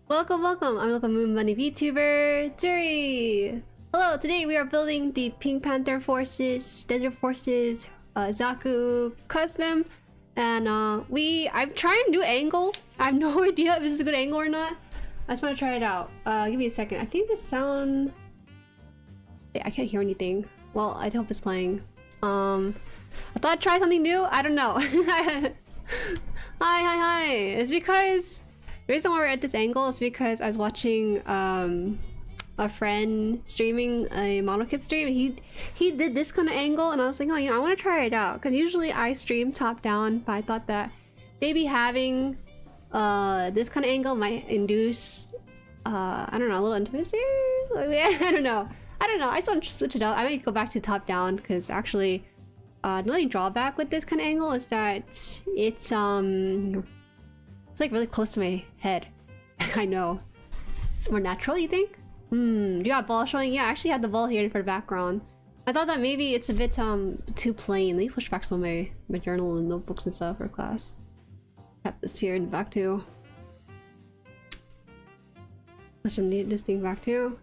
Welcome, welcome! I'm Welcome Moon Money VTuber, Jueri! Hello, today we are building the Pink Panther Forces, Desert Forces, Zaku custom. And I'm trying a new angle. I have no idea if this is a good angle or not. I just want to try it out. Give me a second. I think the sound... I can't hear anything. Well, I hope it's playing. I thought I'd try something new. I don't know. Hi. It's because... The reason why we're at this angle is because I was watching a friend streaming a model kit stream, and he did this kind of angle, and I was like, oh, you know, I want to try it out because usually I stream top down, but I thought that maybe having this kind of angle might induce I don't know, a little intimacy. I don't know. I just want to switch it up. I might go back to top down because actually the only drawback with this kind of angle is that it's like really close to my head. I know. It's more natural, you think? Do you got ball showing? Yeah, I actually had the ball here for the background. I thought that maybe it's a bit too plain. Let me push back some of my journal and notebooks and stuff for class. Have this here in the back too. Push this thing back too.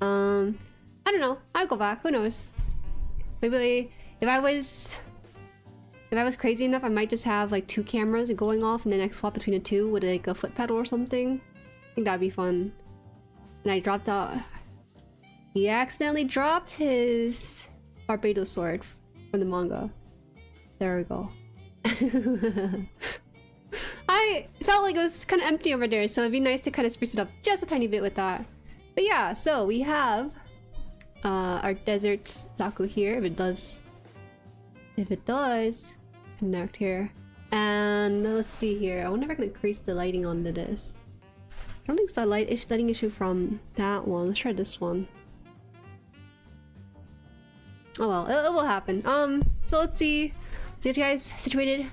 I don't know. I'll go back. Who knows? Maybe if I was crazy enough, I might just have like 2 cameras going off and then I swap between the 2 with like a foot pedal or something. I think that'd be fun. And I dropped out. He accidentally dropped his Barbados sword from the manga. There we go. I felt like it was kind of empty over there, so it'd be nice to kind of spruce it up just a tiny bit with that. But yeah, so we have our desert Zaku here, if it does connect here. And let's see here. I wonder if I can increase the lighting onto this. I don't think it's a lighting issue from that one. Let's try this one. Oh well, it will happen. So let's see. See you guys situated.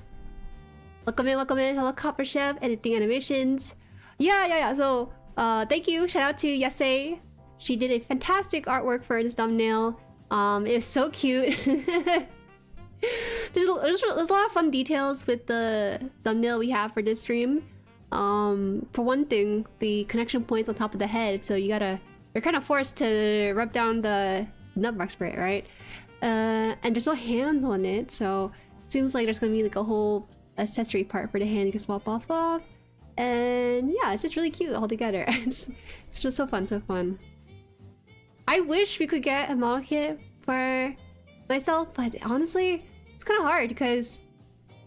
Welcome in. Hello, Copper Chef, editing animations. Yeah. So thank you. Shout out to Yasei. She did a fantastic artwork for this thumbnail. It was so cute. There's a lot of fun details with the thumbnail we have for this stream. For one thing, the connection points on top of the head, so you're kind of forced to rub down the nutbox spray, right? And there's no hands on it, so it seems like there's gonna be like a whole accessory part for the hand you can swap off. And yeah, it's just really cute all together. It's just so fun. I wish we could get a model kit for myself, but honestly, it's kind of hard because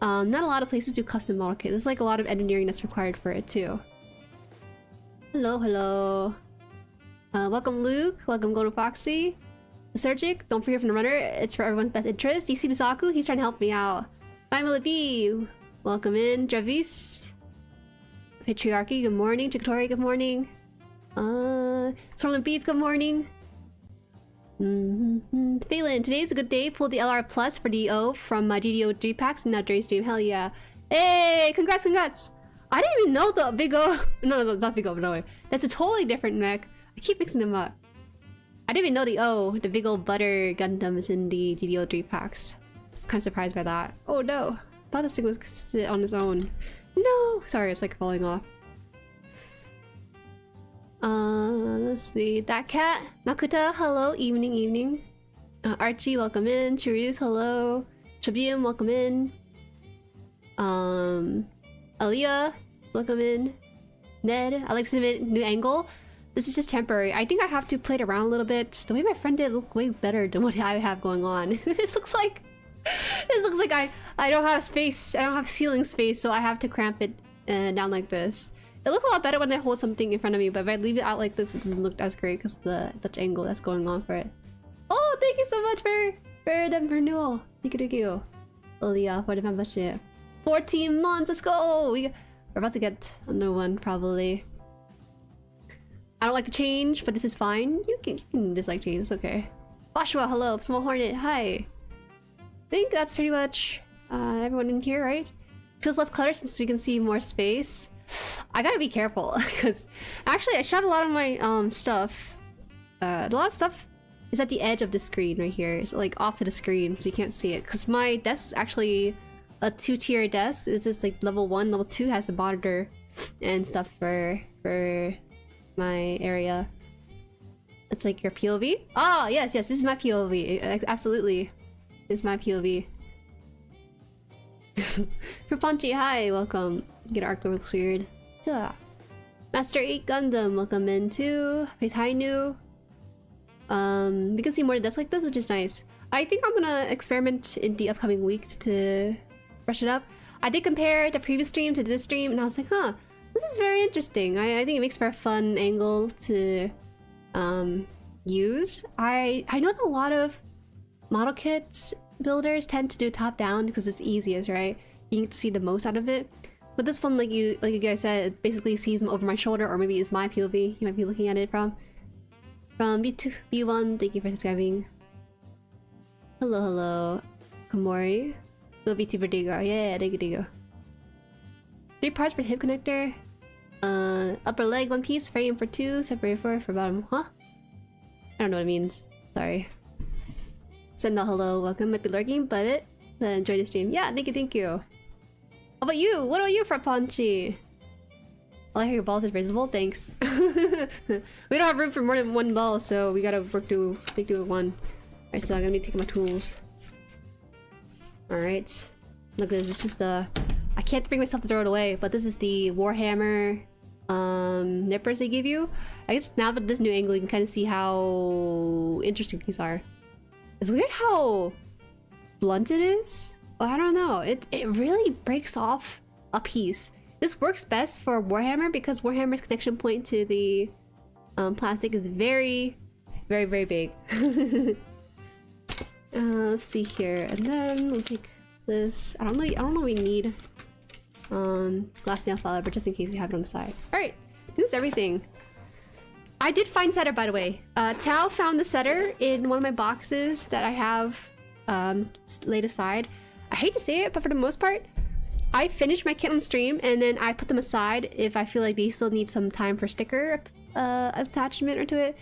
not a lot of places do custom model kits. There's like a lot of engineering that's required for it too. Hello. Welcome Luke, welcome Golden Foxy. The Surgic, don't forget from the runner, it's for everyone's best interest. You see the Zaku? He's trying to help me out. Bye Millibee, welcome in. Travis. Patriarchy, good morning. Victoria, good morning. Storm Beef, good morning. Phelan, today's a good day. Pulled the LR Plus for the O from my GDO 3 packs and now Jueri stream. Hell yeah. Hey, congrats. I didn't even know the big O. No, not big O, no way. That's a totally different mech. I keep mixing them up. I didn't even know the O, the big old butter Gundam is in the GDO 3 packs. Kind of surprised by that. Oh no. Thought this thing was sit on its own. No! Sorry, it's like falling off. Let's see. That cat. Makuta, hello. Evening. Archie, welcome in. Chirus, hello. Chabium, welcome in. Aaliyah, welcome in. Ned, I like to submit new angle. This is just temporary. I think I have to play it around a little bit. The way my friend did look way better than what I have going on. This looks like I don't have space. I don't have ceiling space, so I have to cramp it down like this. It looks a lot better when I hold something in front of me, but if I leave it out like this, it doesn't look as great because the Dutch angle that's going on for it. Oh, thank you so much for the renewal. Thank you. Leah for the membership. 14 months, let's go! We're about to get a new one, probably. I don't like to change, but this is fine. You can dislike change, it's okay. Joshua, hello. Small Hornet, hi. I think that's pretty much everyone in here, right? Feels less cluttered since we can see more space. I gotta be careful because actually I shot a lot of my stuff. A lot of stuff is at the edge of the screen right here. It's like off to the screen so you can't see it. Because my desk is actually a 2-tier desk. It's just like level 1, level 2 has the monitor and stuff for for my area. It's like your POV? Oh, yes, yes, this is my POV. Absolutely. This is my POV. Rupanchi, hi, welcome. Get arc looks weird. Yeah. Master 8 Gundam, welcome in too. Face hi new. We can see more desks like this, which is nice. I think I'm gonna experiment in the upcoming weeks to brush it up. I did compare the previous stream to this stream, and I was like, huh, this is very interesting. I think it makes for a fun angle to use. I know that a lot of model kits builders tend to do top down because it's the easiest, right? You get to see the most out of it. But this one, like you guys said, it basically sees them over my shoulder, or maybe it's my POV. You might be looking at it from B1. Thank you for subscribing. Hello, hello, Komori. Little VTuber Digo. Yeah, thank you. 3 parts for hip connector. Upper leg 1 piece, frame for 2, separated for bottom. Huh? I don't know what it means. Sorry. Send a hello, welcome. Might be lurking, but enjoy the stream. Yeah, thank you. How about you? What about you, Frapanchi? I like how your balls are visible. Thanks. We don't have room for more than 1 ball, so we gotta make do with 1. Alright, so I'm gonna be taking my tools. Alright. Look at this. This is the... I can't bring myself to throw it away, but this is the Warhammer nippers they give you. I guess now with this new angle, you can kind of see how interesting these are. It's weird how blunt it is. I don't know. It really breaks off a piece. This works best for Warhammer because Warhammer's connection point to the plastic is very big. Let's see here, and then we'll take this. I don't know. We need glass nail file, but just in case we have it on the side. All right, that's everything. I did find setter, by the way. Tao found the setter in one of my boxes that I have laid aside. I hate to say it, but for the most part, I finished my kit on stream and then I put them aside if I feel like they still need some time for sticker attachment or to it.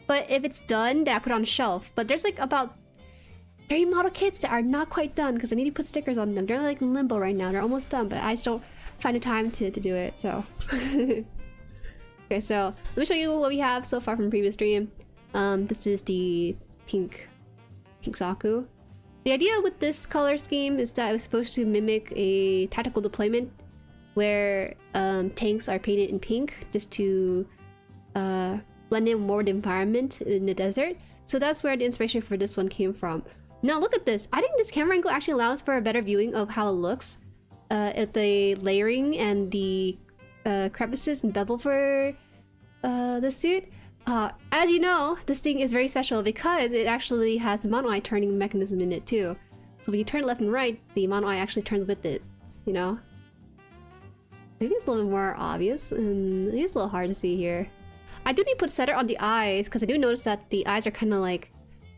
But if it's done, then I put it on a shelf. But there's like about 3 model kits that are not quite done because I need to put stickers on them. They're like in limbo right now. They're almost done, but I just don't find the time to do it. So okay, so let me show you what we have so far from the previous stream. This is the pink Zaku. The idea with this color scheme is that it was supposed to mimic a tactical deployment where tanks are painted in pink just to blend in more with the environment in the desert. So that's where the inspiration for this one came from. Now look at this. I think this camera angle actually allows for a better viewing of how it looks. At the layering and the crevices and bevel for the suit. As you know, this thing is very special because it actually has a mono eye turning mechanism in it too. So when you turn left and right, the mono eye actually turns with it, you know? Maybe it's a little bit more obvious, and maybe it's a little hard to see here. I do need to put setter on the eyes because I do notice that the eyes are kind of like,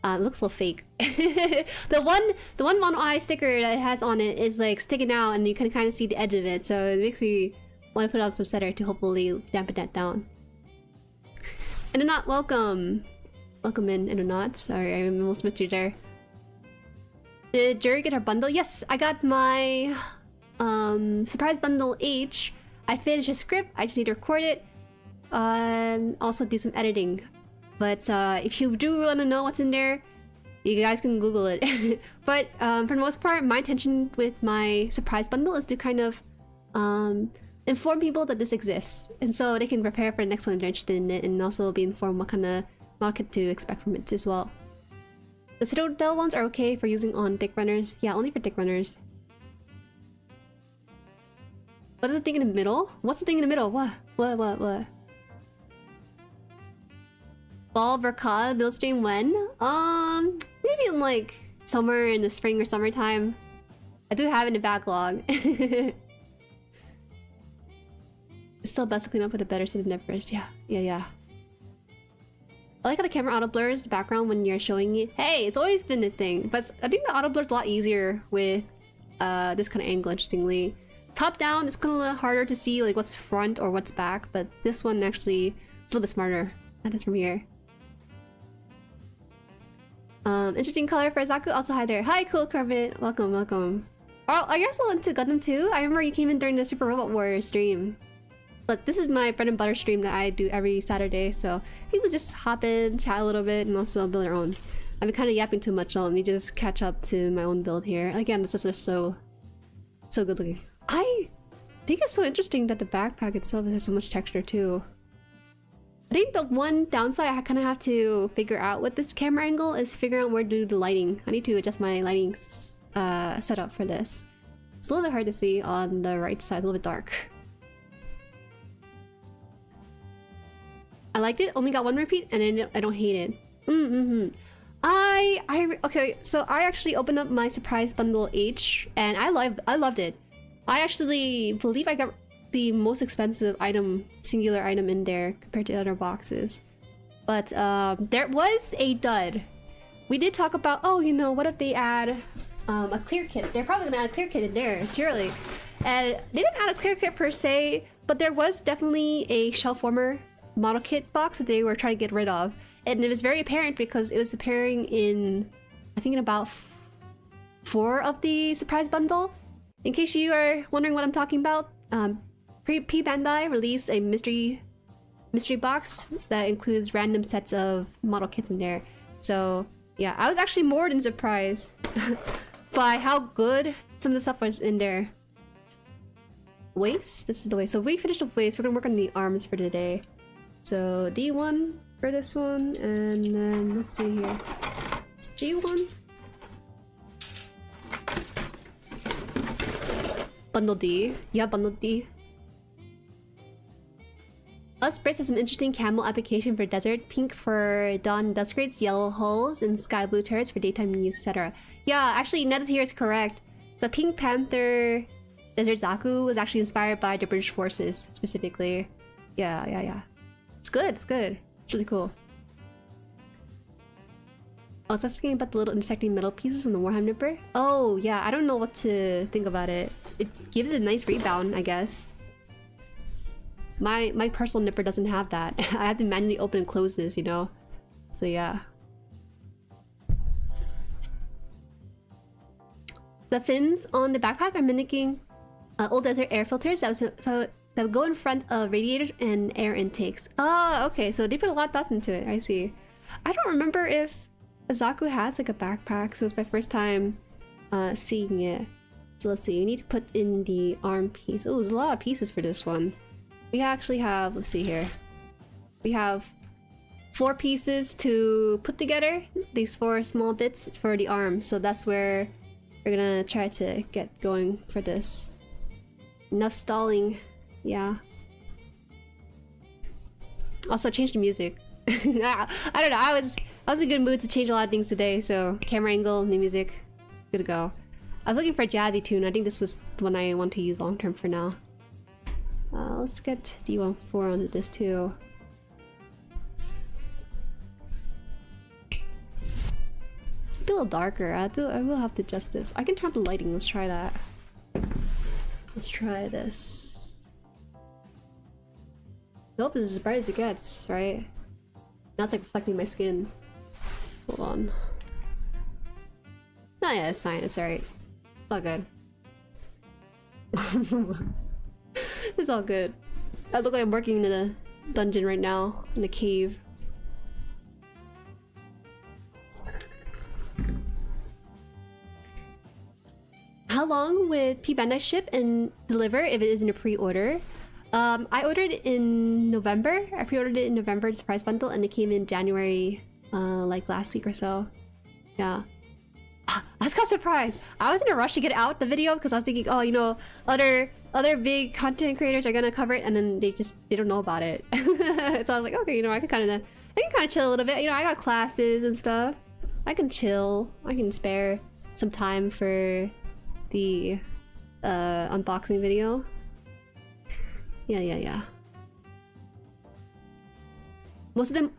it looks a little fake. the one mono eye sticker that it has on it is like sticking out and you can kind of see the edge of it, so it makes me want to put on some setter to hopefully dampen that down. Internet, welcome! Welcome in, Internet. Sorry, I almost missed you there. Did Jueri get her bundle? Yes, I got my surprise bundle H. I finished a script, I just need to record it. And also do some editing. But if you do want to know what's in there, you guys can Google it. But for the most part, my intention with my surprise bundle is to kind of inform people that this exists, and so they can prepare for the next one if they're interested in it, and also be informed what kind of market to expect from it as well. The Citadel ones are okay for using on thick runners. Yeah, only for thick runners. What is the thing in the middle? What's the thing in the middle? What? Ball Verka build stream when? Maybe in like somewhere in the spring or summertime. I do have it in the backlog. It's still best to clean up with a better set of nippers. Yeah. I like how the camera auto blurs the background when you're showing it. Hey, it's always been a thing, but I think the auto blur is a lot easier with this kind of angle, interestingly. Top down, it's kind of harder to see like what's front or what's back, but this one actually is a little bit smarter. That is from here. Interesting color for Zaku. Also, hi there. Hi, cool Kermit. Welcome. Oh, are you also into Gundam too? I remember you came in during the Super Robot Warrior stream. but this is my bread and butter stream that I do every Saturday, so people just hop in, chat a little bit, and also build their own. I've been kind of yapping too much, so let me just catch up to my own build here. Again, this is just so good looking. I think it's so interesting that the backpack itself has so much texture too. I think the one downside I kind of have to figure out with this camera angle is figuring out where to do the lighting. I need to adjust my lighting setup for this. It's a little bit hard to see on the right side, a little bit dark. I liked it, only got one repeat, and I don't hate it. Okay, so I actually opened up my surprise bundle H, and I loved it. I actually believe I got the most expensive item, singular item in there compared to other boxes. But there was a dud. We did talk about, oh, you know, what if they add a clear kit? They're probably gonna add a clear kit in there, surely. And they didn't add a clear kit per se, but there was definitely a shelf warmer model kit box that they were trying to get rid of. And it was very apparent because it was appearing in, I think in about 4 of the surprise bundle. In case you are wondering what I'm talking about, P Bandai released a mystery box that includes random sets of model kits in there. So yeah, I was actually more than surprised by how good some of the stuff was in there. Waist? This is the waist. So we finished with waist. We're gonna work on the arms for today. So D1 for this one, and then let's see here. It's G1. Bundle D. Yeah, bundle D. Usbrace has some interesting camel application for desert, pink for dawn and dusk rates, yellow hulls, and sky blue turrets for daytime use, etc. Yeah, actually, Ned here is correct. The Pink Panther Desert Zaku was actually inspired by the British forces, specifically. Yeah. It's good, it's good. It's really cool. I was asking about the little intersecting metal pieces on the Warhammer nipper. Oh, yeah, I don't know what to think about it. It gives it a nice rebound, I guess. My personal nipper doesn't have that. I have to manually open and close this, you know? So yeah. The fins on the backpack are mimicking old desert air filters that would go in front of radiators and air intakes. Oh, okay, so they put a lot of thought into it, I see. I don't remember if Zaku has like a backpack, so it's my first time seeing it. So let's see, we need to put in the arm piece. Oh, there's a lot of pieces for this one. We actually have, let's see here. We have 4 pieces to put together. These 4 small bits for the arm. So that's where we're gonna try to get going for this. Enough stalling. Yeah. Also, change the music. I don't know. I was in a good mood to change a lot of things today. So camera angle, new music, good to go. I was looking for a jazzy tune. I think this was the one I want to use long term for now. Let's get D14 onto this too. It's a little darker. I will have to adjust this. I can turn up the lighting. Let's try that. Let's try this. Nope, this is as bright as it gets, right? Now it's like reflecting my skin. Hold on. Oh yeah, it's fine. It's alright. It's all good. It's all good. I look like I'm working in a dungeon right now, in a cave. How long would P Bandai ship and deliver if it is in a pre-order? I ordered it in November. I pre-ordered it in November, the surprise bundle, and it came in January, like last week or so. Yeah. I just got surprised. I was in a rush to get out the video because I was thinking, oh, you know, other big content creators are gonna cover it, and then they don't know about it. So I was like, okay, you know, I can kind of chill a little bit. You know, I got classes and stuff. I can chill. I can spare some time for the unboxing video. Yeah. Most of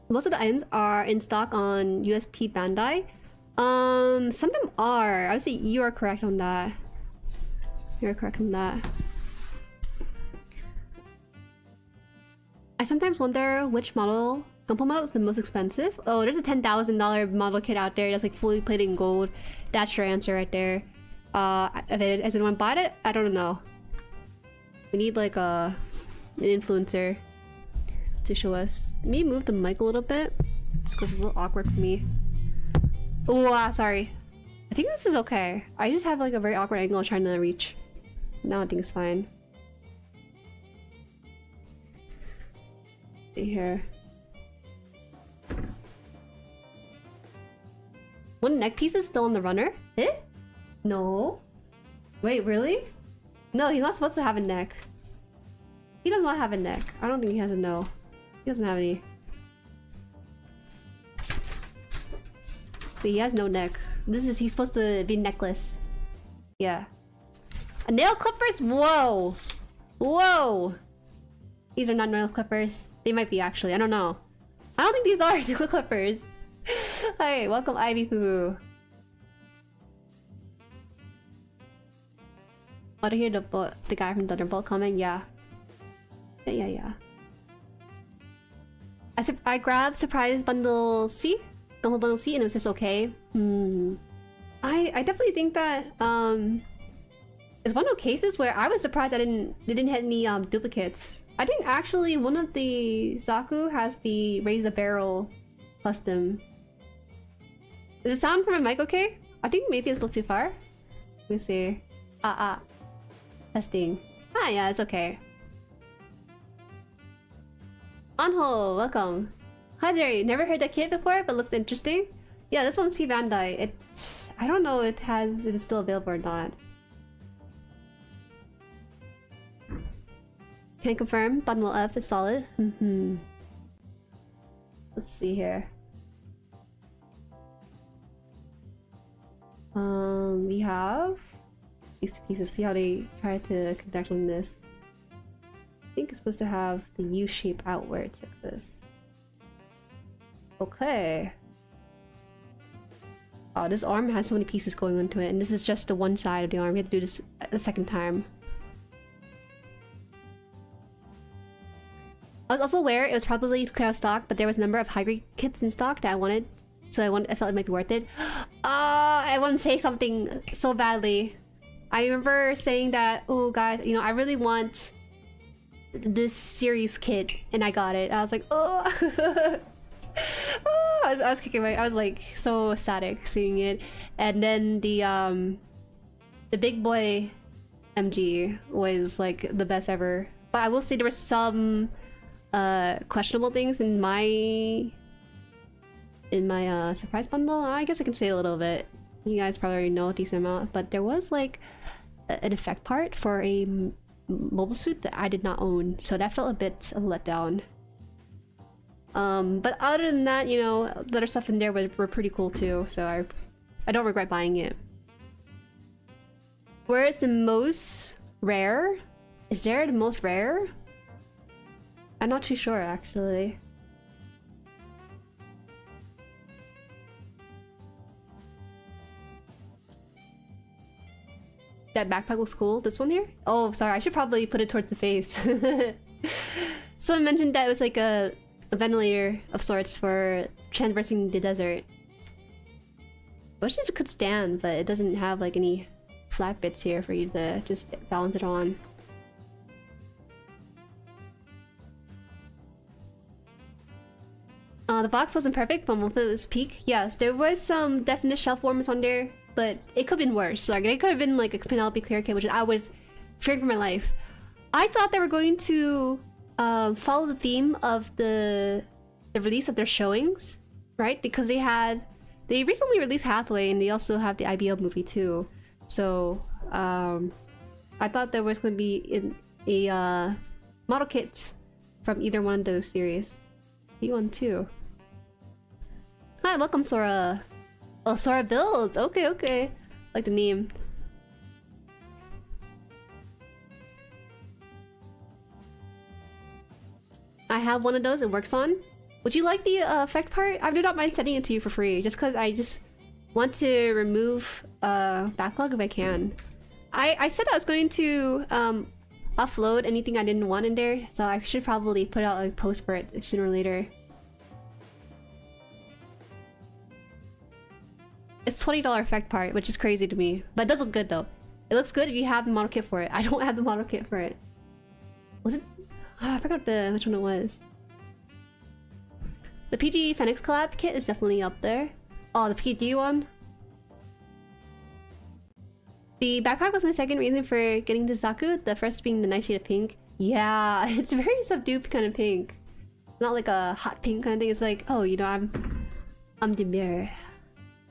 the items are in stock on USP Bandai. Some of them are. I would say you are correct on that. You're correct on that. I sometimes wonder which Gunpla model is the most expensive. Oh, there's a $10,000 model kit out there that's like fully plated in gold. That's your answer right there. Has anyone bought it? I don't know. We need like a an influencer to show us. Let me move the mic a little bit, just because it's a little awkward for me. Oh, sorry. I think this is okay. I just have like a very awkward angle trying to reach. Now I think it's fine. See here. One neck piece is still on the runner? Eh? No. Wait, really? No, he's not supposed to have a neck. He does not have a neck. I don't think he has a no. He doesn't have any. See, he has no neck. He's supposed to be necklace. Yeah. A nail clippers? Whoa! Whoa! These are not nail clippers. They might be actually, I don't know. I don't think these are nail clippers. Hi, welcome Ivy Poo. Want to hear the guy from Thunderbolt comment? Yeah. Yeah. I grabbed surprise bundle C, Gunpla bundle C, and it was just okay. I definitely think that it's one of those cases where I was surprised they didn't hit any duplicates. I think actually one of the Zaku has the raise a barrel custom. Does it sound from my mic okay? I think maybe it's a little too far. Let me see. Testing. Yeah, it's okay. Anho, welcome. Hi there, never heard that kit before, but looks interesting. Yeah, this one's P Bandai. I don't know if it is still available or not. Can confirm, bundle F is solid. Let's see here. We have these two pieces. See how they try to connect on this. I think it's supposed to have the U shape outwards like this. Okay. Oh, this arm has so many pieces going into it, and this is just the one side of the arm. We have to do this the second time. I was also aware it was probably clear out of stock, but there was a number of high-grade kits in stock that I wanted, so I felt it might be worth it. I want to say something so badly. I remember saying that, oh guys, you know, I really want this series kit, and I got it. I was like, oh. Oh, I was kicking I was like so ecstatic seeing it. And then the big boy MG was like the best ever. But I will say there were some questionable things in my surprise bundle. I guess I can say a little bit. You guys probably already know a decent amount, but there was like an effect part for a mobile suit that I did not own, so that felt a bit of a letdown. But other than that, you know, the other stuff in there were pretty cool too, so I don't regret buying it. Where is the most rare? Is there the most rare? I'm not too sure actually. That backpack looks cool. This one here? Oh, sorry. I should probably put it towards the face. Someone mentioned that it was like a ventilator of sorts for traversing the desert. I wish it could stand, but it doesn't have like any flat bits here for you to just balance it on. The box wasn't perfect, but most of it was peak. Yes, there was some definite shelf warmers on there, but it could have been worse. Like, it could have been like a Penelope clear kit, which I was fearing for my life. I thought they were going to follow the theme of the release of their showings, right? Because they recently released Hathaway, and they also have the IBO movie too. So I thought there was going to be a model kit from either one of those series. You too. Hi, welcome Sora. Oh, Sora Builds. Okay. Like the name. I have one of those. It works on. Would you like the effect part? I do not mind sending it to you for free, just because I just want to remove backlog if I can. I said I was going to offload anything I didn't want in there, so I should probably put out a post for it sooner or later. It's $20 effect part, which is crazy to me, but it does look good though. It looks good if you have the model kit for it. I don't have the model kit for it. Was it? Oh, I forgot which one it was. The PG Phoenix collab kit is definitely up there. Oh, the PG one. The backpack was my second reason for getting the Zaku, the first being the nice shade of pink. Yeah, it's very subdued kind of pink. Not like a hot pink kind of thing. It's like, oh, you know, I'm demure.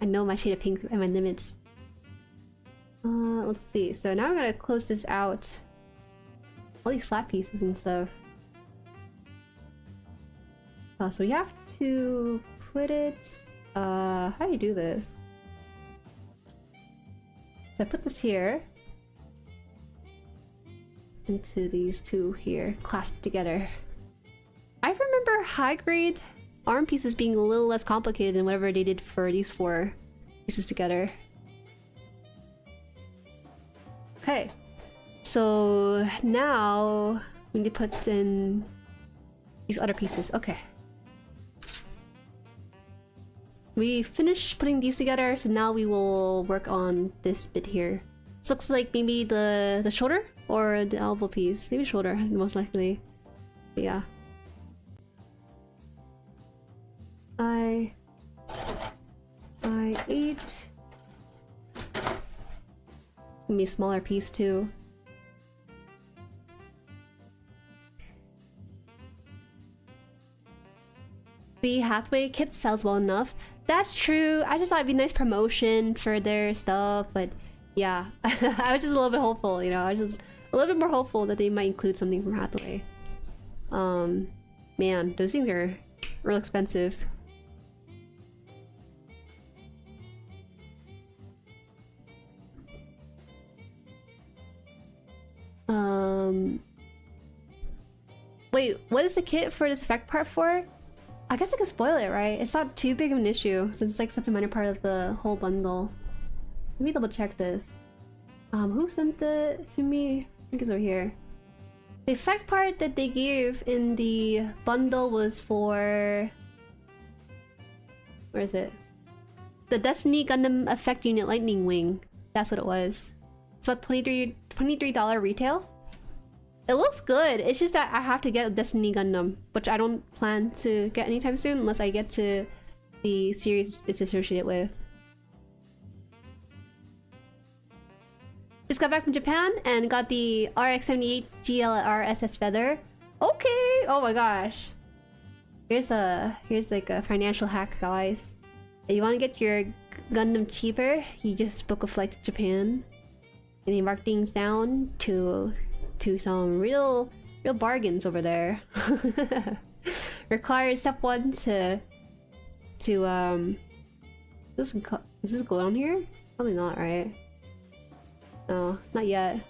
I know my shade of pink and my limits. Let's see. So now I'm gonna close this out. All these flat pieces and stuff. So you have to put it... how do you do this? So I put this here. Into these two here, clasped together. I remember high grade arm pieces being a little less complicated than whatever they did for these 4 pieces together. Okay, so now we need to put in these other pieces. Okay. We finished putting these together, so now we will work on this bit here. This looks like maybe the shoulder or the elbow piece. Maybe shoulder, most likely. But yeah. I8. It's gonna be a smaller piece too. The Hathaway kit sells well enough. That's true. I just thought it'd be nice promotion for their stuff, but yeah, I was just a little bit hopeful, you know. I was just a little bit more hopeful that they might include something from Hathaway. Man, those things are real expensive. Wait, what is the kit for this effect part for? I guess I could spoil it, right? It's not too big of an issue since it's like such a minor part of the whole bundle. Let me double check this. Who sent it to me? I think it's over here. The effect part that they gave in the bundle was for... Where is it? The Destiny Gundam Effect Unit Lightning Wing. That's what it was. It's about $23 retail. It looks good. It's just that I have to get Destiny Gundam, which I don't plan to get anytime soon unless I get to the series it's associated with. Just got back from Japan and got the RX-78 GLR SS Feather. Okay! Oh my gosh. Here's like a financial hack, guys. If you want to get your Gundam cheaper, you just book a flight to Japan. And you mark things down to some real bargains over there. Requires step 1 to does this go on here? Probably not, right? No, not yet.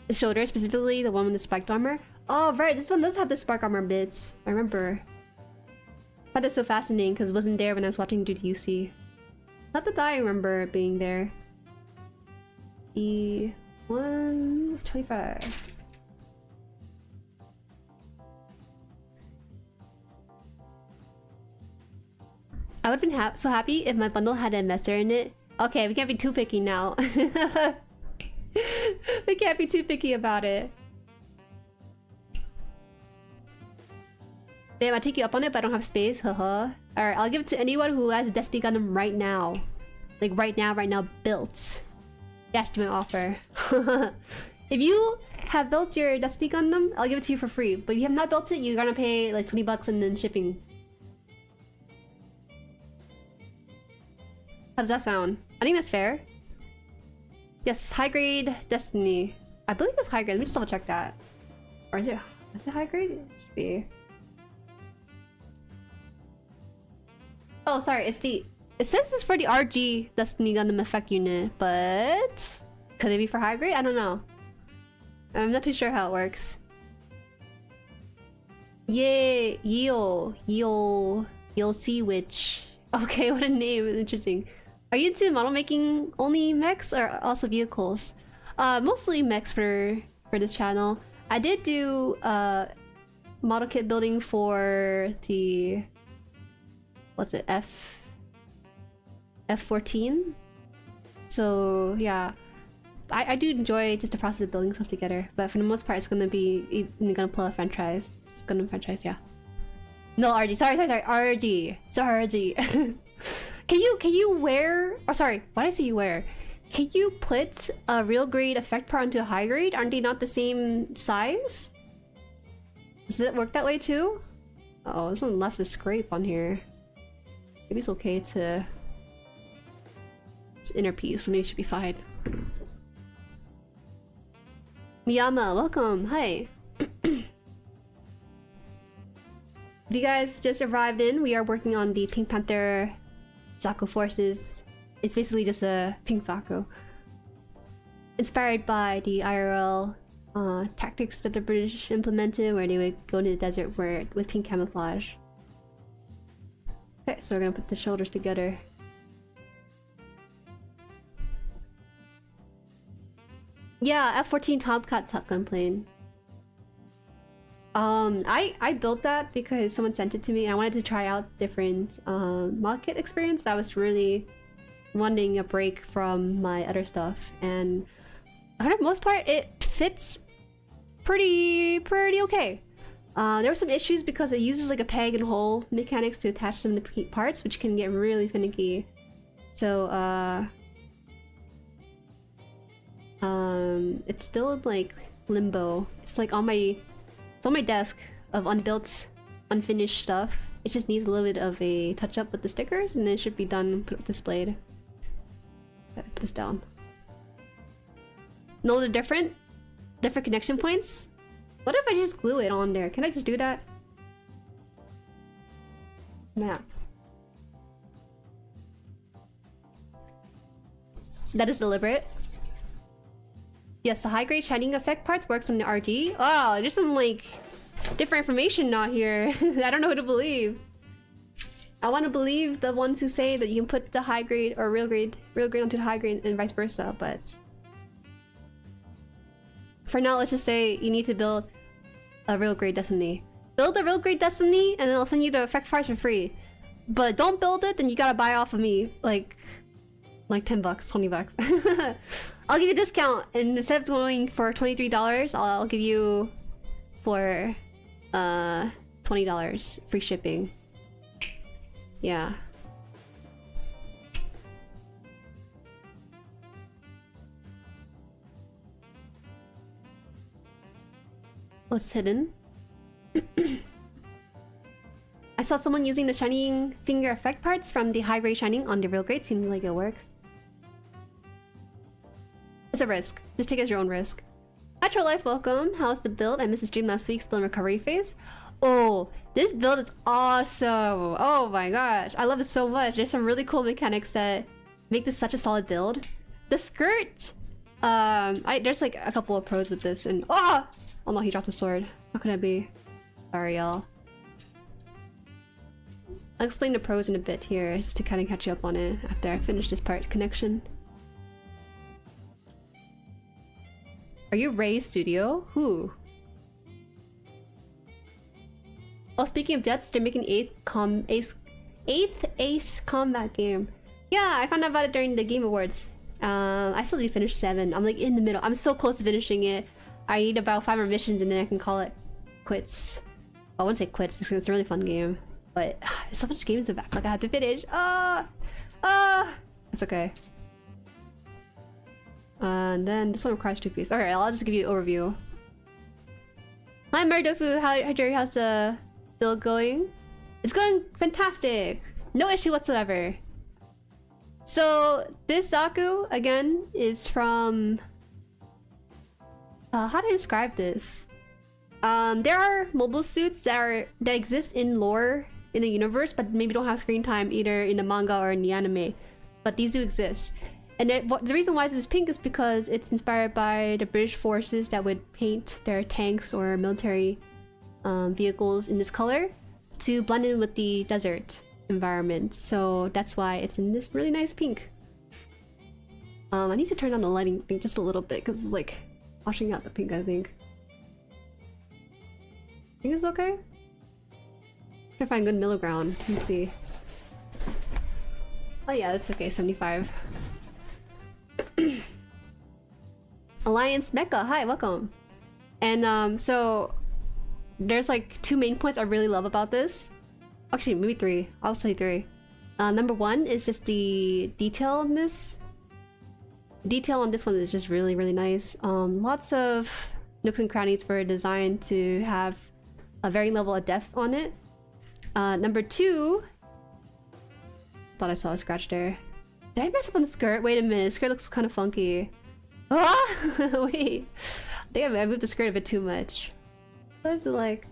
The shoulder, specifically the one with the spiked armor. Oh right, this one does have the spark armor bits. I remember. I thought that's so fascinating because it wasn't there when I was watching Duty UC. Not that I remember it being there. The 125. I would have been so happy if my bundle had an investor in it. Okay, we can't be too picky now. We can't be too picky about it. Damn, I take you up on it, but I don't have space. Haha. Alright, I'll give it to anyone who has a Destiny Gundam right now. Like right now, built. Yes, to my offer. If you have built your Destiny Gundam, I'll give it to you for free. But if you have not built it, you're gonna pay like 20 bucks and then shipping. How does that sound? I think that's fair. Yes, high grade Destiny. I believe it's high grade. Let me just double check that. Or is it high grade? It should be. Oh, sorry, it says it's for the RG Destiny Gundam Effect Unit, but could it be for high grade? I don't know. I'm not too sure how it works. Yay, You'll see which. Okay, what a name, interesting. Are you into model making only mechs or also vehicles? Mostly mechs for this channel. I did do model kit building for the what's it, F14. So yeah, I do enjoy just the process of building stuff together, but for the most part, it's gonna be gonna pull a franchise. Gonna franchise, yeah. No, RG. Sorry, RG. Sorry, RG. Can you wear? Oh, sorry. Why did I say you wear? Can you put a real grade effect part onto a high grade? Aren't they not the same size? Does it work that way too? Oh, this one left a scrape on here. Maybe it's okay to... It's inner piece, so maybe it should be fine. Miyama, welcome. Hi. If you guys just arrived in, we are working on the Pink Panther Zaku forces. It's basically just a pink Zaku. Inspired by the IRL tactics that the British implemented, where they would go into the desert with pink camouflage. Okay, so we're gonna put the shoulders together. Yeah, F-14 Tomcat Top Gun plane. I built that because someone sent it to me and I wanted to try out different mod kit experience. I was really wanting a break from my other stuff, and for the most part it fits pretty okay. There were some issues because it uses like a peg and hole mechanics to attach them to parts, which can get really finicky. So it's still in like limbo. It's like on my desk of unbuilt, unfinished stuff. It just needs a little bit of a touch up with the stickers, and then it should be done, displayed. Put this down. No, they're different connection points. What if I just glue it on there? Can I just do that? Map. That is deliberate. Yes, the high grade shining effect parts works on the RG. Oh, there's some like different information not here. I don't know who to believe. I want to believe the ones who say that you can put the high grade or real grade onto the high grade and vice versa, but for now, let's just say you need to build a real grade Destiny. Build a real grade Destiny, and then I'll send you the effect parts for free. But don't build it, then you gotta buy off of me, like 10 bucks, 20 bucks. I'll give you a discount, and instead of going for $23, I'll give you for $20 free shipping. Yeah. What's hidden? I saw someone using the shining finger effect parts from the high grade shining on the real grade. Seems like it works. It's a risk. Just take it as your own risk. Natural Life, welcome. How's the build? I missed the stream last week, still in recovery phase. Oh, this build is awesome. Oh my gosh, I love it so much. There's some really cool mechanics that make this such a solid build. The skirt, there's like a couple of pros with this, and oh no, he dropped the sword. How could I be? Sorry, y'all. I'll explain the pros in a bit here, just to kind of catch you up on it after I finish this part. Connection. Are you Ray Studio? Who? Oh, speaking of Jets, they're making 8th Ace combat game. Yeah, I found out about it during the Game Awards. I still need to finish 7. I'm like in the middle. I'm so close to finishing it. I need about 5 more missions and then I can call it quits. I wouldn't say quits because it's a really fun game. But there's so much games in the backlog I have to finish. It's okay. And then this one requires 2 pieces. Alright, I'll just give you an overview. Hi Murdofu, hi Jueri, how's the build going? It's going fantastic! No issue whatsoever. So this Zaku, again, is from... how do I describe this? There are mobile suits that exist in lore in the universe, but maybe don't have screen time either in the manga or in the anime. But these do exist. And the reason why this is pink is because it's inspired by the British forces that would paint their tanks or military vehicles in this color to blend in with the desert environment. So that's why it's in this really nice pink. I need to turn on the lighting thing just a little bit because it's like washing out the pink, I think. I think it's okay. I'm trying to find good middle ground. Let me see. Oh yeah, that's okay, 75. Alliance Mecca, hi, welcome. And so there's like 2 main points I really love about this. Actually, maybe 3. I'll say 3. Number 1 is just the detail on this. Detail on this one is just really, really nice. Lots of nooks and crannies for a design to have a varying level of depth on it. Number 2, thought I saw a scratch there. Did I mess up on the skirt? Wait a minute, the skirt looks kind of funky. Ah! Wait, I think I moved the skirt a bit too much. What is it like?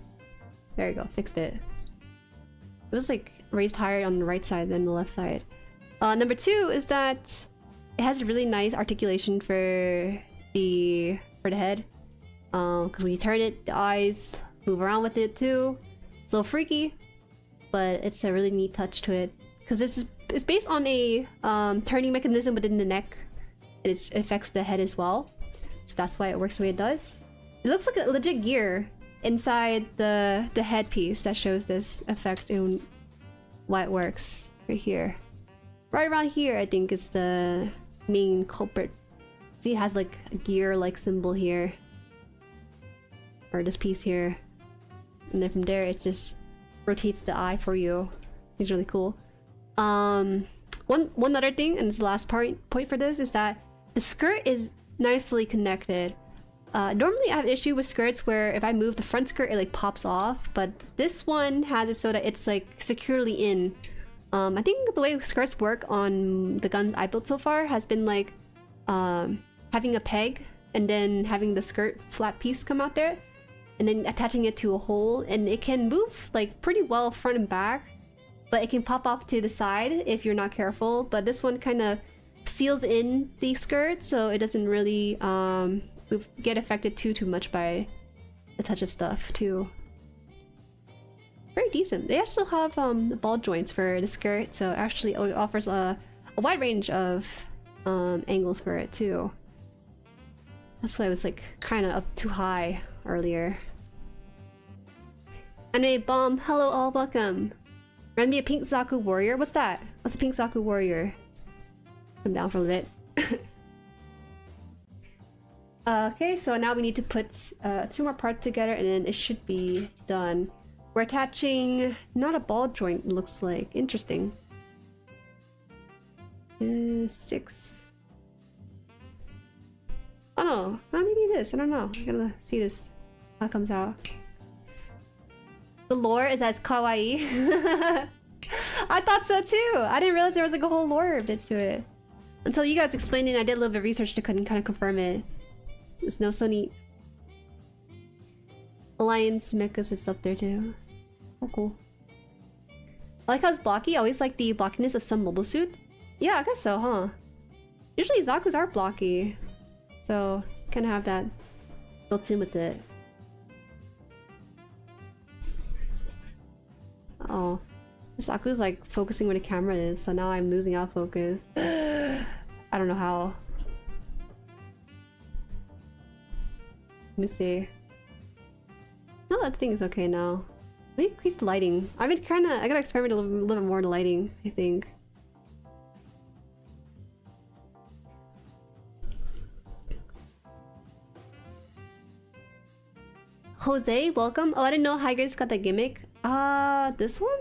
There you go, fixed it. It was like raised higher on the right side than the left side. Number 2 is that it has a really nice articulation for the head. Because when you turn it, the eyes move around with it too. It's a little freaky, but it's a really neat touch to it. Because it's based on a turning mechanism within the neck. And it affects the head as well. So that's why it works the way it does. It looks like a legit gear inside the headpiece that shows this effect and why it works. Right here. Right around here, I think, is the main culprit. See, it has like a gear-like symbol here. Or this piece here. And then from there, it just rotates the eye for you. It's really cool. One other thing, and this is the last point for this, is that the skirt is nicely connected. Normally I have an issue with skirts where if I move the front skirt, it like pops off, but this one has it so that it's like securely in. I think the way skirts work on the guns I built so far has been like having a peg and then having the skirt flat piece come out there and then attaching it to a hole, and it can move like pretty well front and back, but it can pop off to the side if you're not careful. But this one kind of seals in the skirt so it doesn't really get affected too much by the touch of stuff too. Very decent. They also have ball joints for the skirt, so actually it offers a wide range of angles for it too. That's why it was like kind of up too high earlier. Anime Bomb, hello all, welcome. Run me a pink Zaku warrior. What's that? What's a pink Zaku warrior? I'm down for a bit. Okay, so now we need to put 2 more parts together and then it should be done. We're attaching not a ball joint, it looks like. Interesting. 6. Oh no, maybe it is. I don't know. I gotta see this how it comes out. The lore is that it's kawaii. I thought so too. I didn't realize there was like a whole lore bit to it until you guys explained it. And I did a little bit of research to kind of confirm it. It's so neat. Alliance Mechas is up there too. Oh cool. I like how it's blocky. I always like the blockiness of some mobile suit. Yeah, I guess so, huh? Usually Zaku's are blocky, so kind of have that built in with it. Oh, Zaku's like focusing where the camera is, so now I'm losing out focus. I don't know how. Let me see. No, that thing is okay now. Let me increase the lighting. I gotta experiment a little bit more with the lighting, I think. Jose, welcome. Oh, I didn't know high grade's got that gimmick. This one?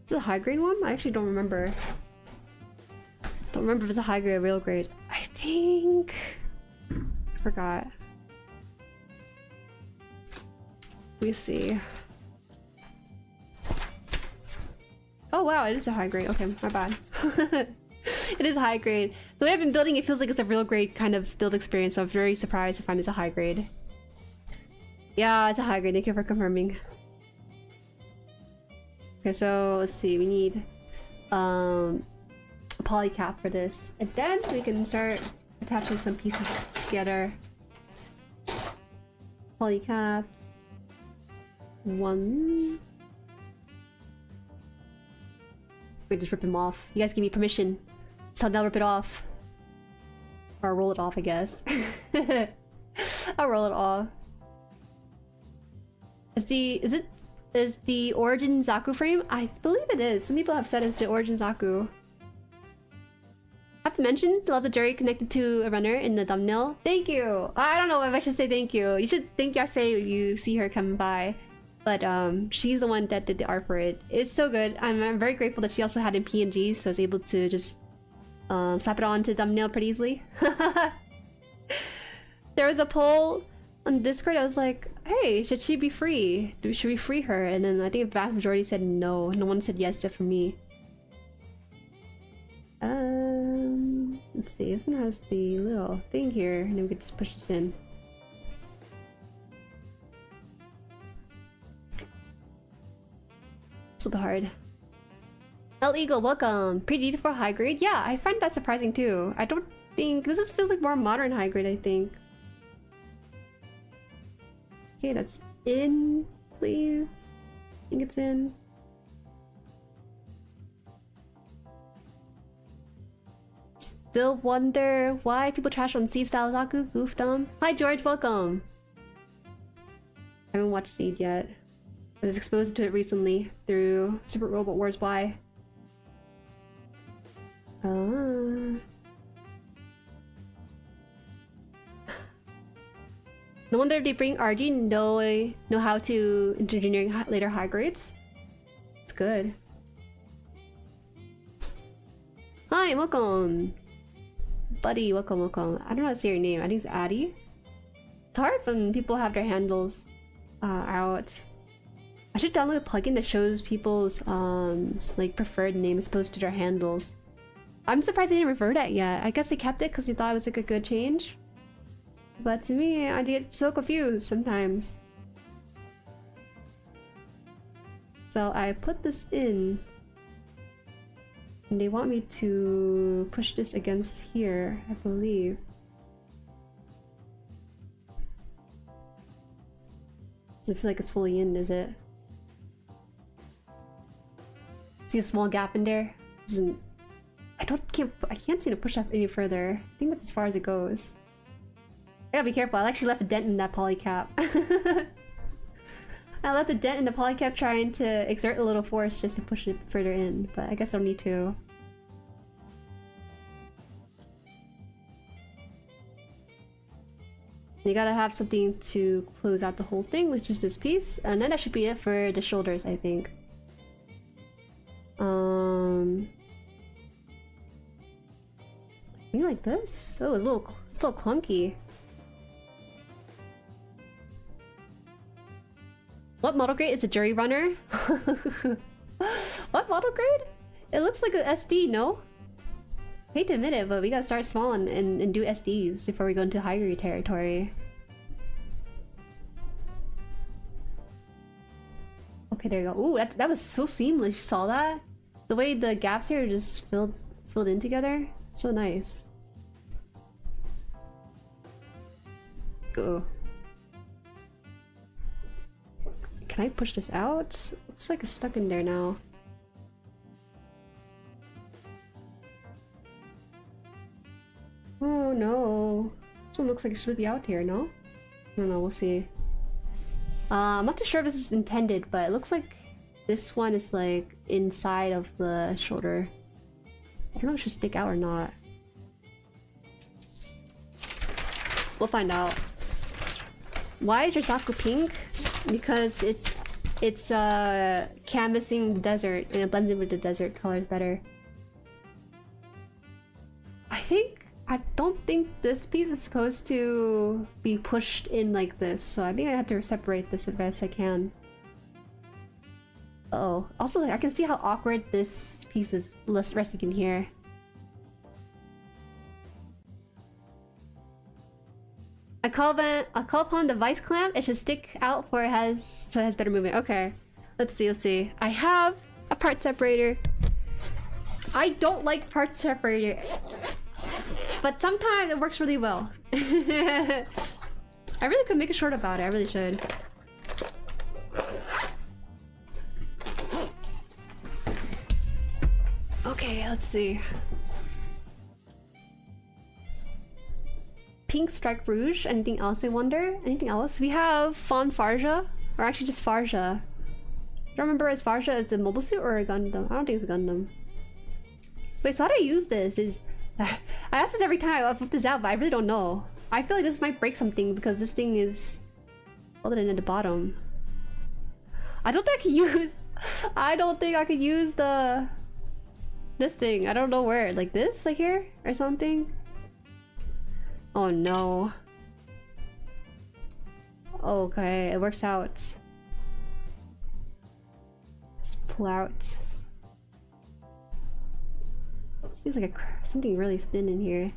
Is it a high grade one? I actually don't remember. Don't remember if it's a high grade or real grade. I think... I forgot. Let me see. Oh wow, it is a high grade. Okay, my bad. It is a high grade. The way I've been building it feels like it's a real grade kind of build experience, so I'm very surprised to find it's a high grade. Yeah, it's a high grade. Thank you for confirming. Okay, so let's see. We need a poly cap for this, and then we can start attaching some pieces together. Poly caps. 1. Wait, just rip them off. You guys give me permission, so I'll rip it off, or roll it off, I guess. I'll roll it off. Is the origin Zaku frame? I believe it is. Some people have said it's the origin Zaku. I forgot to mention, love the jury connected to a runner in the thumbnail. Thank you. I don't know if I should say thank you. You should thank you. I say you see her come by, but she's the one that did the art for it. It's so good. I'm very grateful that she also had in PNG, so I was able to just slap it onto the thumbnail pretty easily. There was a poll on Discord. I was like, hey, should she be free? Should we free her? And then I think the vast majority said no. No one said yes except for me. Let's see. This one has the little thing here, and then we can just push this in. It's a little bit hard. El Eagle, welcome. Pretty for high grade. Yeah, I find that surprising too. I don't think this feels like more modern high grade. I think. Okay, that's in, please. I think it's in. Still wonder why people trash on C-style Zaku. Goofdom. Hi George, welcome. I haven't watched Seed yet. I was exposed to it recently through Super Robot Wars Y. No wonder they bring RG know how to engineering later high grades. It's good. Hi, welcome. Buddy, welcome, welcome. I don't know how to say your name. I think it's Addy. It's hard when people have their handles out. I should download a plugin that shows people's like preferred name as opposed to their handles. I'm surprised they didn't revert that yet. I guess they kept it because they thought it was like a good change. But to me, I get so confused sometimes. So I put this in. And they want me to push this against here, I believe. Doesn't feel like it's fully in, is it? See a small gap in there? Doesn't... I can't seem to push up any further. I think that's as far as it goes. I gotta be careful. I actually left a dent in that polycap. I left a dent in the polycap trying to exert a little force just to push it further in, but I guess I don't need to. You gotta have something to close out the whole thing, which is this piece, and then that should be it for the shoulders, I think. Maybe like this? Oh, it's a little clunky. What model grade is a jury runner? What model grade? It looks like an SD, no? I hate to admit it, but we gotta start small and do SDs before we go into high grade territory. Okay, there you go. Ooh, that was so seamless. You saw that? The way the gaps here are just filled in together. So nice. Ooh. Can I push this out? Looks like it's stuck in there now. Oh no. This one looks like it should be out here, no? I don't know, we'll see. I'm not too sure if this is intended, but it looks like this one is like inside of the shoulder. I don't know if it should stick out or not. We'll find out. Why is your Zaku pink? Because it's canvassing the desert and it blends in with the desert colors better. I don't think this piece is supposed to be pushed in like this, so I think I have to separate this as best I can. Uh-oh. Also, I can see how awkward this piece is resting in here. I call upon the vice clamp. It should stick out so it has better movement. Okay, let's see. I have a part separator. I don't like part separator, but sometimes it works really well. I really could make a short about it. I really should. Okay, let's see. Pink Strike Rouge. Anything else, I wonder? Anything else? We have Fawn Farja, or actually just Farja. I don't remember, is Farja is a mobile suit or a Gundam? I don't think it's a Gundam. Wait, so how do I use this? I ask this every time I flip this out, but I really don't know. I feel like this might break something because this thing is folded in at the bottom. I don't think I can use... I don't think I could use the... this thing. I don't know where. Like this? Like here? Or something? Oh no. Okay, it works out. Just pull out. Seems like something really thin in here.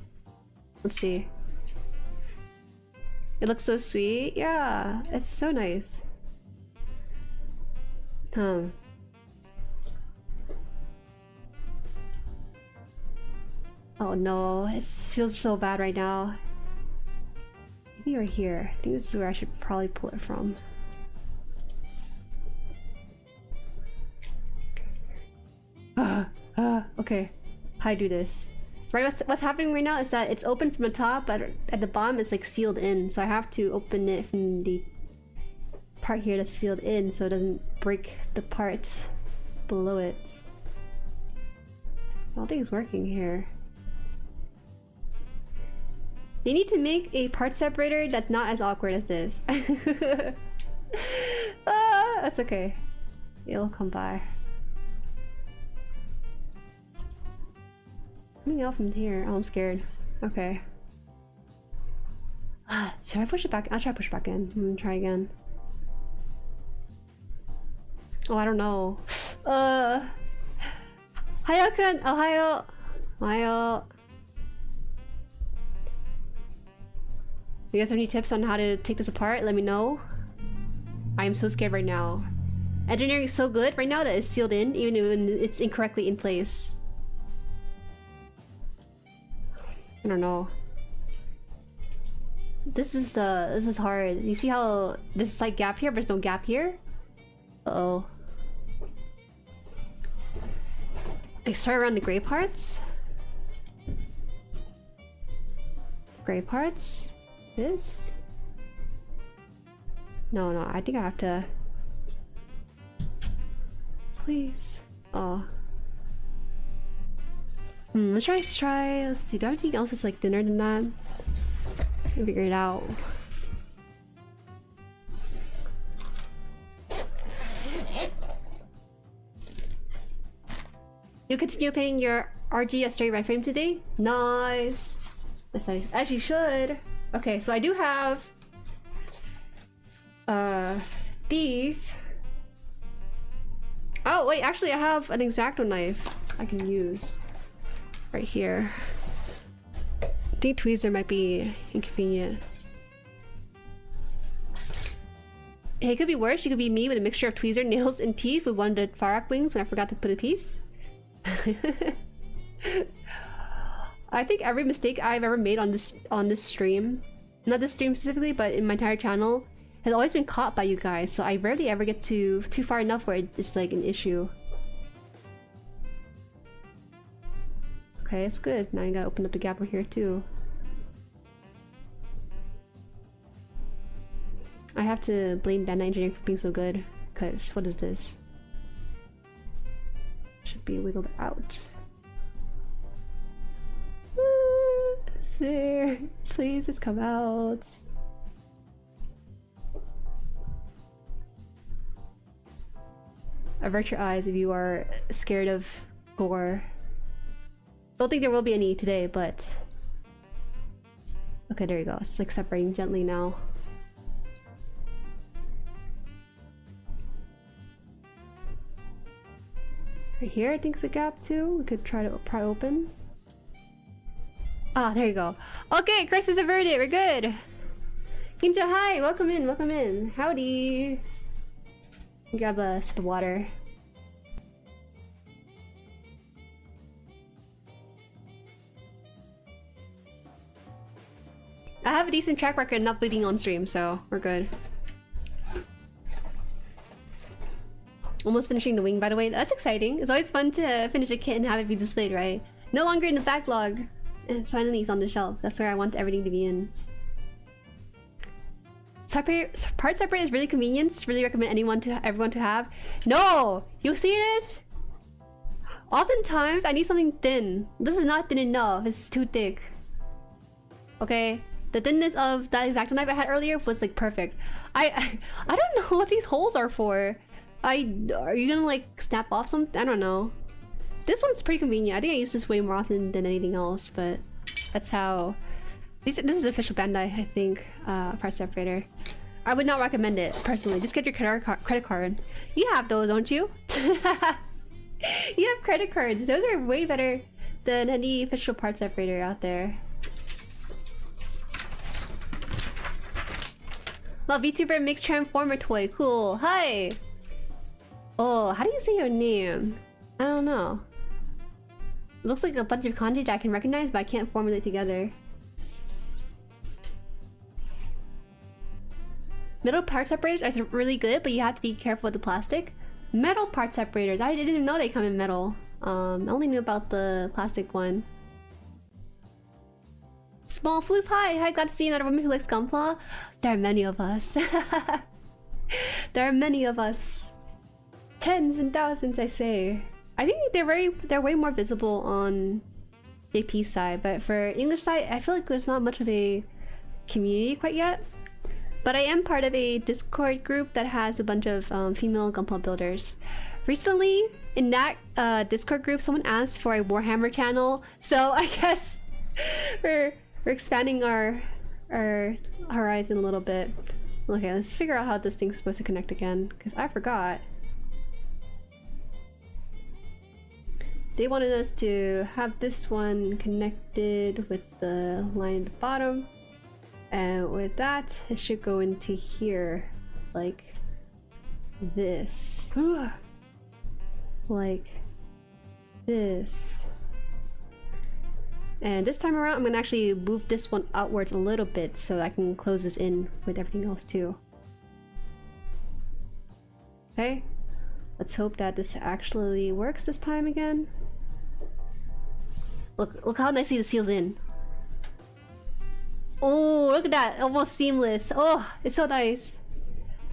Let's see. It looks so sweet. Yeah, it's so nice. Oh no, it feels so bad right now. Maybe right here. I think this is where I should probably pull it from. Okay. How do I do this? Right, what's happening right now is that it's open from the top, but at the bottom it's like sealed in. So I have to open it from the part here that's sealed in so it doesn't break the parts below it. I don't think it's working here. They need to make a part separator that's not as awkward as this. That's okay. It'll come by. Coming out from here. Oh, I'm scared. Okay. Should I push it back? I'll try to push it back in. I'm gonna try again. Oh, I don't know. Hayo-kun! Ohayo! Ohayo! You guys have any tips on how to take this apart? Let me know. I am so scared right now. Engineering is so good right now that it's sealed in, even when it's incorrectly in place. I don't know. This is hard. You see how there's a slight gap here, but there's no gap here? Uh-oh. I start around the gray parts. Gray parts? This? No, I think I have to... Please. Oh. Let's try. Let's see. Do everything else is like thinner than that? I'll figure it out. You continue paying your RG a straight red frame today? Nice. That's nice. As you should. Okay, so I do have these. Oh wait, actually I have an X-Acto knife I can use right here. I think tweezer might be inconvenient. Hey, it could be worse. You could be me with a mixture of tweezer, nails, and teeth with one of the Farak wings when I forgot to put a piece. I think every mistake I've ever made on this stream, not this stream specifically, but in my entire channel, has always been caught by you guys. So I rarely ever get too far enough where it's like an issue. Okay, it's good. Now you gotta open up the gap over here too. I have to blame Bandai Engineering for being so good, because what is this? Should be wiggled out. There. Please just come out. Avert your eyes if you are scared of gore. Don't think there will be any today, but... Okay, there you go. It's like separating gently now. Right here, I think is a gap too. We could try to pry open. Ah, there you go. Okay, crisis averted. We're good. Kinja, hi. Welcome in. Welcome in. Howdy. Grab a sip of water. I have a decent track record not bleeding on stream, so we're good. Almost finishing the wing, by the way. That's exciting. It's always fun to finish a kit and have it be displayed, right? No longer in the backlog. And finally it's on the shelf. That's where I want everything to be in. Part separate is really convenient. Really recommend everyone to have. No! You see this? Oftentimes, I need something thin. This is not thin enough. It's too thick. Okay? The thinness of that exacto knife I had earlier was like perfect. I don't know what these holes are for. Are you gonna like snap off something? I don't know. This one's pretty convenient. I think I use this way more often than anything else, but that's how... This is official Bandai, I think, part separator. I would not recommend it, personally. Just get your credit card. You have those, don't you? You have credit cards. Those are way better than any official part separator out there. Well, VTuber mixed transformer toy. Cool. Hi! Oh, how do you say your name? I don't know. It looks like a bunch of kanji that I can recognize, but I can't formulate together. Metal part separators are really good, but you have to be careful with the plastic. Metal part separators. I didn't even know they come in metal. I only knew about the plastic one. Small Floop, hi! Glad to see another woman who likes Gunpla. There are many of us. There are many of us. Tens and thousands, I say. I think they're way more visible on JP side, but for English side, I feel like there's not much of a community quite yet. But I am part of a Discord group that has a bunch of female Gunpla builders. Recently, in that Discord group, someone asked for a Warhammer channel, so I guess we're expanding our horizon a little bit. Okay, let's figure out how this thing's supposed to connect again, because I forgot. They wanted us to have this one connected with the line at the bottom. And with that, it should go into here, like this. Like this. And this time around, I'm gonna actually move this one outwards a little bit so I can close this in with everything else too. Okay, let's hope that this actually works this time again. Look how nicely the seals in. Oh, look at that, almost seamless. Oh, it's so nice.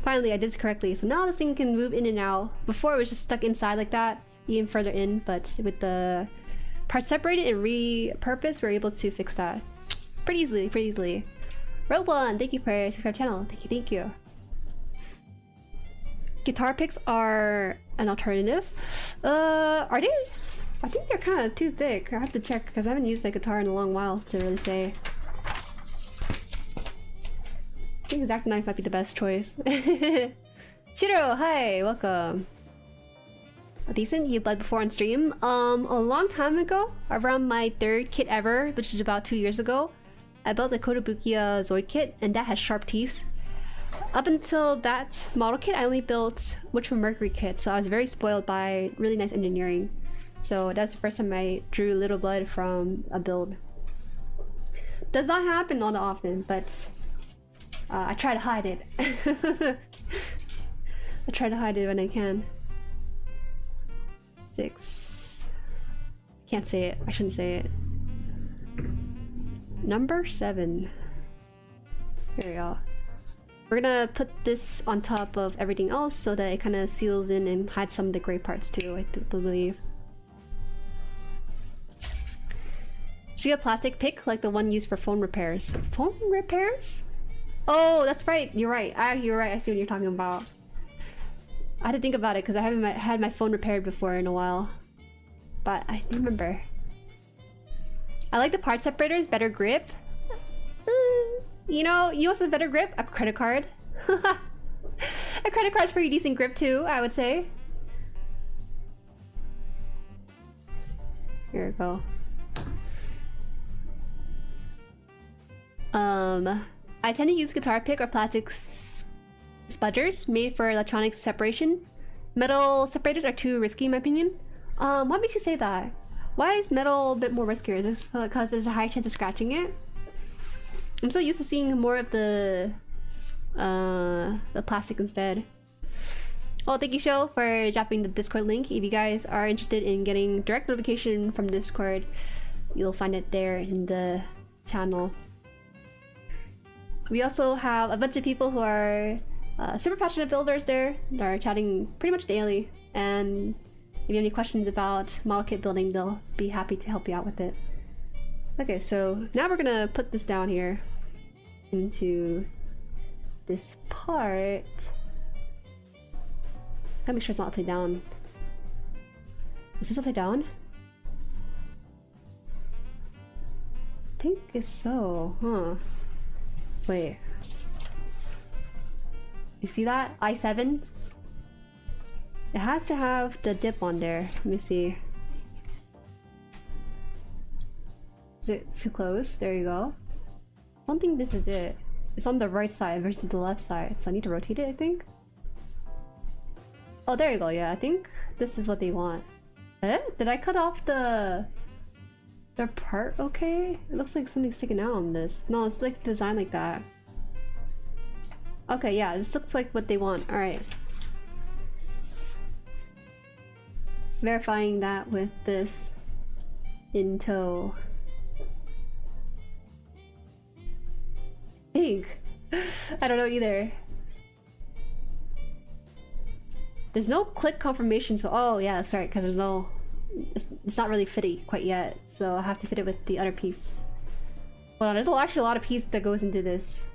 Finally, I did this correctly. So now this thing can move in and out. Before it was just stuck inside like that, even further in, but with the parts separated and repurposed, we're able to fix that pretty easily. Road One, thank you for subscribe channel. Thank you. Guitar picks are an alternative. Are they? I think they're kind of too thick. I have to check because I haven't used a guitar in a long while to really say. I think exact knife might be the best choice. Chiro, hi, welcome. Decent, you bled before on stream. A long time ago, around my third kit ever, which is about 2 years ago, I built a Kotobukiya Zoid kit, and that has sharp teeth. Up until that model kit, I only built Witch from Mercury kit, so I was very spoiled by really nice engineering. So that's the first time I drew little blood from a build. Does not happen all that often, but I try to hide it. I try to hide it when I can. 6. Can't say it. I shouldn't say it. Number 7. Here we go. We're gonna put this on top of everything else so that it kind of seals in and hides some of the gray parts too, I believe. Should get a plastic pick like the one used for phone repairs. Phone repairs? Oh, that's right. You're right. You're right. I see what you're talking about. I had to think about it because I haven't had my phone repaired before in a while. But I remember. I like the part separators, better grip. You know what's a better grip? A credit card. A credit card's pretty decent grip too, I would say. Here we go. I tend to use guitar pick or plastic spudgers made for electronics separation. Metal separators are too risky in my opinion. What makes you say that? Why is metal a bit more riskier? Is this because there's a high chance of scratching it? I'm so used to seeing more of the plastic instead. Well, thank you, Sho, for dropping the Discord link. If you guys are interested in getting direct notification from Discord, you'll find it there in the channel. We also have a bunch of people who are super passionate builders there that are chatting pretty much daily, and If you have any questions about model kit building, they'll be happy to help you out with it. Okay, so now we're gonna put this down here into this part. Gotta make sure it's not upside down. Is this upside down? I think it's so, huh? Wait. You see that? I7? It has to have the dip on there. Let me see. Is it too close? There you go. I don't think this is it. It's on the right side versus the left side, so I need to rotate it, I think. Oh, there you go. Yeah, I think this is what they want. Eh? Did I cut off the part okay? It looks like something's sticking out on this. No, it's like designed like that. Okay, yeah, this looks like what they want. Alright. Verifying that with this in tow. I don't know either. There's no click confirmation, so oh yeah, that's right, because there's no... It's not really fitting quite yet, so I have to fit it with the other piece. Hold on, there's actually a lot of piece that goes into this.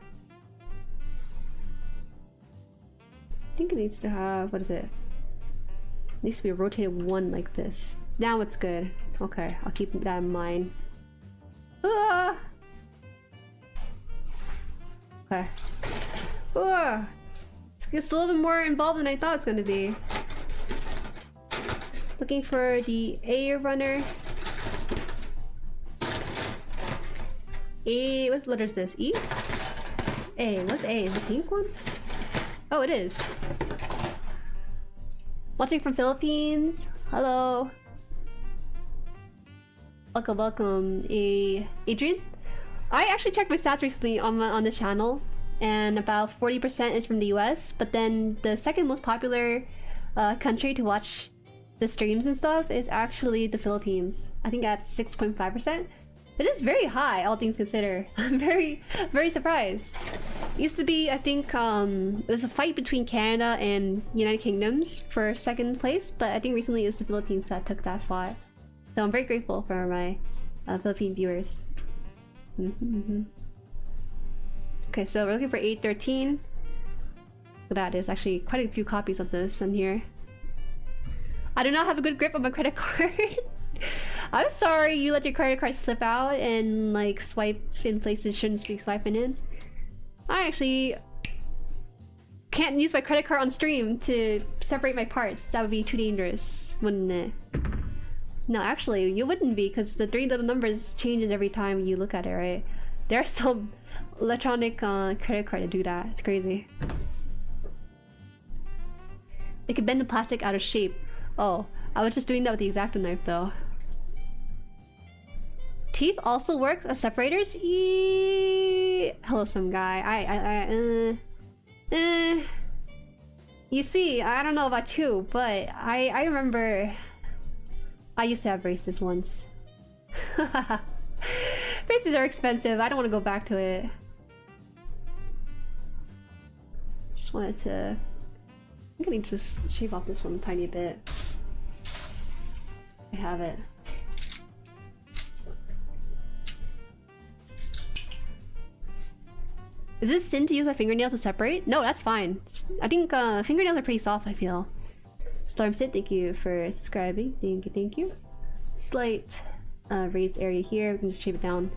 I think it needs to have... what is it? It needs to be rotated one like this. Now it's good. Okay, I'll keep that in mind. Ah! Okay. Ah! It's a little bit more involved than I thought it's gonna be. Looking for the A runner. A, what letter is this? E? A, what's A? Is it the pink one? Oh, it is. Watching from Philippines. Hello. Welcome, welcome. Adrian? I actually checked my stats recently on this channel, and about 40% is from the US, but then the second most popular country to watch the streams and stuff is actually the Philippines. I think at 6.5%. It is very high, all things considered. I'm very, very surprised. It used to be, I think, it was a fight between Canada and United Kingdoms for second place, but I think recently it was the Philippines that took that spot. So I'm very grateful for my Philippine viewers. Okay, so we're looking for 813. That is actually quite a few copies of this in here. I do not have a good grip on my credit card. I'm sorry you let your credit card slip out and like swipe in places shouldn't be swiping in. I actually can't use my credit card on stream to separate my parts. That would be too dangerous, wouldn't it? No, actually, you wouldn't be, because the three little numbers changes every time you look at it, right? There are some electronic credit card to do that. It's crazy. It can bend the plastic out of shape. Oh, I was just doing that with the X-Acto knife, though. Teeth also works as separators? Hello, some guy. You see, I don't know about you, but I remember I used to have braces once. Braces are expensive. I don't want to go back to it. Just wanted to... I think I need to just shave off this one a tiny bit. I have it. Is this sin to use my fingernails to separate? No, that's fine. I think fingernails are pretty soft, I feel. Stormsit, thank you for subscribing. Thank you, thank you. Slight raised area here. We can just shave it down.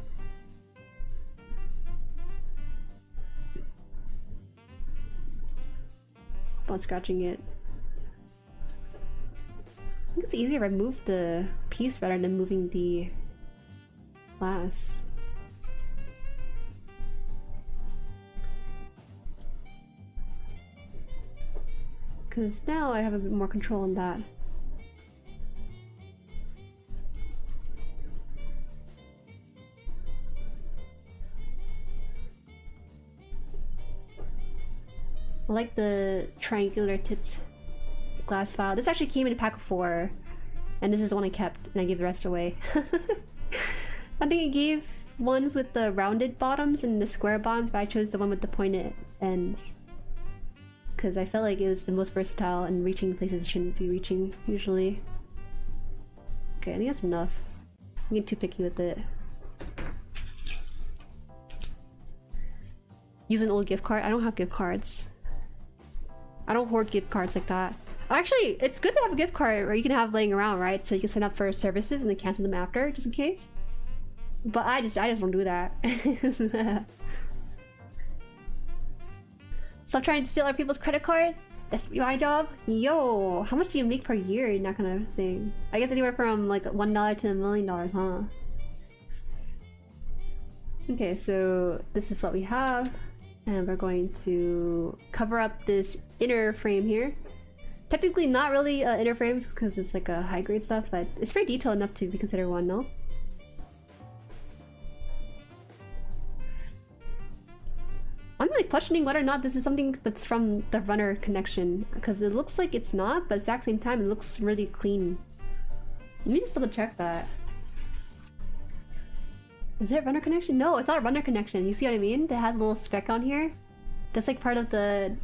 About scratching it. I think it's easier if I move the piece rather than moving the glass. Because now I have a bit more control on that. I like the triangular tipped glass file. This actually came in a pack of 4, and this is the one I kept, and I gave the rest away. I think it gave ones with the rounded bottoms and the square bottoms, but I chose the one with the pointed ends. Because I felt like it was the most versatile and reaching places it shouldn't be reaching usually. Okay, I think that's enough. I'm getting too picky with it. Use an old gift card? I don't have gift cards. I don't hoard gift cards like that. Actually, it's good to have a gift card where you can have laying around, right? So you can sign up for services and then cancel them after, just in case. But I just don't do that. Stop trying to steal other people's credit card. That's my job. Yo, how much do you make per year in that kind of thing? I guess anywhere from like $1 to $1 million, huh? Okay, so this is what we have. And we're going to cover up this inner frame here. Technically not really an inner frame because it's like a high grade stuff, but it's very detailed enough to be considered one, no? I'm like questioning whether or not this is something that's from the runner connection, because it looks like it's not, but at the exact same time it looks really clean. Let me just double check that. Is it runner connection? No, it's not a runner connection. You see what I mean? That has a little speck on here. That's like part of the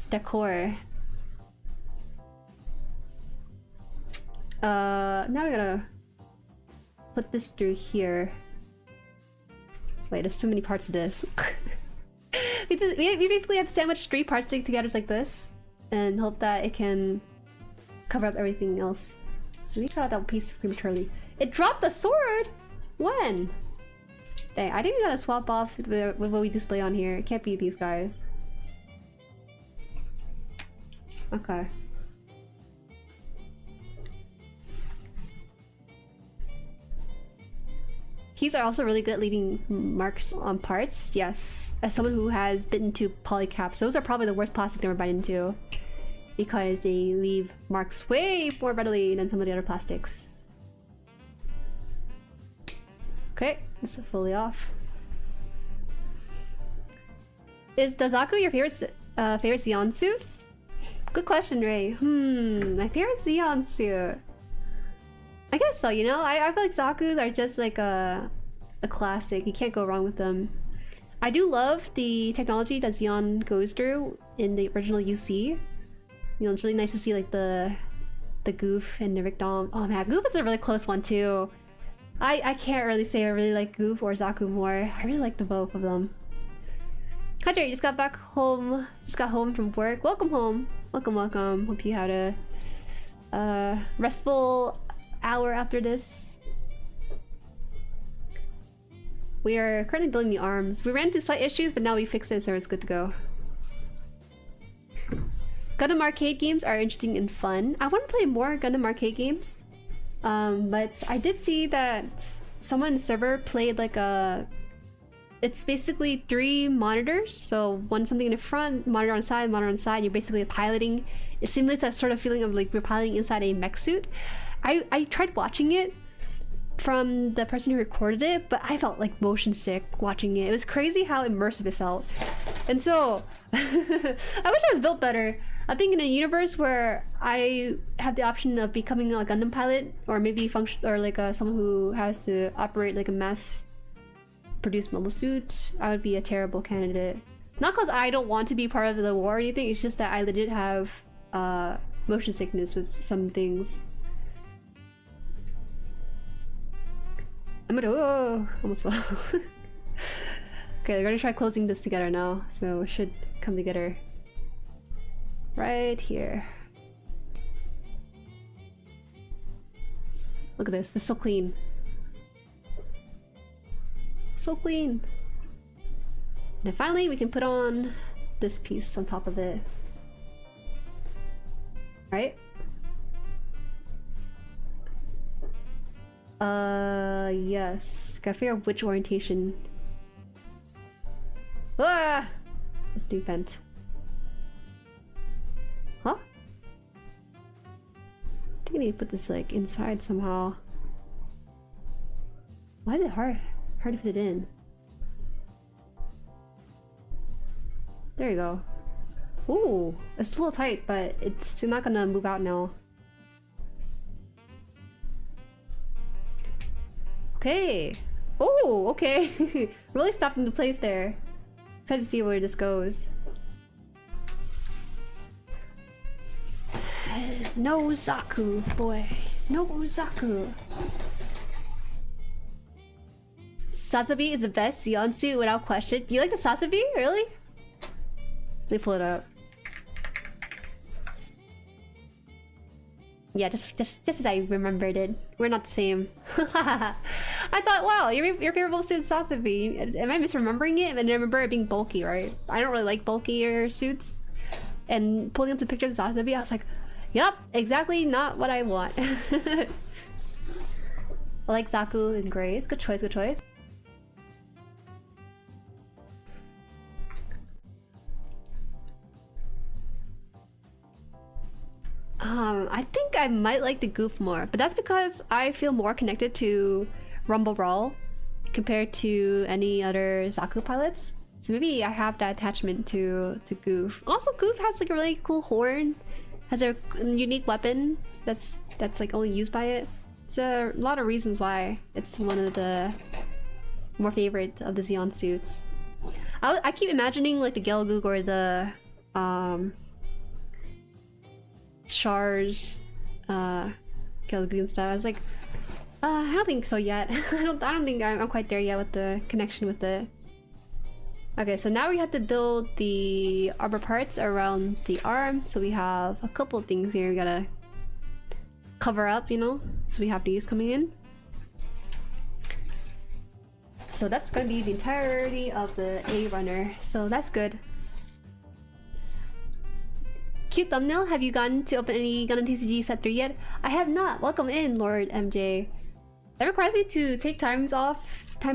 decor. Now we gotta put this through here. Wait, there's too many parts to this. we basically have to sandwich 3 parts together like this and hope that it can cover up everything else. So we cut out that piece prematurely. It dropped the sword! When? Dang, I think we gotta swap off with what we display on here. It can't be these guys. Okay. Keys are also really good at leaving marks on parts. Yes, as someone who has bitten into polycaps, those are probably the worst plastic to ever bite into, because they leave marks way more readily than some of the other plastics. Okay, this is fully off. Is the Zaku your favorite Zeon suit? Good question, Ray. My favorite Zeon suit. I guess so, you know? I feel like Zaku's are just like a classic. You can't go wrong with them. I do love the technology that Zeon goes through in the original UC. You know, it's really nice to see like the Goof and the Rickdom. Oh man, Goof is a really close one too. I can't really say I really like Goof or Zaku more. I really like the both of them. Hi Jueri, just got back home. Just got home from work. Welcome home. Welcome, welcome. Hope you had a restful hour after this. We are currently building the arms. We ran into slight issues, but now we fixed it, so it's good to go. Gundam arcade games are interesting and fun. I want to play more Gundam arcade games. But I did see that someone in the server played like a... It's basically 3 monitors. So one something in the front, monitor on the side, monitor on the side. You're basically piloting. It simulates that sort of feeling of like you're piloting inside a mech suit. I tried watching it from the person who recorded it, but I felt like motion sick watching it. It was crazy how immersive it felt. And so, I wish I was built better. I think in a universe where I have the option of becoming a Gundam pilot, or maybe function, or like someone who has to operate like a mass-produced mobile suit, I would be a terrible candidate. Not because I don't want to be part of the war or anything, it's just that I legit have motion sickness with some things. I'm gonna almost fell. Okay, we're gonna try closing this together now, so it should come together right here. Look at this, it's so clean. So clean. And then finally we can put on this piece on top of it. Right? Yes. Gotta figure out which orientation. Ah! Let's do bent. Huh? I think I need to put this like inside somehow. Why is it hard to fit it in? There you go. Ooh, it's a little tight, but it's not gonna move out now. Okay. Oh, okay. Really stopped into place there. Excited to see where this goes. That is no Zaku, boy. No Zaku. Sasabi is the best Yonsu without question. You like the Sasabi? Really? Let me pull it up. Yeah, just as I remembered it. We're not the same. I thought, wow, your favorite suit is Sasabi. Am I misremembering it? And I remember it being bulky, right? I don't really like bulkier suits. And pulling up the picture of Sasabi, I was like, yup, exactly not what I want. I like Zaku in grays. Good choice, good choice. I think I might like the goof more, but that's because I feel more connected to Rumble Brawl compared to any other Zaku pilots. So maybe I have that attachment to goof. Also, goof has like a really cool horn, has a unique weapon that's like only used by it. It's a lot of reasons why it's one of the more favorite of the Zeon suits. I keep imagining like the Gelgoog or the Char's Gelgoog and stuff. I was like, I don't think so yet. I don't think I'm quite there yet with the connection with it. Okay, so now we have to build the armor parts around the arm. So we have a couple of things here we gotta cover up, you know? So we have these coming in. So that's gonna be the entirety of the A runner. So that's good. Cute thumbnail. Have you gotten to open any Gundam TCG set 3 yet? I have not. Welcome in, Lord MJ. That requires me to take time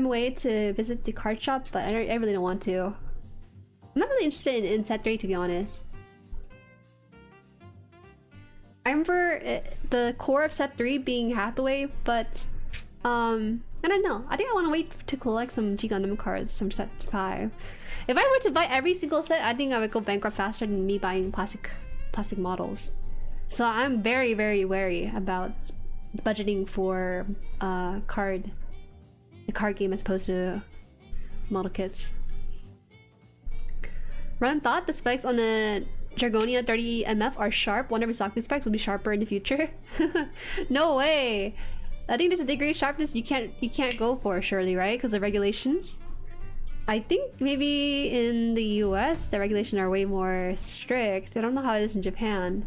away to visit the card shop, but I really don't want to. I'm not really interested in set 3, to be honest. I remember the core of set 3 being Hathaway, but I don't know. I think I want to wait to collect some G Gundam cards from set 5. If I were to buy every single set, I think I would go bankrupt faster than me buying plastic models. So I'm very, very wary about budgeting for the card game as opposed to model kits. Run thought the specs on the Jargonia 30 MF are sharp. Wonder if Zaku specs will be sharper in the future. No way. I think there's a degree of sharpness you can't go for, surely, right? Because of regulations. I think maybe in the US the regulations are way more strict. I don't know how it is in Japan.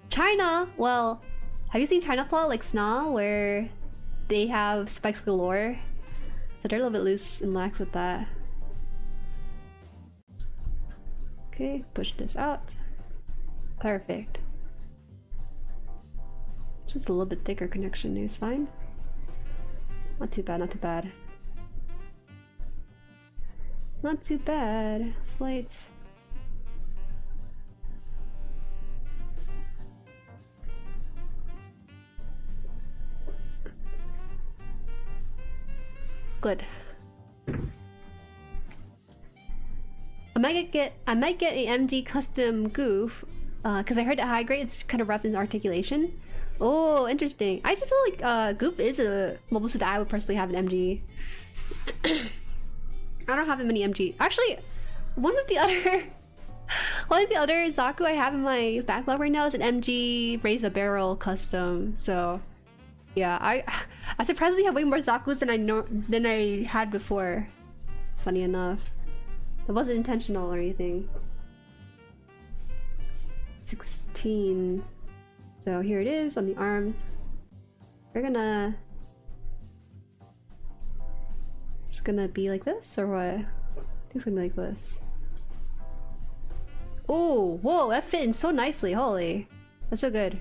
China, well, have you seen China Flaw like SNA where they have spikes galore? So they're a little bit loose and lax with that. Okay, push this out. Perfect. It's just a little bit thicker connection is fine. Not too bad, not too bad. Not too bad. Slight. Good. I might get a MG custom goof, because I heard at high grade it's kind of rough in articulation. Oh, interesting. I just feel like goof is a mobile suit that I would personally have an MG. I don't have that many MG. Actually, one of the other Zaku I have in my backlog right now is an MG Raise a Barrel custom. So yeah, I surprisingly have way more Zakus than I had before. Funny enough. It wasn't intentional or anything. 16. So here it is on the arms. We're gonna... It's gonna be like this or what? I think it's gonna be like this. Oh, whoa, that fit in so nicely. Holy. That's so good.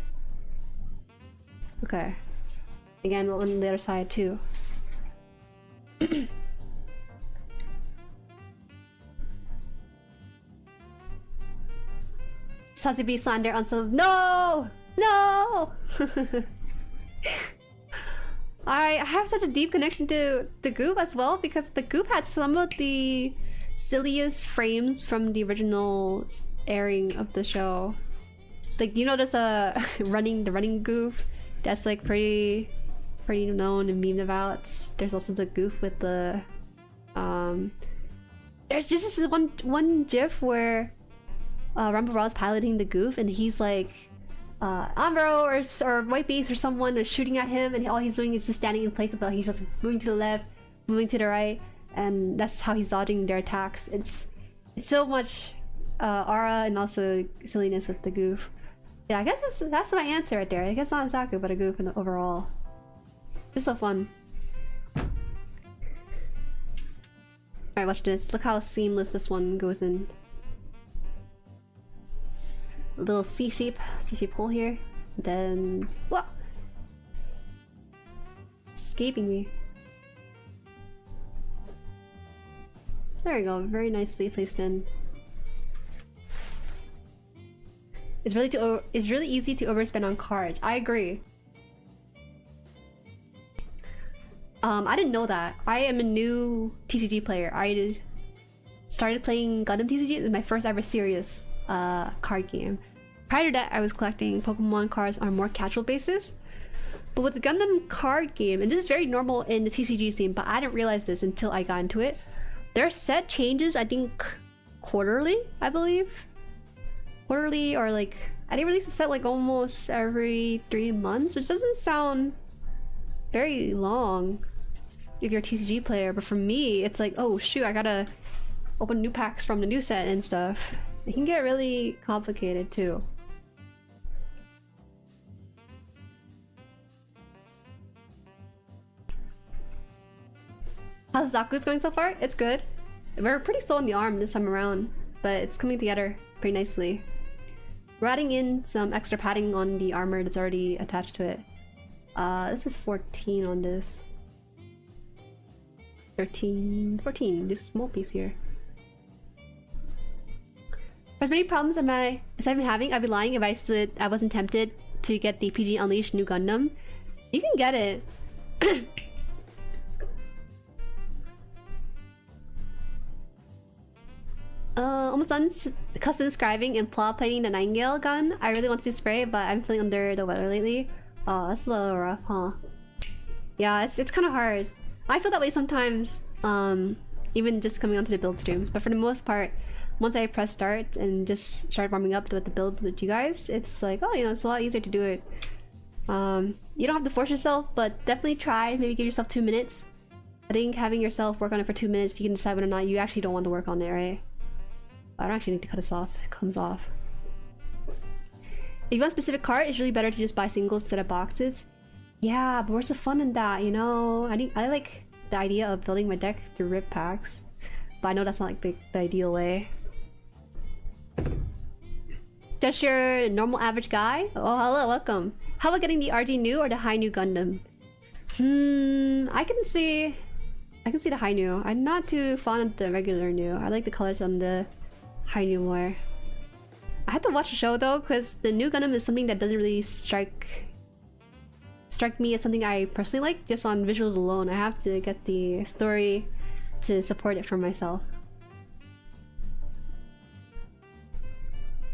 Okay. Again, on the other side too. Sasabi slander on some. No! No! I have such a deep connection to the Goop as well because the Goop had some of the silliest frames from the original airing of the show. Like, you know, there's a the running Goof that's like pretty known and memed about. There's also the Goof with the there's just this one GIF where Rumble Raw is piloting the Goof and he's like Amuro or White Beast or someone is shooting at him, and all he's doing is just standing in place, but he's just moving to the left, moving to the right, and that's how he's dodging their attacks. It's so much aura and also silliness with the goof. Yeah, I guess that's my answer right there. I guess not a Zaku, but a goof in the overall. Just so fun. Alright, watch this. Look how seamless this one goes in. A little C-shape hole here. Then... Whoa! Escaping me. There we go, very nicely placed in. It's really easy to overspend on cards. I agree. I didn't know that. I am a new TCG player. I started playing Gundam TCG. It was my first ever serious card game. Prior to that, I was collecting Pokemon cards on a more casual basis. But with the Gundam card game, and this is very normal in the TCG scene, but I didn't realize this until I got into it. There are set changes, I think, quarterly, I believe. Quarterly, or like, I think release a set like almost every 3 months, which doesn't sound very long if you're a TCG player, but for me, it's like, oh shoot, I gotta open new packs from the new set and stuff. It can get really complicated too. How's Zaku's going so far? It's good. We're pretty slow on the arm this time around, but it's coming together pretty nicely. We're adding in some extra padding on the armor that's already attached to it. This is 14 on this. 13, 14, this small piece here. For as many problems as I've been having, I'd be lying if I wasn't tempted to get the PG Unleashed new Gundam. You can get it. Almost done custom describing and plot plating the Nightingale gun. I really want to spray, but I'm feeling under the weather lately. Oh, that's a little rough, huh? Yeah, it's kind of hard. I feel that way sometimes, even just coming onto the build streams. But for the most part, once I press start and just start warming up with the build with you guys, it's like, oh, you know, it's a lot easier to do it. You don't have to force yourself, but definitely try. Maybe give yourself 2 minutes. I think having yourself work on it for 2 minutes, you can decide whether or not you actually don't want to work on it, right? I don't actually need to cut this off. It comes off. If you want a specific card, it's really better to just buy singles instead of boxes. Yeah, but where's the fun in that, you know? I like the idea of building my deck through rip packs, but I know that's not like the ideal way. Just your normal average guy? Oh, hello, welcome. How about getting the RG new or the high new Gundam? I can see the high new. I'm not too fond of the regular new. I like the colors on the high new more. I have to watch the show though, because the new Gundam is something that doesn't really strike me as something I personally like just on visuals alone. I have to get the story to support it for myself.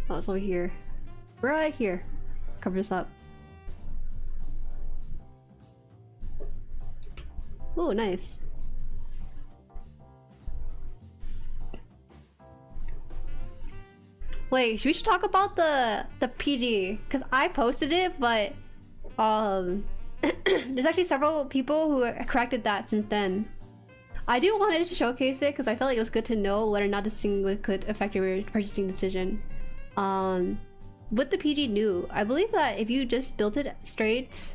Oh, it's over here. Right here. Cover this up. Oh, nice. Wait, we should talk about the PG, because I posted it, but there's actually several people who corrected that since then. I do wanted to showcase it because I felt like it was good to know whether or not this thing could affect your purchasing decision. With the PG new, I believe that if you just built it straight,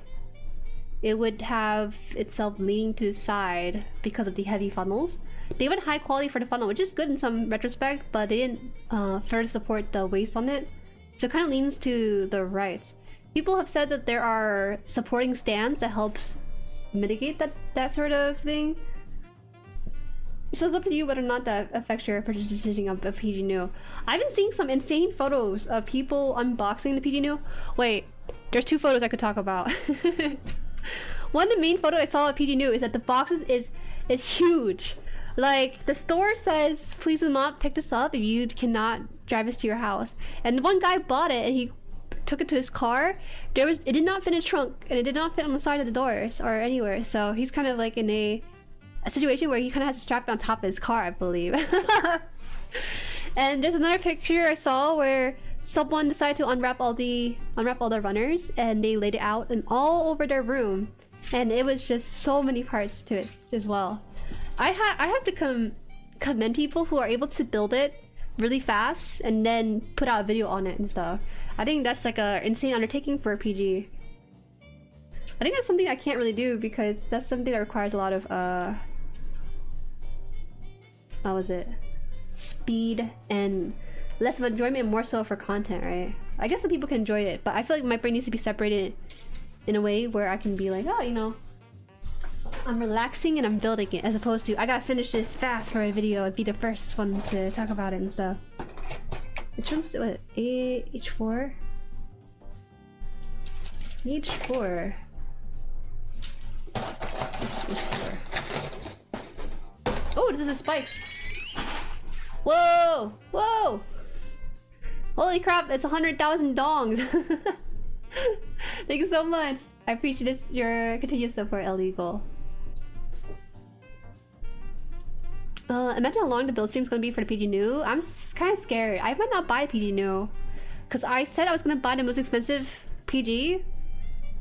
it would have itself leaning to the side because of the heavy funnels. They went high quality for the funnel, which is good in some retrospect, but they didn't further support the waist on it, so it kind of leans to the right. People have said that there are supporting stands that helps mitigate that sort of thing. So it's up to you whether or not that affects your purchase decision of a PG new. I've been seeing some insane photos of people unboxing the PG new. Wait, there's 2 photos I could talk about. One of the main photos I saw of PG new is that the boxes is huge. Like, the store says, please do not pick this up if you cannot drive this to your house. And one guy bought it and he took it to his car. It did not fit in the trunk, and it did not fit on the side of the doors or anywhere. So he's kind of like in a situation where he kind of has to strap it on top of his car, I believe. And there's another picture I saw where someone decided to unwrap all the runners, and they laid it out and all over their room, and it was just so many parts to it as well. I have to commend people who are able to build it really fast and then put out a video on it and stuff. I think that's like a insane undertaking for a PG. I think that's something I can't really do because that's something that requires a lot of how was it? Speed and less of enjoyment, more so for content, right? I guess some people can enjoy it, but I feel like my brain needs to be separated in a way where I can be like, oh, you know, I'm relaxing and I'm building it, as opposed to I gotta finish this fast for a video and be the first one to talk about it and stuff. Which one's what? H4? H4. H4. Oh, this is spikes. Whoa! Whoa! Holy crap, it's 100,000 dongs! Thank you so much! I appreciate your continued support, illegal. Imagine how long the build stream is gonna be for the PG new. I'm kind of scared. I might not buy PG new. Because I said I was gonna buy the most expensive PG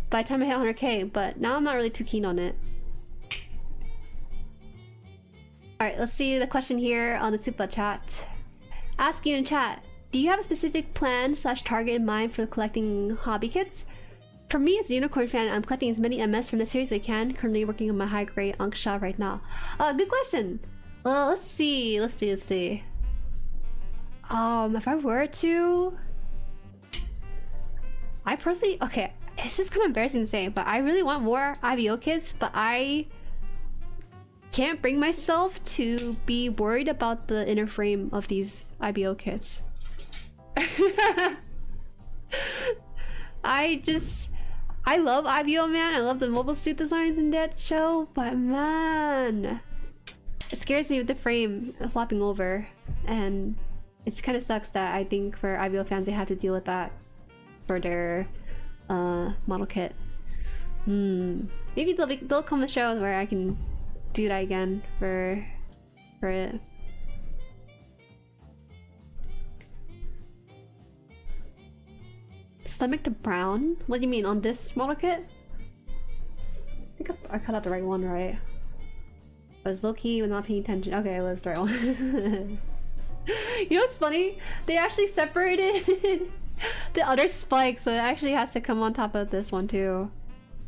by the time I hit 100k, but now I'm not really too keen on it. Alright, let's see the question here on the super chat. Ask you in chat, do you have a specific plan / target in mind for collecting hobby kits? For me as a unicorn fan, I'm collecting as many MS from the series as I can, currently working on my high grade Ankh shot right now. Good question. Well, let's see. If I were to... I personally... Okay, this is kind of embarrassing to say, but I really want more IBO kits, but I can't bring myself to be worried about the inner frame of these IBO kits. I love IBO, man. I love the mobile suit designs in that show, but man, it scares me with the frame flopping over, and it kind of sucks that I think for IBO fans they have to deal with that for their model kit. Maybe there'll come a show where I can do that again for it. Stomach to brown? What do you mean, on this model kit? I think I cut out the right one, right? I was low-key when not paying attention. Okay, it was the right one. You know what's funny? They actually separated the other spike, so it actually has to come on top of this one too.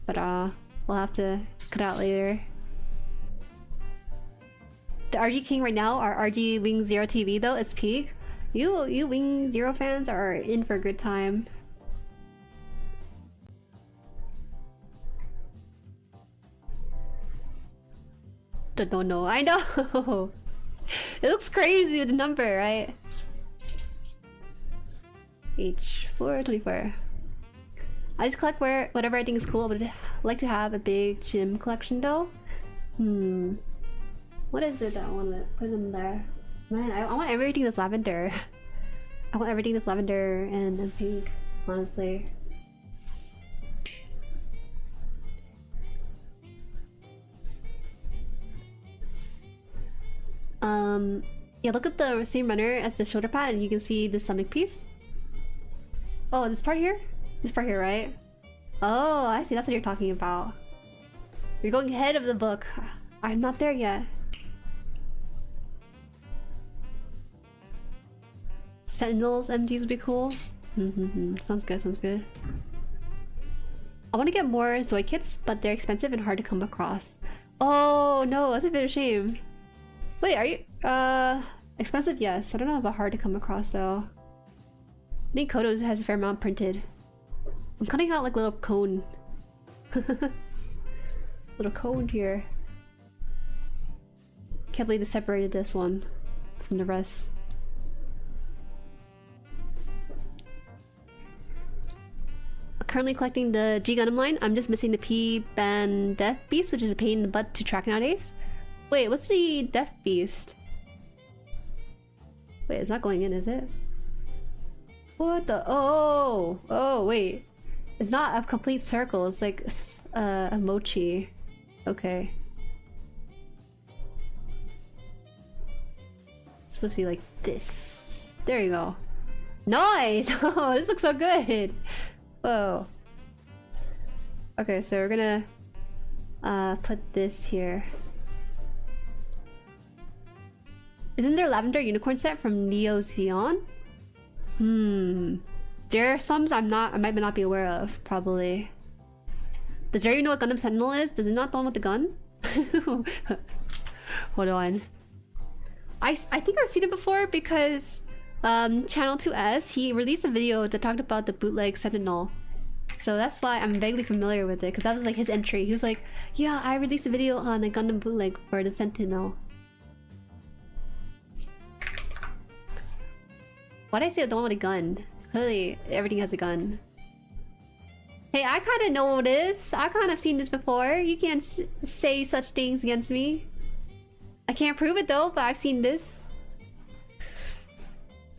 But we'll have to cut out later. The RG King right now, our RG Wing Zero TV though, is peak. You Wing Zero fans are in for a good time. Don't know. I know. It looks crazy with the number, right? H424. I just collect whatever I think is cool, but I'd like to have a big gym collection though. What is it that I want to put in there? Man, I want everything that's lavender. I want everything that's lavender and pink, honestly. Yeah, look at the same runner as the shoulder pad and you can see the stomach piece. Oh, this part here? This part here, right? Oh, I see, that's what you're talking about. You're going ahead of the book. I'm not there yet. Sentinels MGs would be cool. Sounds good, sounds good. I want to get more Zoid kits, but they're expensive and hard to come across. Oh no, that's a bit of a shame. Wait, are you expensive? Yes. I don't know about hard to come across though. I think Kodo has a fair amount printed. I'm cutting out like a little cone. Little cone here. Can't believe they separated this one from the rest. Currently collecting the G Gundam line. I'm just missing the P-Band Death Beast, which is a pain in the butt to track nowadays. Wait, what's the Death Beast? Wait, it's not going in, is it? What the? Oh, wait. It's not a complete circle. It's like a mochi. Okay. It's supposed to be like this. There you go. Nice! Oh, this looks so good! Whoa. Okay, so we're gonna put this here. Isn't there a lavender unicorn set from Neo Zeon? There are some I might not be aware of, probably. Does Jueri know what Gundam Sentinel is? Does it not the one with the gun? Hold on. I think I've seen it before because Channel 2S, he released a video that talked about the bootleg Sentinel. So that's why I'm vaguely familiar with it, because that was like his entry. He was like, yeah, I released a video on the Gundam bootleg for the Sentinel. Why'd I say the one with a gun? Clearly, everything has a gun. Hey, I kind of know what it is. I kind of seen this before. You can't say such things against me. I can't prove it though, but I've seen this.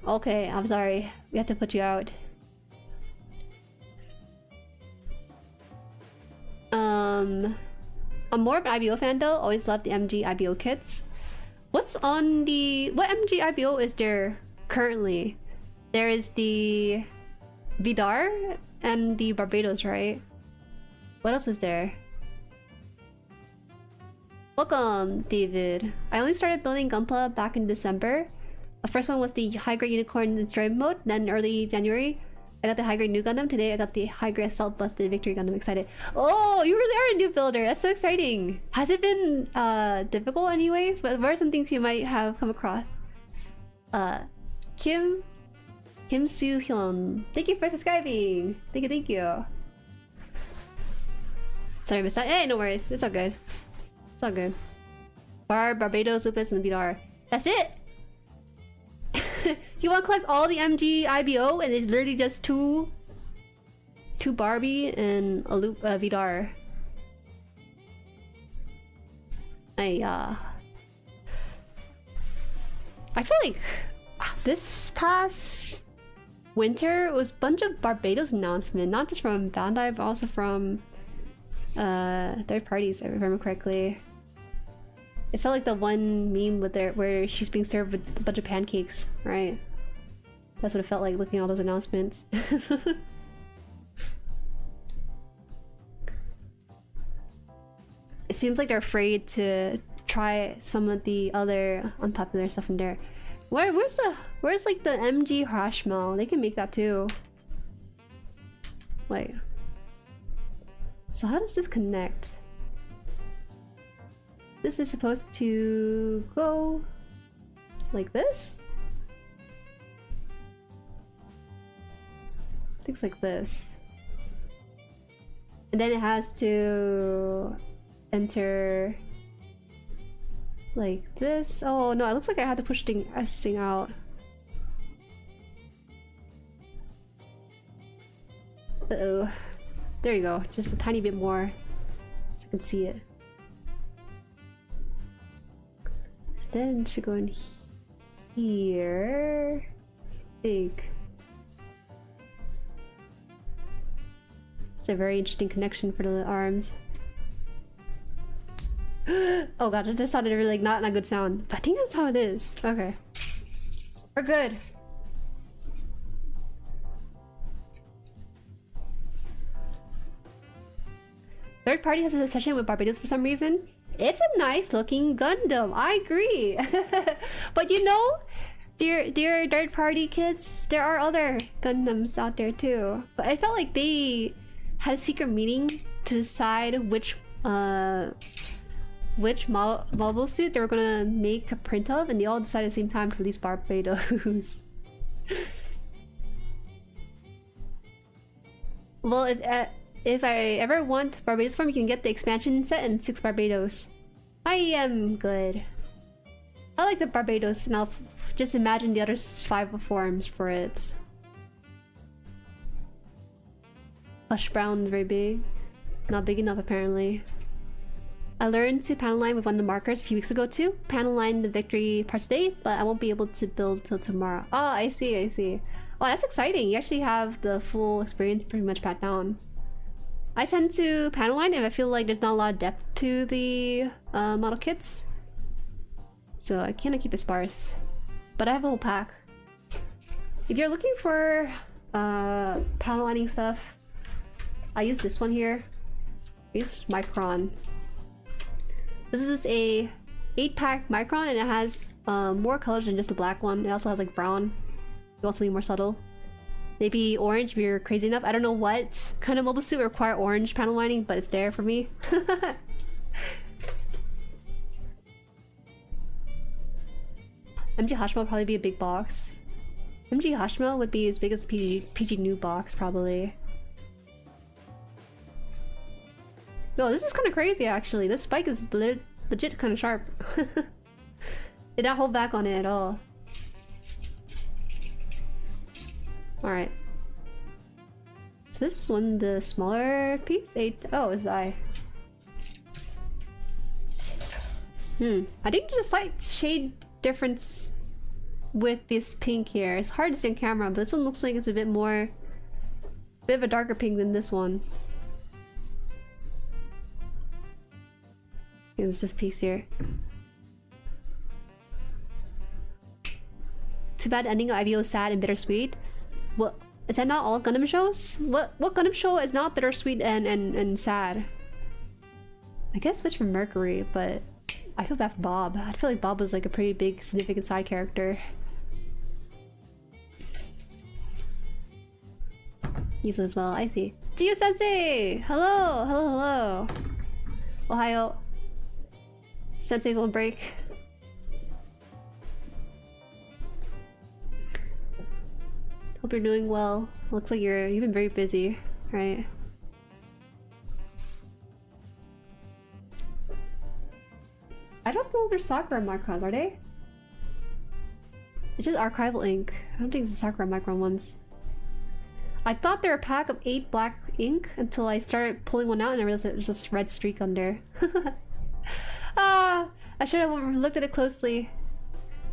Okay, I'm sorry. We have to put you out. I'm more of an IBO fan though. Always loved the MG IBO kits. What's on the... What MG IBO is there currently? There is the Vidar and the Barbados, right? What else is there? Welcome, David. I only started building Gunpla back in December. The first one was the high-grade unicorn in destroy mode. Then early January, I got the high-grade new Gundam. Today I got the high-grade assault busted victory Gundam. Excited. Oh, you really are a new builder. That's so exciting. Has it been difficult anyways? What are some things you might have come across? Kim Soo Hyun. Thank you for subscribing. Thank you. Sorry, I missed that. Hey, no worries. It's all good. It's all good. Barbados, Lupus, and the Vidar. That's it! You want to collect all the MG IBO and it's literally just two Barbie and a Vidar. I feel like this past winter was a bunch of Barbados announcement, not just from Bandai but also from third parties, if I remember correctly. It felt like the one meme with where she's being served with a bunch of pancakes, right? That's what it felt like looking at all those announcements. It seems like they're afraid to try some of the other unpopular stuff in there. Where's like the MG Hashmal? They can make that too. Wait. So how does this connect? This is supposed to go like this? I think it's like this. And then it has to enter like this. Oh no, it looks like I had to push this thing out. Uh-oh. There you go. Just a tiny bit more so I can see it. Then it should go in here. I think. It's a very interesting connection for the arms. Oh god, that sounded really like not a good sound. But I think that's how it is. Okay. We're good. Third party has an obsession with Barbados for some reason. It's a nice looking Gundam, I agree. But you know, dear third party kids, there are other Gundams out there too. But I felt like they had a secret meeting to decide which mobile suit they were gonna make a print of, and they all decided at the same time to release Barbados. Well, if I ever want Barbados form, you can get the expansion set and 6 Barbados. I am good. I like the Barbados, and I'll just imagine the other 5 forms for it. Plush brown is very big. Not big enough, apparently. I learned to panel line with one of the markers a few weeks ago too. Panel line the victory parts today, but I won't be able to build till tomorrow. Oh, I see, I see. Oh, that's exciting. You actually have the full experience pretty much pat down. I tend to panel line if I feel like there's not a lot of depth to the model kits. So I kind of keep it sparse. But I have a whole pack. If you're looking for panel lining stuff, I use this one here. I use Micron. This is a 8-pack Micron, and it has more colors than just the black one. It also has like brown. You want something more subtle. Maybe orange if you're crazy enough. I don't know what kind of mobile suit would require orange panel lining, but it's there for me. MG Hashima would probably be a big box. MG Hashima would be as big as PG new box, probably. No, this is kind of crazy actually. This spike is legit kind of sharp. Did not hold back on it at all. Alright. So this is one the smaller piece? 8. Oh, it's eye. I think there's a slight shade difference with this pink here. It's hard to see on camera, but this one looks like it's a bit of a darker pink than this one. There's this piece here. Too bad the ending of IVO is sad and bittersweet. What is that? Not all Gundam shows? What Gundam show is not bittersweet and sad? I guess Switch from Mercury, but I feel bad for Bob. I feel like Bob was like a pretty big significant side character. Use as well. I see. See you, Sensei. Hello, hello, hello. Ohio. Sensei's on break. Hope you're doing well. Looks like you've been very busy, right? I don't know if they're Sakura Microns, are they? It's just archival ink. I don't think it's the Sakura Micron ones. I thought they were a pack of 8 black ink until I started pulling one out and I realized it was just red streak under. Ah, I should have looked at it closely.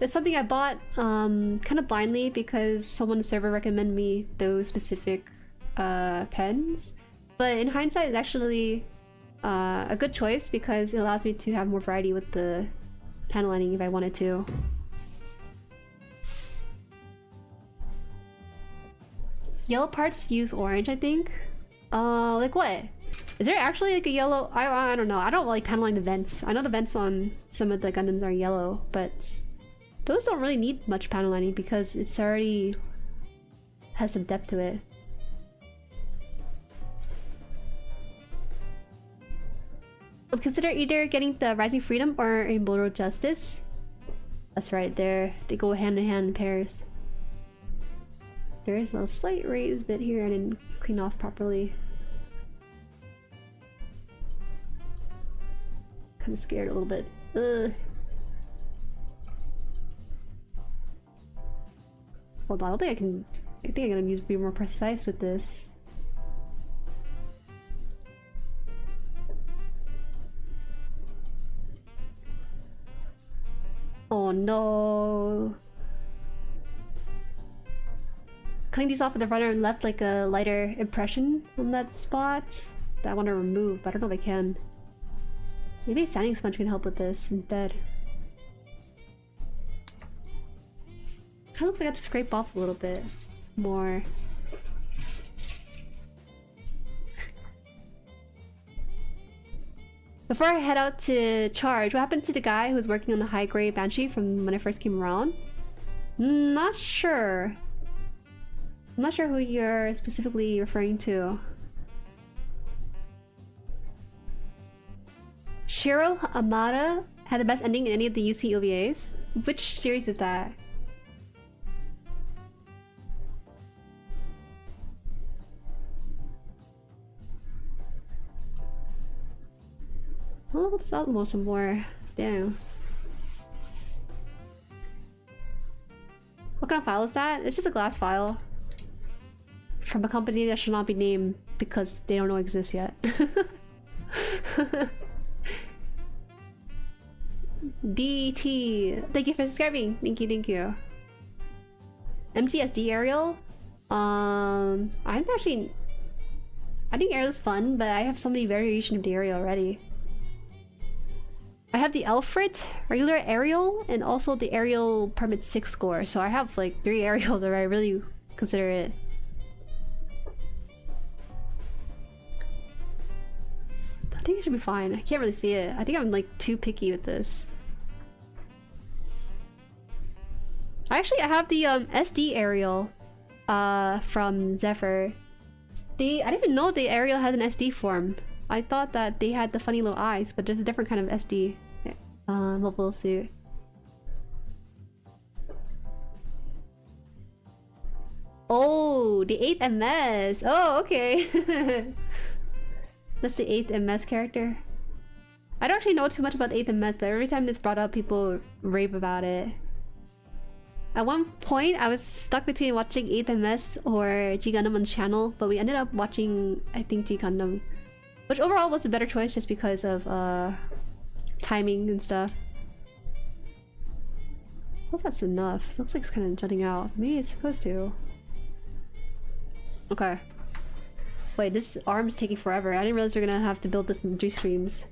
It's something I bought kind of blindly because someone on the server recommended me those specific pens. But in hindsight, it's actually a good choice because it allows me to have more variety with the panel lining if I wanted to. Yellow parts use orange, I think. Like what? Is there actually like a yellow? I don't know. I don't like panel line the vents. I know the vents on some of the Gundams are yellow, but those don't really need much panel lining because it's already has some depth to it. I'll consider either getting the Rising Freedom or a Moto Justice. That's right, they go hand in hand in pairs. There is a slight raised bit here I didn't clean off properly. Kind of scared a little bit. Ugh. Hold on, I don't think I can. I think I'm gonna be more precise with this. Oh no! Cutting these off with the runner left like a lighter impression on that spot that I want to remove, but I don't know if I can. Maybe a sanding sponge can help with this instead. Kind of looks like I have to scrape off a little bit more. Before I head out to charge, what happened to the guy who was working on the high grade Banshee from when I first came around? Not sure. I'm not sure who you're specifically referring to. Shiro Amada had the best ending in any of the UC OVAs. Which series is that? Oh, let's outlaw some more. Damn. What kind of file is that? It's just a glass file. From a company that should not be named because they don't know exists yet. DT, thank you for subscribing. Thank you, thank you. MTSD Ariel. I'm actually. I think Ariel's fun, but I have so many variations of the Ariel already. I have the Alfred, regular aerial, and also the aerial permit 6 score. So I have like 3 aerials where I really consider it. I think it should be fine. I can't really see it. I think I'm like too picky with this. I have the SD aerial from Zephyr. I didn't even know the aerial had an SD form. I thought that they had the funny little eyes, but there's a different kind of SD mobile suit. Oh, the 8th MS. Oh, okay. That's the 8th MS character. I don't actually know too much about 8th MS, but every time it's brought up, people rave about it. At one point, I was stuck between watching 8th MS or G Gundam on the channel, but we ended up watching, I think, G Gundam. Which overall was a better choice just because of timing and stuff. I hope that's enough. It looks like it's kind of jutting out. Maybe it's supposed to. Okay. Wait, this arm's taking forever. I didn't realize we're gonna have to build this in 3 streams.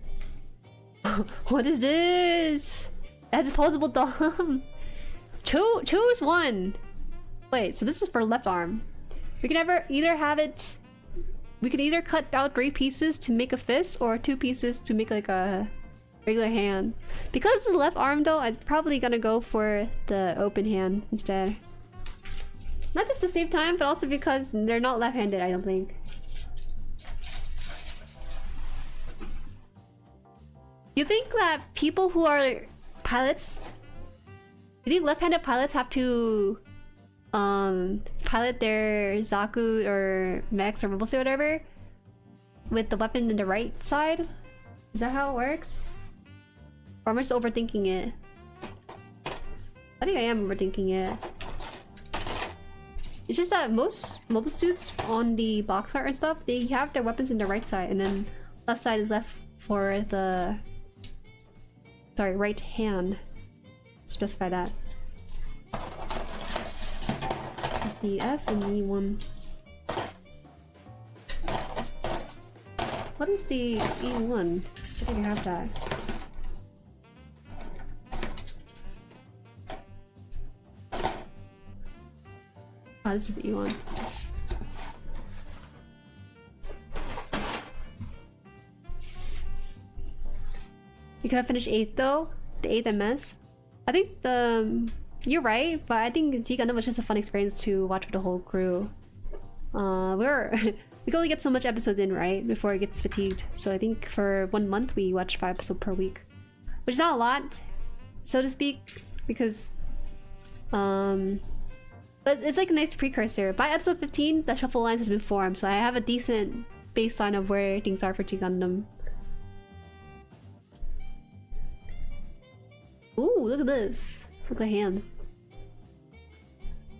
What is this? It has a posable thumb. Choose one. Wait, so this is for left arm. We can either have it. We can either cut out 3 pieces to make a fist, or 2 pieces to make like a regular hand. Because it's the left arm though, I'm probably gonna go for the open hand instead. Not just to save time, but also because they're not left-handed, I don't think. You think that people who are pilots, you think left-handed pilots have to pilot their Zaku or mechs or robots or whatever with the weapon in the right side? Is that how it works? Or am I just overthinking it? I think I am overthinking it. It's just that most mobile suits on the box art and stuff, they have their weapons in the right side, and then left side is left for the... Sorry, right hand. Specify that. This is the F and the E1. What is the E1? I think I have that. Oh, this is the E1. You could have finished 8th though? The 8th MS? I think you're right, but I think G Gundam was just a fun experience to watch with the whole crew. We can only get so much episodes in, right? Before it gets fatigued. So I think for 1 month we watch 5 episodes per week. Which is not a lot, so to speak, because but it's like a nice precursor. By episode 15, the shuffle lines has been formed, so I have a decent baseline of where things are for G Gundam. Ooh, look at this. Look at the hand.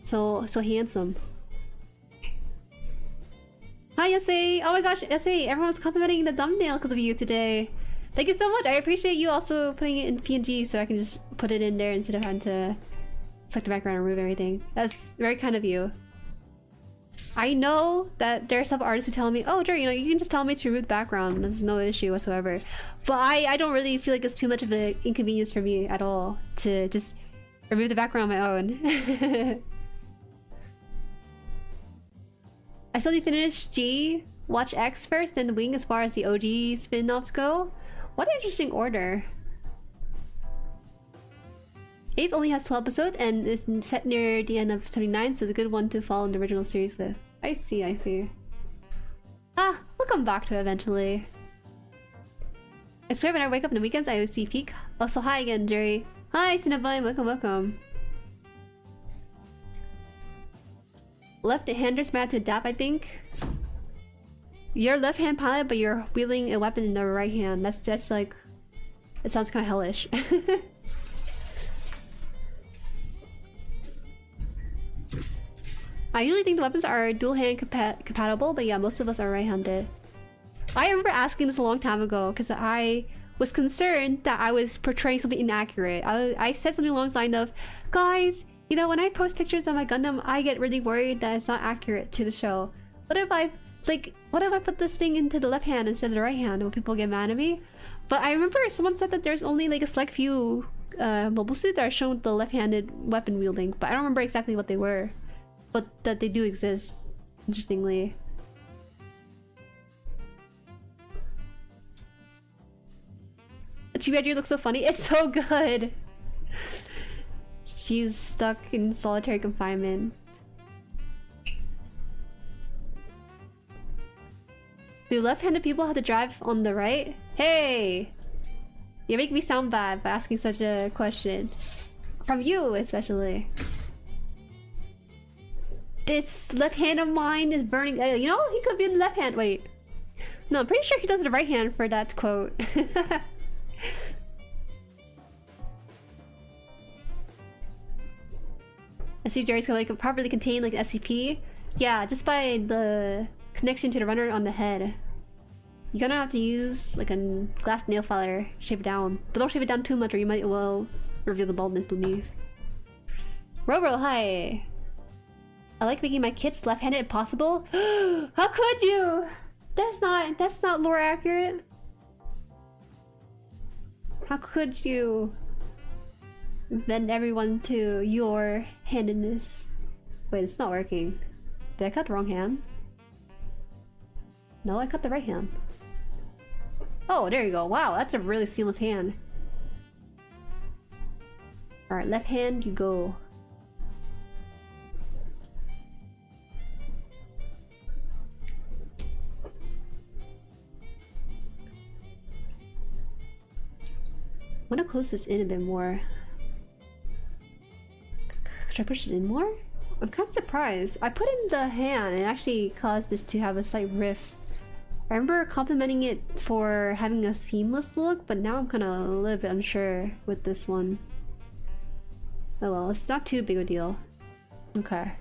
So handsome. Hi, Yasei! Oh my gosh, Yasei! Everyone's complimenting the thumbnail because of you today. Thank you so much. I appreciate you also putting it in PNG so I can just put it in there instead of having to select the background and remove everything. That's very kind of you. I know that there are some artists who tell me, oh, Jueri, you can just tell me to remove the background. There's no issue whatsoever. But I don't really feel like it's too much of an inconvenience for me at all to just remove the background on my own. I still need to finish G, watch X first, then Wing as far as the OG spin-offs go. What an interesting order. 8th only has 12 episodes and is set near the end of 79, so it's a good one to follow in the original series with. I see, I see. Ah, we'll come back to it eventually. I swear when I wake up in the weekends, I always see Peak. Also, hi again, Jueri. Hi, Cinnabon, welcome, welcome. Left-handers might have to adapt, I think. You're left-hand pilot, but you're wielding a weapon in the right hand. That's like... It sounds kind of hellish. I usually think the weapons are dual-hand compatible, but yeah, most of us are right-handed. I remember asking this a long time ago because I was concerned that I was portraying something inaccurate. I said something along the line of, guys, you know, when I post pictures of my Gundam, I get really worried that it's not accurate to the show. What if I put this thing into the left hand instead of the right hand? Will people get mad at me? But I remember someone said that there's only like a select few mobile suits that are shown with the left-handed weapon wielding, but I don't remember exactly what they were. But that they do exist, interestingly. Too bad you look so funny. It's so good. She's stuck in solitary confinement. Do left-handed people have to drive on the right? Hey! You make me sound bad by asking such a question. From you, especially. This left hand of mine is burning. You know, he could be in the left hand. Wait. No, I'm pretty sure he does the right hand for that quote. I see Jueri's gonna like properly contain like SCP. Yeah, just by the connection to the runner on the head. You're gonna have to use like a glass nail filer, shape it down. But don't shape it down too much or you might well reveal the baldness beneath. Robro, hi! I like making my kits left-handed if possible. How could you? That's not lore accurate. How could you bend everyone to your handedness? Wait, it's not working. Did I cut the wrong hand? No, I cut the right hand. Oh, there you go. Wow, that's a really seamless hand. Alright, left hand, you go. I'm gonna close this in a bit more. Should I push it in more? I'm kind of surprised. I put in the hand and it actually caused this to have a slight rift. I remember complimenting it for having a seamless look, but now I'm kind of a little bit unsure with this one. Oh well, it's not too big a deal. Okay.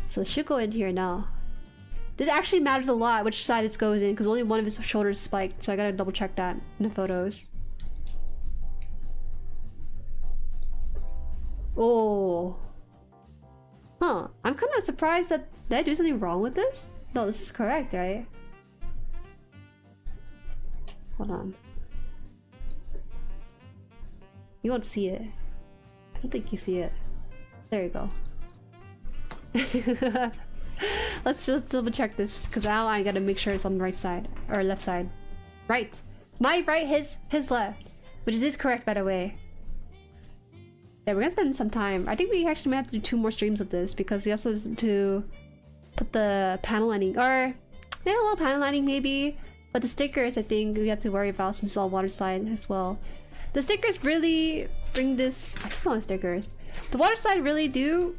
So it should go in here now. This actually matters a lot which side this goes in because only one of his shoulders spiked, so I gotta double check that in the photos. Oh. Huh. I'm kind of surprised that... Did I do something wrong with this? No, this is correct, right? Hold on. You won't see it. I don't think you see it. There you go. Let's just double check this, because now I gotta make sure it's on the right side. Or left side. Right! My right, his left. Which is correct, by the way. Yeah, we're gonna spend some time. I think we actually might have to do 2 more streams of this because we also have to put the panel lining, or yeah, a little panel lining maybe. But the stickers, I think we have to worry about since it's all water slide as well. The stickers really bring this. I keep calling stickers. The water slide really do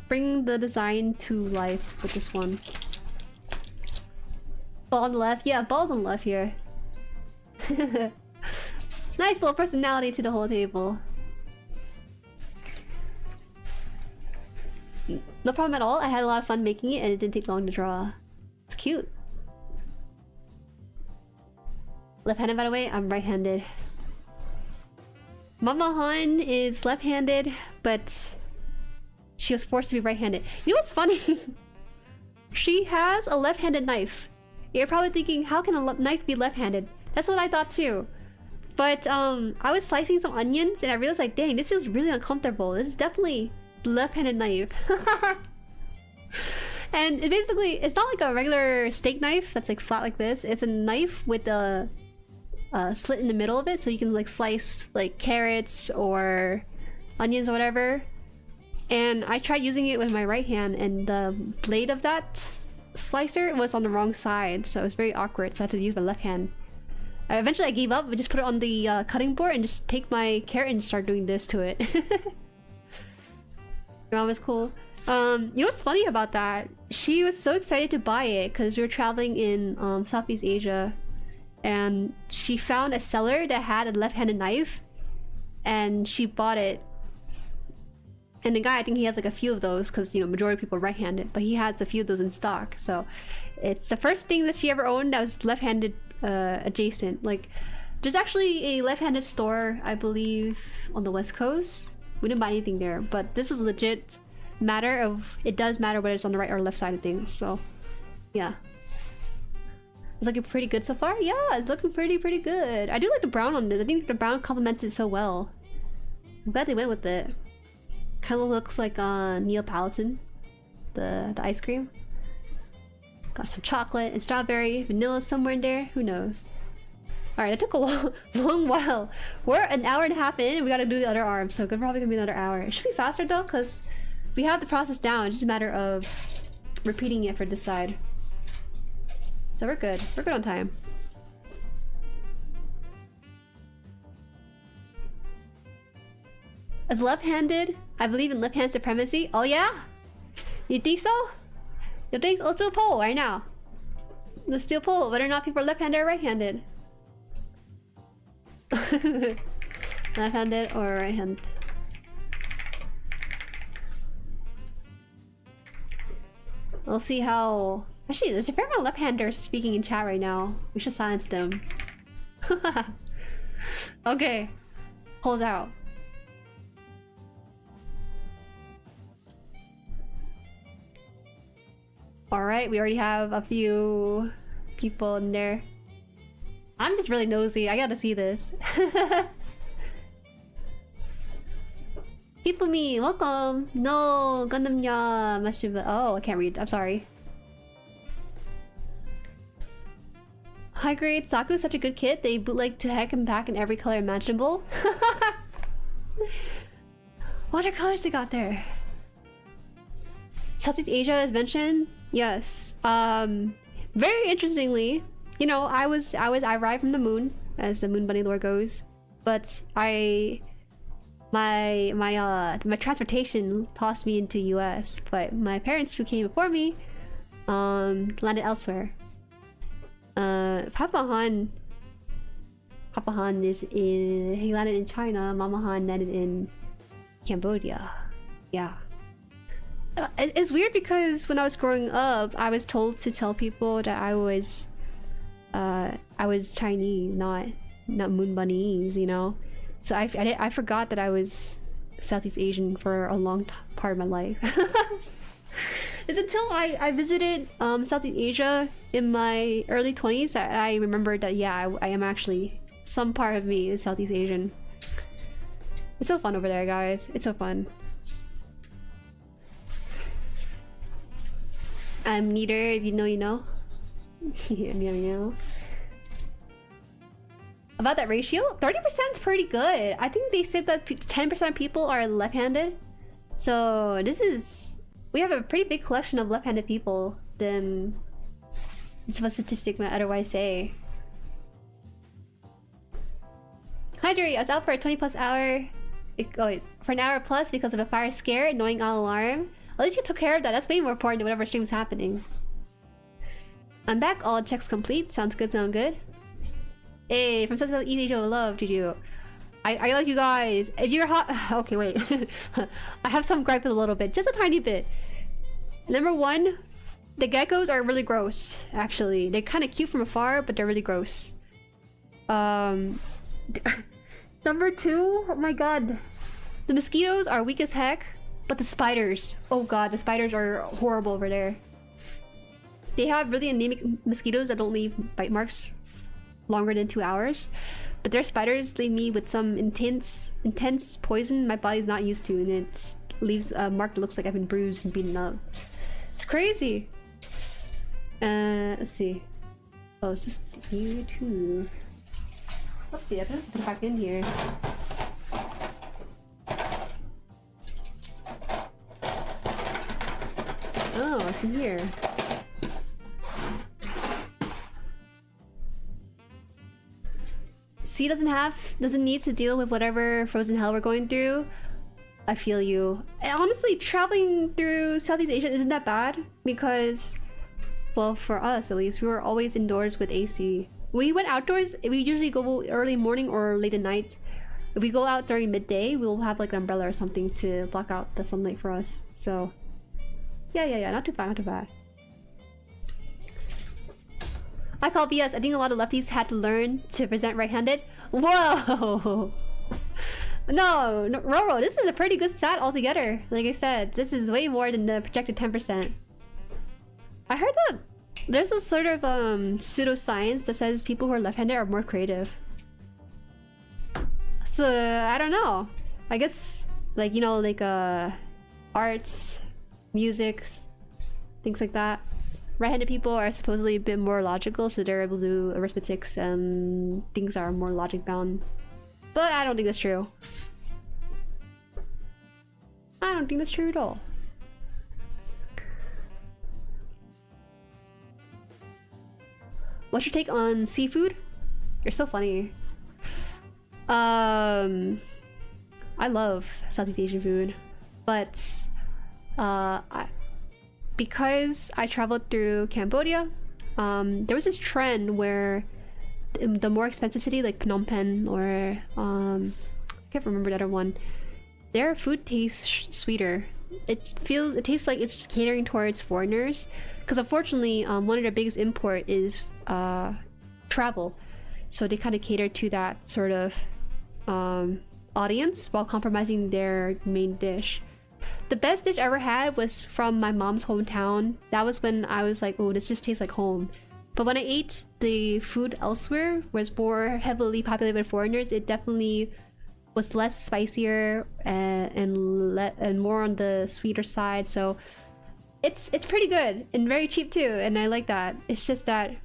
bring the design to life with this one. Ball on the left, yeah, balls on the left here. Nice little personality to the whole table. No problem at all. I had a lot of fun making it and it didn't take long to draw. It's cute. Left-handed, by the way. I'm right-handed. Mama Han is left-handed, but she was forced to be right-handed. You know what's funny? She has a left-handed knife. You're probably thinking, how can a knife be left-handed? That's what I thought too. But I was slicing some onions and I realized like, dang, this feels really uncomfortable. This is definitely left-handed knife. And it basically, it's not like a regular steak knife that's like flat like this. It's a knife with a slit in the middle of it, so you can like slice like carrots or onions or whatever. And I tried using it with my right hand and the blade of that slicer was on the wrong side, so it was very awkward, so I had to use my left hand. Eventually I gave up, but just put it on the cutting board and just take my carrot and start doing this to it. Your mom was cool. You know what's funny about that? She was so excited to buy it because we were traveling in Southeast Asia, and she found a seller that had a left-handed knife, and she bought it. And the guy, I think he has like a few of those because, you know, majority of people are right-handed, but he has a few of those in stock. So it's the first thing that she ever owned that was left-handed adjacent. Like, there's actually a left-handed store, I believe, on the West Coast. We didn't buy anything there, but this was legit matter of, it does matter whether it's on the right or left side of things, so yeah. It's looking pretty good so far. Yeah, it's looking pretty good. I do like the brown on this. I think the brown complements it so well. I'm glad they went with it. Kind of looks like Neapolitan, the ice cream. Got some chocolate and strawberry, vanilla somewhere in there. Who knows? All right, it took a long while. We're an hour and a half in, and we gotta do the other arm, so it's probably gonna be another hour. It should be faster though, cause we have the process down. It's just a matter of repeating it for this side. So we're good. We're good on time. As left-handed, I believe in left-hand supremacy. Oh yeah? You think so? You think so? Let's do a poll right now. Let's do a poll whether or not people are left-handed or right-handed. Left-handed or right-handed? We'll see how... Actually, there's a fair amount of left-handers speaking in chat right now. We should silence them. Okay. Pulls out. Alright, we already have a few people in there. I'm just really nosy. I gotta see this. People me, welcome. No, Gundamnya Mashiba. Oh, I can't read. I'm sorry. High grade. Zaku's such a good kid. They bootleg to heck and back in every color imaginable. What are colors they got there? Southeast Asia is mentioned. Yes. Very interestingly, you know, I arrived from the moon, as the Moon Bunny lore goes, but my transportation tossed me into US, but my parents who came before me landed elsewhere. Papa Han he landed in China. Mama Han landed in Cambodia. Yeah. It's weird because when I was growing up, I was told to tell people that I was Chinese, not Moon Bunnies, you know. So I forgot that I was Southeast Asian for a long part of my life. It's until I visited Southeast Asia in my early 20s that I remembered that yeah, I am actually, some part of me is Southeast Asian. It's so fun over there, guys. It's so fun. I'm neater, if you know, you know. You know. About that ratio, 30% is pretty good. I think they said that 10% of people are left-handed. So this is... We have a pretty big collection of left-handed people than... It's a statistic might otherwise say. Hi Jueri, I was out for a 20+ hour... for an hour plus because of a fire scare, annoying all alarm. At least you took care of that. That's way more important than whatever stream's happening. I'm back. All checks complete. Sounds good. Sound good. Hey, from Southeast Asia, love, GG. I like you guys. If you're hot... Okay, wait. I have some gripe a little bit. Just a tiny bit. Number one, the geckos are really gross, actually. They're kind of cute from afar, but they're really gross. Number two, oh my god. The mosquitoes are weak as heck. But the spiders, oh god, the spiders are horrible over there. They have really anemic mosquitoes that don't leave bite marks longer than 2 hours. But their spiders leave me with some intense poison my body's not used to, and it leaves a mark that looks like I've been bruised and beaten up. It's crazy. Let's see. Oh, it's just you too. Oopsie, I have to put it back in here. Oh, it's in here. C doesn't need to deal with whatever frozen hell we're going through. I feel you. And honestly, traveling through Southeast Asia isn't that bad because, well, for us at least, we were always indoors with AC. When we went outdoors, we usually go early morning or late at night. If we go out during midday, we'll have like an umbrella or something to block out the sunlight for us. So. Yeah, not too bad, not too bad. I call BS. I think a lot of lefties had to learn to present right-handed. Whoa! No, Roro, this is a pretty good stat altogether. Like I said, this is way more than the projected 10%. I heard that There's a sort of pseudoscience that says people who are left-handed are more creative. So I don't know. I guess like, you know, like arts, music, things like that. Right-handed people are supposedly a bit more logical, so they're able to do arithmetics and things are more logic bound. But I don't think that's true. I don't think that's true at all. What's your take on seafood? You're so funny. I love Southeast Asian food, but because I traveled through Cambodia, there was this trend where the more expensive city like Phnom Penh or I can't remember the other one, their food tastes sweeter. It tastes like it's catering towards foreigners, because unfortunately one of their biggest import is travel, so they kind of cater to that sort of audience while compromising their main dish. The best dish I ever had was from my mom's hometown. That was when I was like, oh, this just tastes like home. But when I ate the food elsewhere, where it's more heavily populated with foreigners, it definitely was less spicier and more on the sweeter side. So it's pretty good and very cheap too, and I like that. It's just that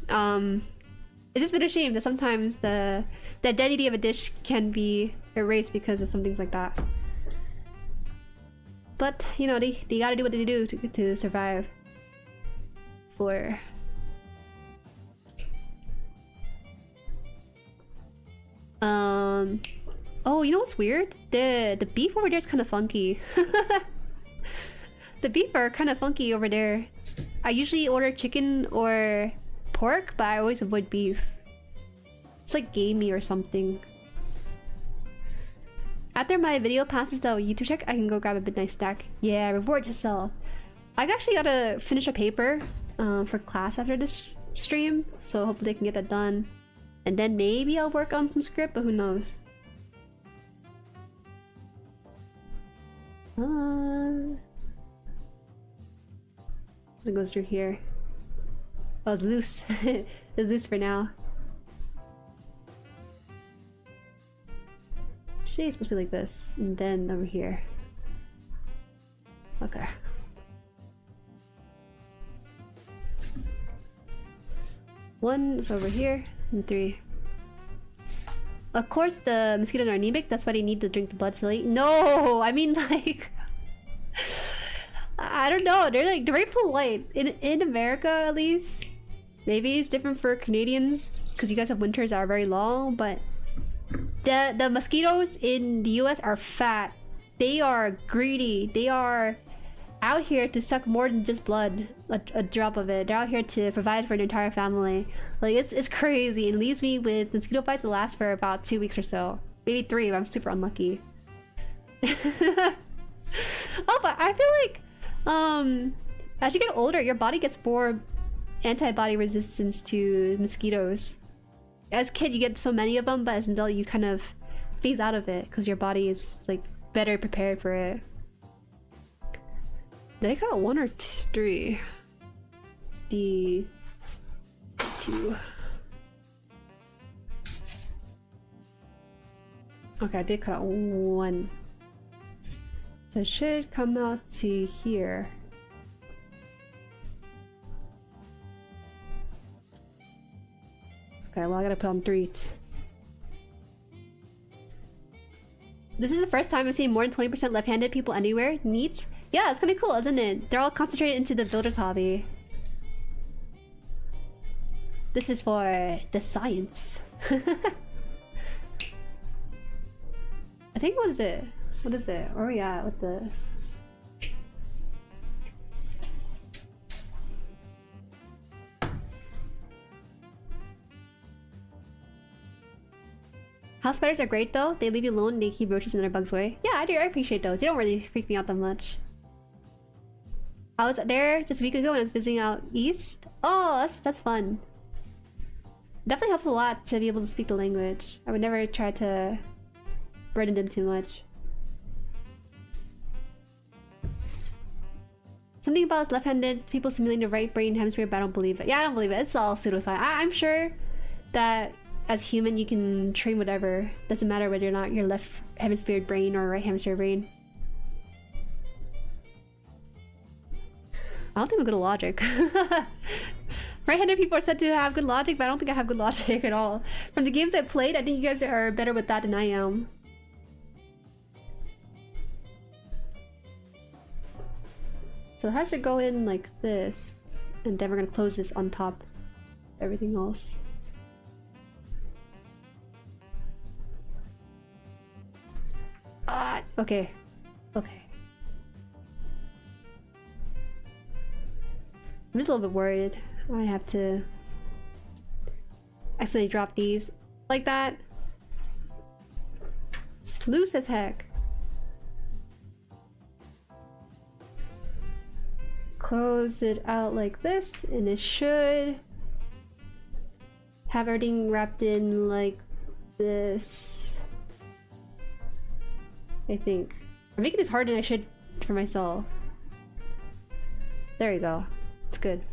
it's just been a shame that sometimes the identity of a dish can be erased because of some things like that. But you know, they gotta do what they do to survive. For oh, you know what's weird? The beef over there is kind of funky. The beef are kind of funky over there. I usually order chicken or pork, but I always avoid beef. It's like gamey or something. After my video passes the YouTube check, I can go grab a midnight stack. Yeah, reward yourself. I actually gotta finish a paper for class after this stream, so hopefully I can get that done. And then maybe I'll work on some script, but who knows. It goes through here. Oh, it's loose. It's loose for now. Shit, it's supposed to be like this, and then over here. Okay. One is over here, and 3. Of course, the mosquitoes are anemic. That's why they need to drink the blood slate. No, I mean like, I don't know. They're very polite in America, at least. Maybe it's different for Canadians because you guys have winters that are very long. But the mosquitoes in the U.S. are fat. They are greedy. They are out here to suck more than just blood, a drop of it. They're out here to provide for an entire family. Like it's crazy. It leaves me with mosquito bites that last for about 2 weeks or so, maybe 3 if I'm super unlucky. Oh, but I feel like as you get older, your body gets more antibody resistance to mosquitoes. As a kid, you get so many of them, but as an adult, you kind of phase out of it because your body is like better prepared for it. Did I cut 1 or 3? It's the 2. Okay, I did cut 1. So it should come out to here. Okay, well I gotta put on 3. This is the first time I've seen more than 20% left-handed people anywhere. Neat. Yeah, it's kind of cool, isn't it? They're all concentrated into the builder's hobby. This is for the science. I think, what is it? What is it? Where are we at with this? House spiders are great though. They leave you alone and they keep roaches and other bugs away. Yeah, I do. I appreciate those. They don't really freak me out that much. I was there just a week ago and I was visiting out east. Oh, that's fun. Definitely helps a lot to be able to speak the language. I would never try to burden them too much. Something about left-handed people simulating the right brain hemisphere, but I don't believe it. Yeah, I don't believe it. It's all pseudoscience. I'm sure that as human you can train whatever. Doesn't matter whether or not your left hemisphere brain or right hemisphere brain. I don't think I'm good at logic. Right-handed people are said to have good logic, but I don't think I have good logic at all. From the games I've played, I think you guys are better with that than I am. So it has to go in like this, and then we're gonna close this on top of everything else. Okay. Okay. I'm just a little bit worried. I have to accidentally drop these like that. It's loose as heck. Close it out like this, and it should have everything wrapped in like this. I think. I'm making this harder than I should for myself. There you go. It's good.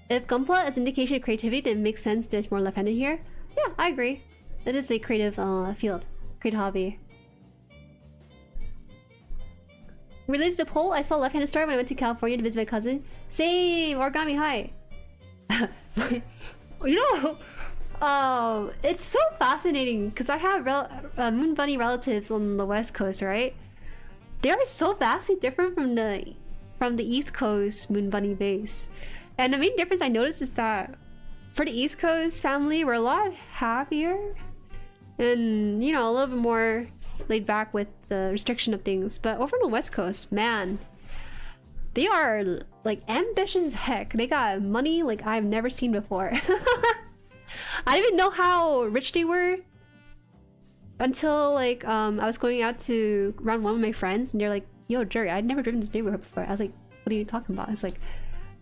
If Gunpla is an indication of creativity, then it makes sense that it's more left-handed here. Yeah, I agree. It is a creative field. Creative hobby. Related to the poll, I saw left-handed story when I went to California to visit my cousin. Same! Origami, hi! You know, it's so fascinating because I have Moon Bunny relatives on the West Coast, right? They are so vastly different from the East Coast Moon Bunny base. And the main difference I noticed is that for the East Coast family, we're a lot happier and, you know, a little bit more laid back with the restriction of things. But over on the West Coast, man, they are like ambitious as heck. They got money like I've never seen before. I didn't even know how rich they were until like I was going out to round one with my friends, and they're like, "Yo, Jueri, I'd never driven this neighborhood before." I was like, "What are you talking about?" It's like,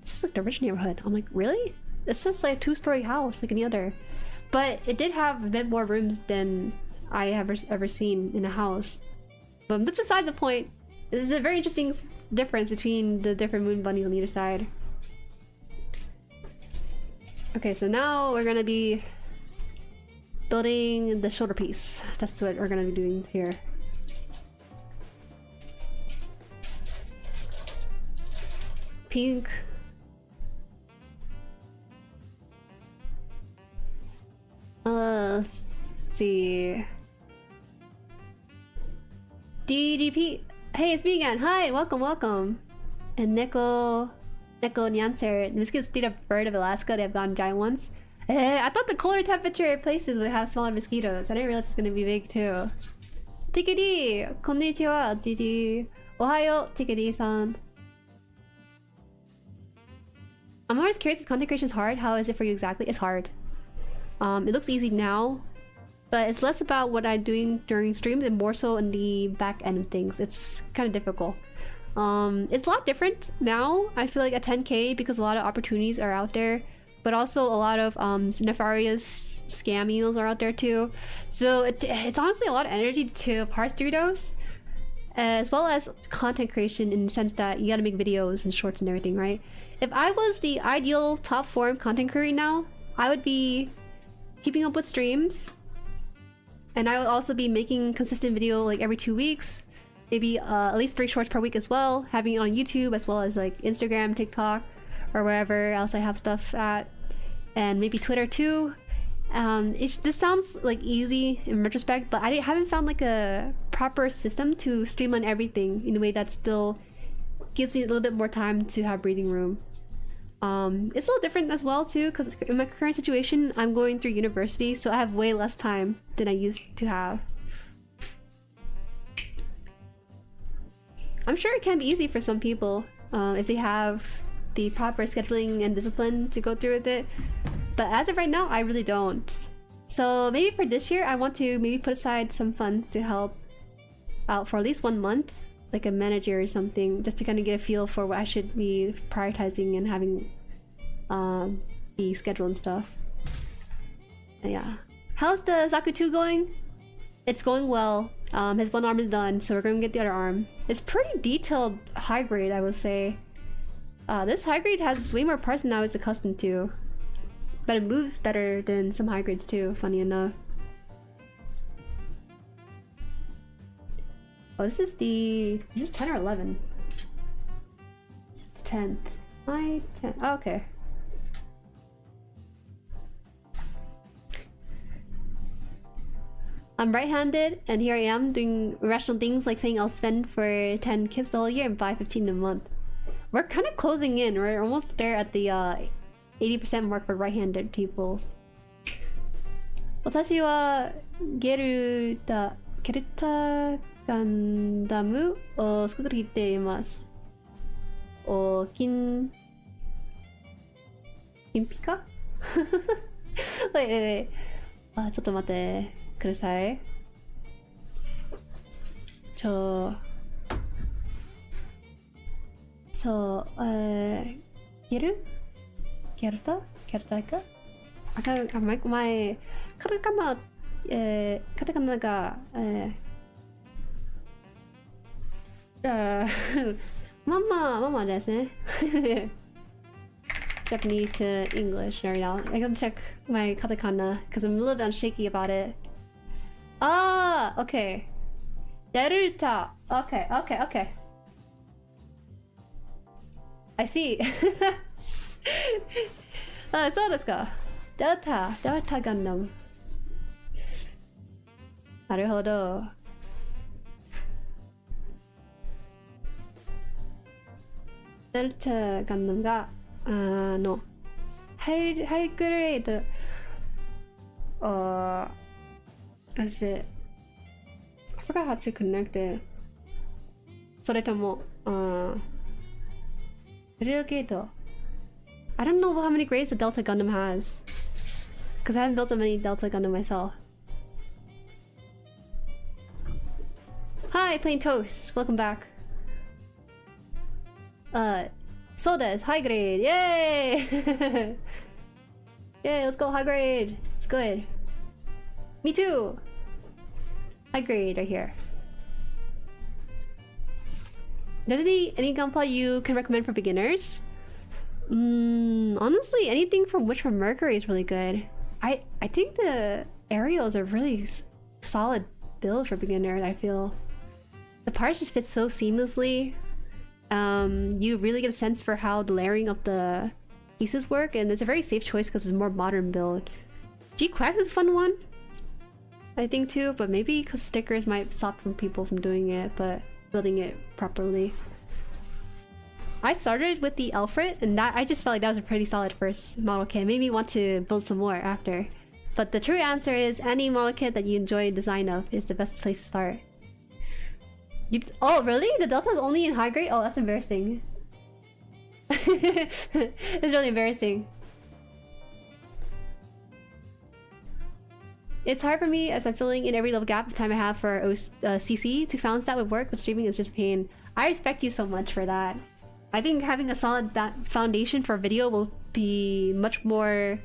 "It's just like the rich neighborhood." I'm like, "Really? It's just like a two-story house like any other." But it did have a bit more rooms than I have ever seen in a house. But that's beside the point. This is a very interesting difference between the different Moon Bunnies on either side. Okay, so now we're gonna be building the shoulder piece. That's what we're gonna be doing here. Pink. Let's see. DDP. Hey, it's me again. Hi, welcome, welcome. And Neko Nyanser. The mosquitoes stayed a bird of Alaska. They have gone giant ones. I thought the colder temperature places would have smaller mosquitoes. I didn't realize it's gonna be big too. Tikidi! Konnichiwa, Didi. Ohayo, Tikidi-san. I'm always curious if content creation is hard. How is it for you exactly? It's hard. It looks easy now, but it's less about what I'm doing during streams and more so in the back end of things. It's kind of difficult. It's a lot different now, I feel like, at 10K because a lot of opportunities are out there, but also a lot of nefarious scam emails are out there too. So it's honestly a lot of energy to parse through those, as well as content creation in the sense that you gotta make videos and shorts and everything, right? If I was the ideal top form content creator now, I would be keeping up with streams, and I would also be making consistent video like every 2 weeks, maybe at least 3 shorts per week as well, having it on YouTube as well as like Instagram, TikTok, or wherever else I have stuff at, and maybe Twitter too. This sounds like easy in retrospect, but I haven't found like a proper system to streamline everything in a way that still gives me a little bit more time to have breathing room. It's a little different as well too, because in my current situation, I'm going through university, so I have way less time than I used to have. I'm sure it can be easy for some people if they have the proper scheduling and discipline to go through with it, but as of right now, I really don't. So maybe for this year, I want to maybe put aside some funds to help out for at least 1 month, like a manager or something, just to kind of get a feel for what I should be prioritizing and having the schedule and stuff. And yeah. How's the Zaku 2 going? It's going well. His one arm is done, so we're gonna get the other arm. It's pretty detailed high grade, I would say. This high grade has way more parts than I was accustomed to. But it moves better than some high grades too, funny enough. Oh, this is 10 or 11? This is the 10th. My 10th. Oh, okay. I'm right-handed, and here I am doing irrational things like saying I'll spend for 10 kids the whole year and buy 15 a month. We're kind of closing in. We're almost there at the 80% mark for right-handed people. 私はゲルタガンダムを作っています。金ピカwait. あ、ちょっと待ってください。ゲルタか前カタカナがママですね。Japanese to English right now. I gotta check my katakana because I'm a little bit shaky about it. Ah, okay. Delta. Okay. I see. あ、そうですか。デルタガンダム。なるほど。デルタガンダムがハイグレードis it? I forgot how to connect it. それともレロゲート I don't know how many grades the Delta Gundam has because I haven't built that many Delta Gundam myself. Hi, Plain Toast. Welcome back. So that's high grade. Yay! Yay, let's go high grade. It's good. Me too. High grade right here. There's any Gunpla you can recommend for beginners? Honestly, anything from Witch from Mercury is really good. I think the aerials are really solid build for beginners. I feel the parts just fit so seamlessly. You really get a sense for how the layering of the pieces work, and it's a very safe choice because it's a more modern build. G-Quacks is a fun one, I think too, but maybe because stickers might stop people from doing it, but building it properly. I started with the Alfred, and that I just felt like that was a pretty solid first model kit. It made me want to build some more after. But the true answer is any model kit that you enjoy the design of is the best place to start. Oh, really? The Delta is only in high grade? Oh, that's embarrassing. It's really embarrassing. It's hard for me as I'm filling in every little gap of time I have for CC to balance that with work, but streaming is just pain. I respect you so much for that. I think having a solid foundation for video will be much more...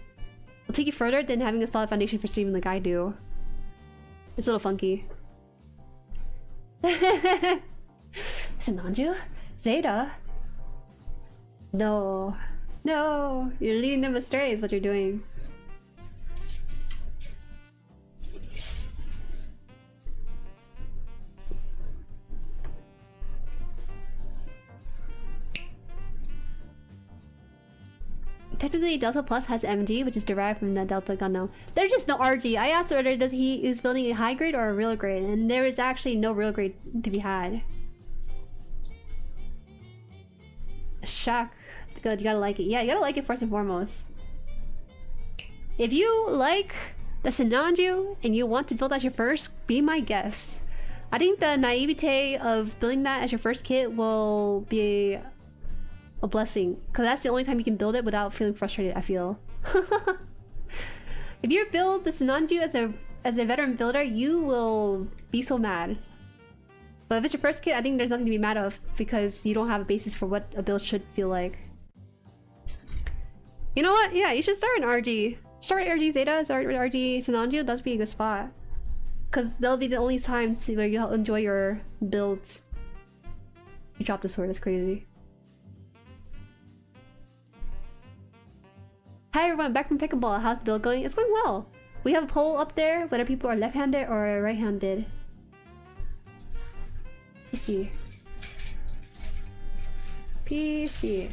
will take you further than having a solid foundation for streaming like I do. It's a little funky. Sananju? Zeta? No. No! You're leading them astray is what you're doing. Technically, Delta Plus has MG, which is derived from the Delta Gundam. There's just no RG. I asked whether he is building a high grade or a real grade, and there is actually no real grade to be had. Shock. It's good. You gotta like it. Yeah, you gotta like it first and foremost. If you like the Sinanju and you want to build as your first, be my guest. I think the naivete of building that as your first kit will be a blessing, because that's the only time you can build it without feeling frustrated, I feel. If you build the Sinanju as a veteran builder, you will be so mad. But if it's your first kit, I think there's nothing to be mad of, because you don't have a basis for what a build should feel like. You know what? Yeah, you should start an RG. Start RG Zeta, start RG Sinanju, that'd be a good spot. Because that'll be the only time where you'll enjoy your builds. You dropped the sword, that's crazy. Hi everyone, back from Pickleball. How's the build going? It's going well. We have a poll up there whether people are left-handed or right-handed. PC. PC.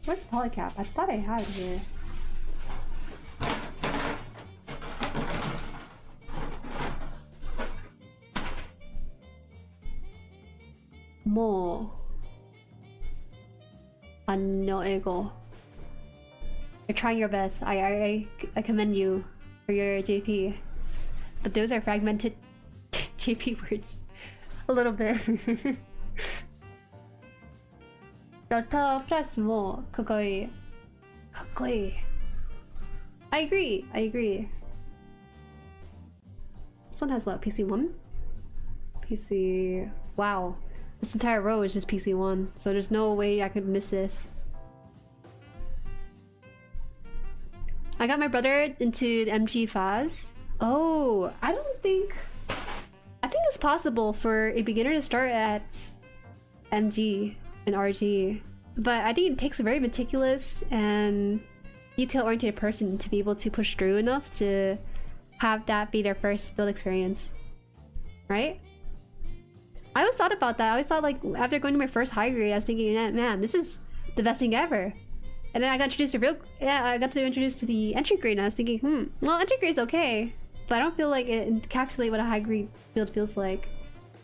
Where's the polycap? I thought I had it here. More. No ego. You're trying your best. I commend you for your JP. But those are fragmented JP words. A little bit. Delta plus more. Kakoi. Kakoi. I agree. I agree. This one has what? PC1? PC... Wow. This entire row is just PC1. So there's no way I could miss this. I got my brother into the MG Phase. Oh, I think it's possible for a beginner to start at MG and RG. But I think it takes a very meticulous and detail-oriented person to be able to push through enough to have that be their first build experience. Right? I always thought about that. I always thought, like, after going to my first high grade, I was thinking, man, this is the best thing ever. And then I got introduced to I got to introduce to the entry grade, and I was thinking, well, entry grade's okay, but I don't feel like it encapsulates what a high grade build feels like.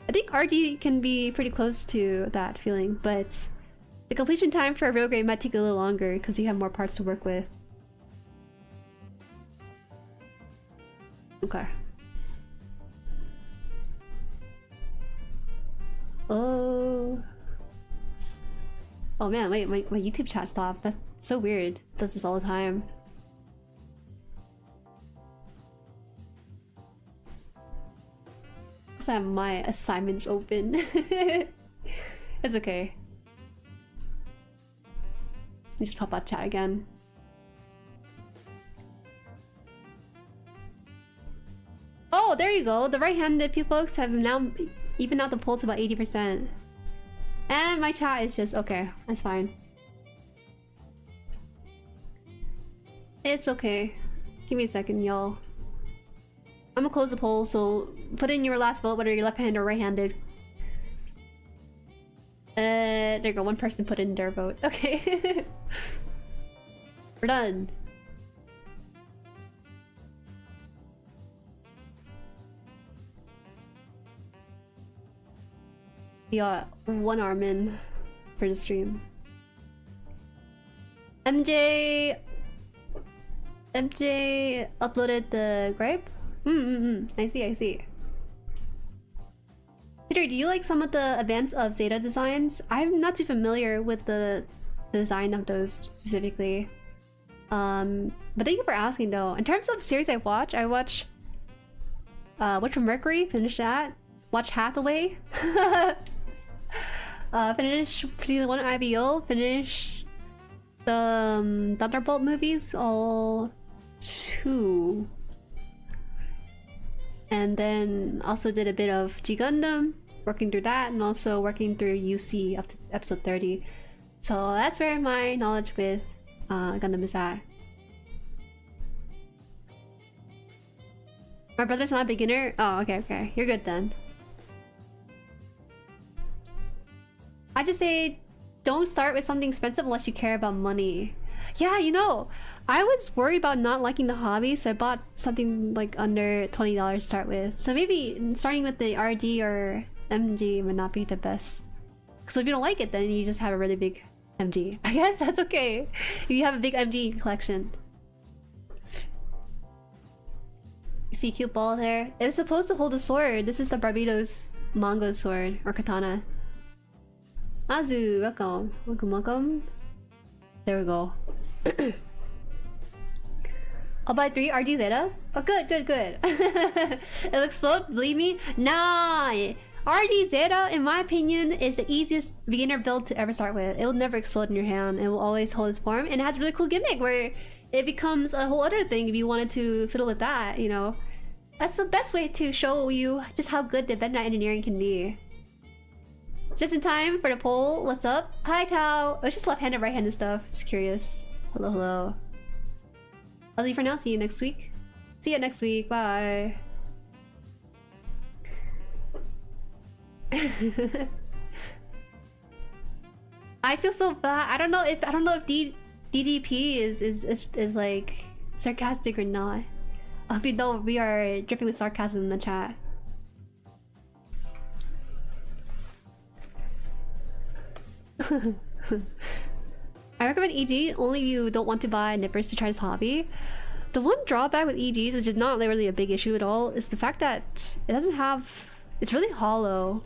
I think RG can be pretty close to that feeling, but the completion time for a real grade might take a little longer because you have more parts to work with. Okay. Oh man, wait, my YouTube chat stopped. That's so weird. It does this all the time. Because I have my assignments open. It's okay. Let me just pop out chat again. Oh, there you go. The right-handed folks have now evened out the poll to about 80%. And my chat is just okay. That's fine. It's okay. Give me a second, y'all. I'm gonna close the poll, so put in your last vote, whether you're left-handed or right-handed. There you go. One person put in their vote. Okay. We're done. We got one arm in for the stream. MJ uploaded the gripe? I see. Peter, do you like some of the Advance of Zeta designs? I'm not too familiar with the design of those specifically. But thank you for asking though. In terms of series I watch Watch from Mercury, finish that. Watch Hathaway. Finish season 1 IBO, finish the Thunderbolt movies, all 2. And then also did a bit of G Gundam, working through that, and also working through UC up to episode 30. So that's where my knowledge with Gundam is at. My brother's not a beginner? Oh, okay. You're good then. I just say don't start with something expensive unless you care about money. Yeah, you know, I was worried about not liking the hobby, so I bought something like under $20 to start with. So maybe starting with the RD or MG would not be the best. Because if you don't like it, then you just have a really big MG. I guess that's okay. If you have a big MG in your collection. You see cute ball there? It was supposed to hold a sword. This is the Barbados Mongo sword, or katana. Azu, welcome. There we go. I'll buy 3 RG Zetas. Oh, good. It'll explode, believe me. Nah, RG Zeta, in my opinion, is the easiest beginner build to ever start with. It will never explode in your hand. It will always hold its form, and it has a really cool gimmick where it becomes a whole other thing if you wanted to fiddle with that, you know. That's the best way to show you just how good the Vendor engineering can be. Just in time for the poll. What's up? Hi Tao. Oh, it's just left-handed, right-handed stuff. Just curious. Hello, hello. I'll leave for now. See you next week. See you next week. Bye. I feel so bad. I don't know if DDP is like sarcastic or not. Even though we are dripping with sarcasm in the chat. I recommend EG only you don't want to buy nippers to try this hobby. The one drawback with EGs, which is not really a big issue at all, is the fact that it doesn't have... It's really hollow.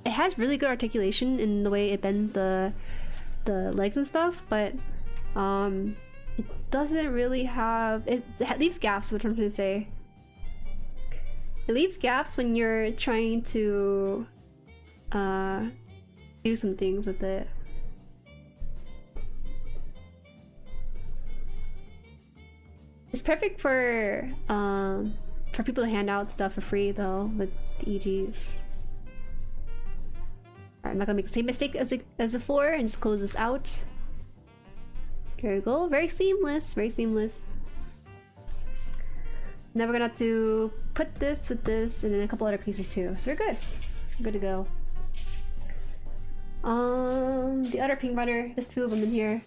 It has really good articulation in the way it bends the legs and stuff, but it doesn't really have... It leaves gaps, what I'm trying to say. It leaves gaps when you're trying to do some things with it. It's perfect for people to hand out stuff for free though with the EGs. Alright, I'm not gonna make the same mistake as before and just close this out. There we go. Very seamless, very seamless. Now we're gonna have to put this with this and then a couple other pieces too. So we're good. We're good to go. The other pink runner, there's two of them in here.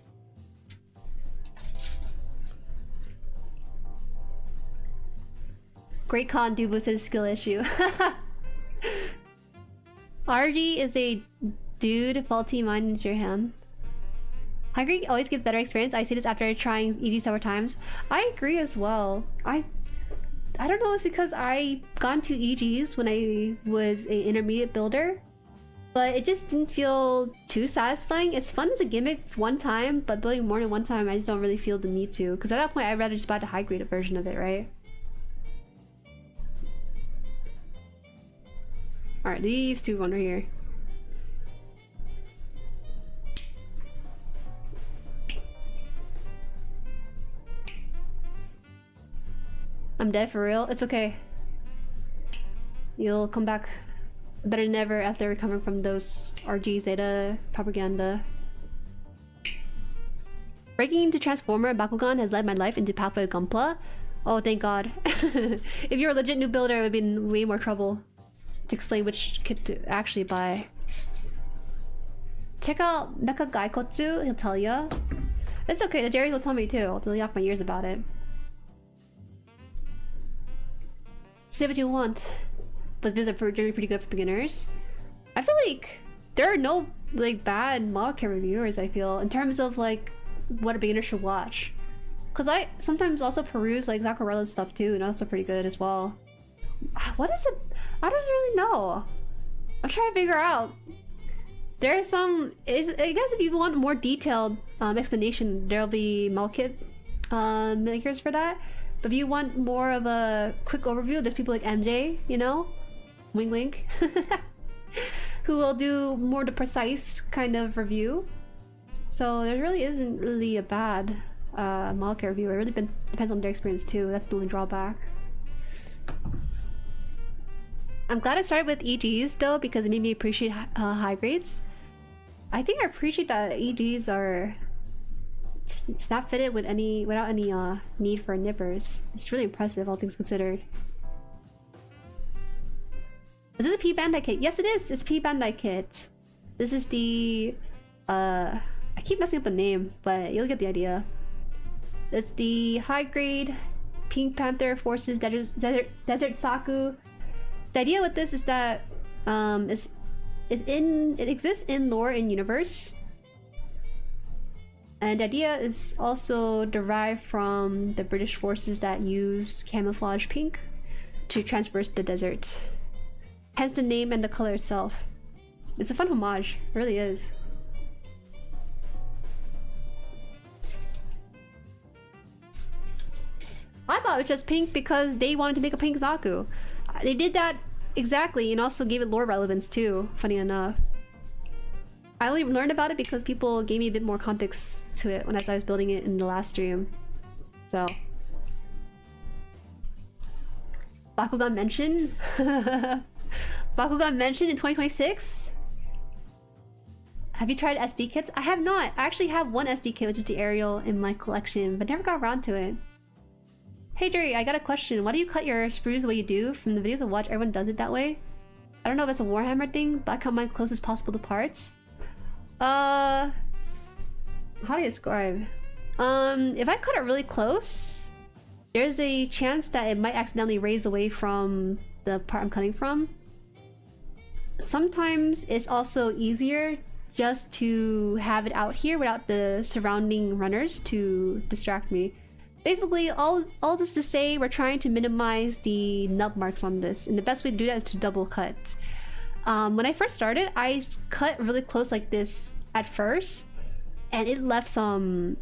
Great con Dubu says skill issue. RG is a dude, faulty mind into your hand. High grade always gives better experience. I see this after trying EG several times. I agree as well. I don't know, it's because I got into EGs when I was an intermediate builder, but it just didn't feel too satisfying. It's fun as a gimmick one time, but building more than one time, I just don't really feel the need to. Because at that point, I'd rather just buy the high grade version of it, right? Alright, these two under here. I'm dead for real. It's okay. You'll come back better than ever after recovering from those RG Zeta propaganda. Breaking into Transformer Bakugan has led my life into pathway of Gunpla. Oh, thank God. If you're a legit new builder, it would be in way more trouble to explain which kit to actually buy. Check out Mecha Gaikotsu, he'll tell ya. It's okay, the Jueri will tell me too. I'll tell you off my ears about it. Say what you want. But these are generally pretty good for beginners. I feel like there are no like bad model kit reviewers, I feel, in terms of like what a beginner should watch. Cause I sometimes also peruse like Zaku stuff too, and also pretty good as well. What is it? I don't really know. I'm trying to figure out. There's some... I guess if you want more detailed explanation, there'll be Malkit makers for that. But if you want more of a quick overview, there's people like MJ, you know? Wink wink. Who will do more the precise kind of review. So there really isn't really a bad Malkit reviewer. It really depends on their experience too. That's the only drawback. I'm glad I started with EGs though, because it made me appreciate high grades. I think I appreciate that EGs are snap fitted with without any need for nippers. It's really impressive, all things considered. Is this a P Bandai kit? Yes, it is. It's P Bandai kit. This is the I keep messing up the name, but you'll get the idea. It's the high grade Pink Panther Forces Desert Zaku. The idea with this is that it exists in lore in universe, and the idea is also derived from the British forces that use camouflage pink to traverse the desert. Hence the name and the color itself. It's a fun homage, it really is. I thought it was just pink because they wanted to make a pink Zaku. They did that exactly, and also gave it lore relevance too, funny enough. I only learned about it because people gave me a bit more context to it when I was building it in the last stream. So Bakugan mention? Bakugan mention in 2026? Have you tried SD kits? I have not. I actually have one SD kit, which is the Ariel in my collection, but never got around to it. Hey Jueri, I got a question. Why do you cut your sprues the way you do? From the videos I watch, everyone does it that way. I don't know if it's a Warhammer thing, but I cut mine close as possible to parts. How do you describe? If I cut it really close, there's a chance that it might accidentally raise away from the part I'm cutting from. Sometimes it's also easier just to have it out here without the surrounding runners to distract me. Basically, all this to say, we're trying to minimize the nub marks on this, and the best way to do that is to double cut. When I first started, I cut really close like this at first, and it left some,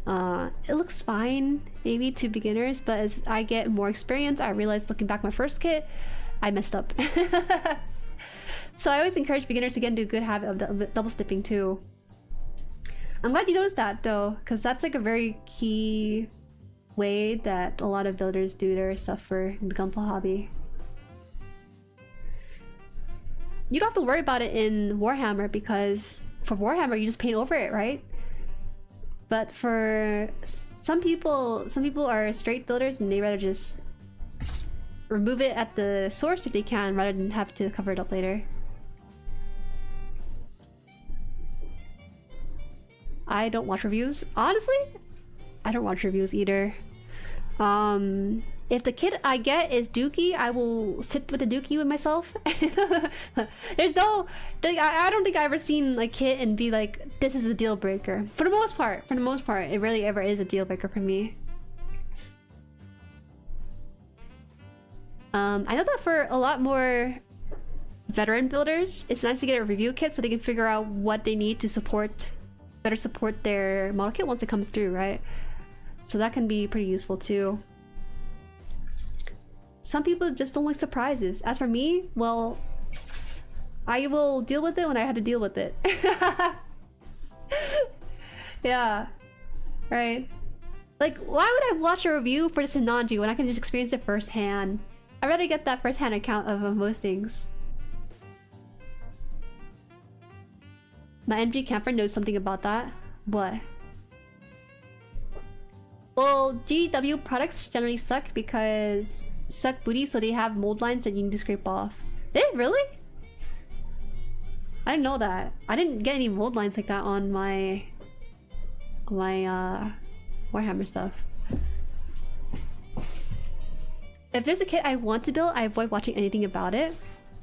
it looks fine maybe to beginners, but as I get more experience, I realized looking back at my first kit, I messed up. So I always encourage beginners to get into a good habit of double snipping too. I'm glad you noticed that though, because that's like a very key way that a lot of builders do their stuff for the Gunpla hobby. You don't have to worry about it in Warhammer, because for Warhammer you just paint over it, right? But for some people are straight builders and they rather just remove it at the source if they can, rather than have to cover it up later. I don't watch reviews. Honestly, I don't watch reviews either. If the kit I get is Dookie, I will sit with the Dookie with myself. There's no, I don't think I've ever seen a kit and be like, this is a deal breaker. For the most part, it rarely ever is a deal breaker for me. I know that for a lot more veteran builders, it's nice to get a review kit so they can figure out what they need to better support their model kit once it comes through, right? So that can be pretty useful too. Some people just don't like surprises. As for me, well, I will deal with it when I have to deal with it. Yeah, right. Like, why would I watch a review for this Hinanji when I can just experience it firsthand? I'd rather get that first-hand account of most things. My NG camper knows something about that. What? Well, GW products generally suck because suck booty, so they have mold lines that you need to scrape off. Did it really? I didn't know that. I didn't get any mold lines like that on my Warhammer stuff. If there's a kit I want to build, I avoid watching anything about it.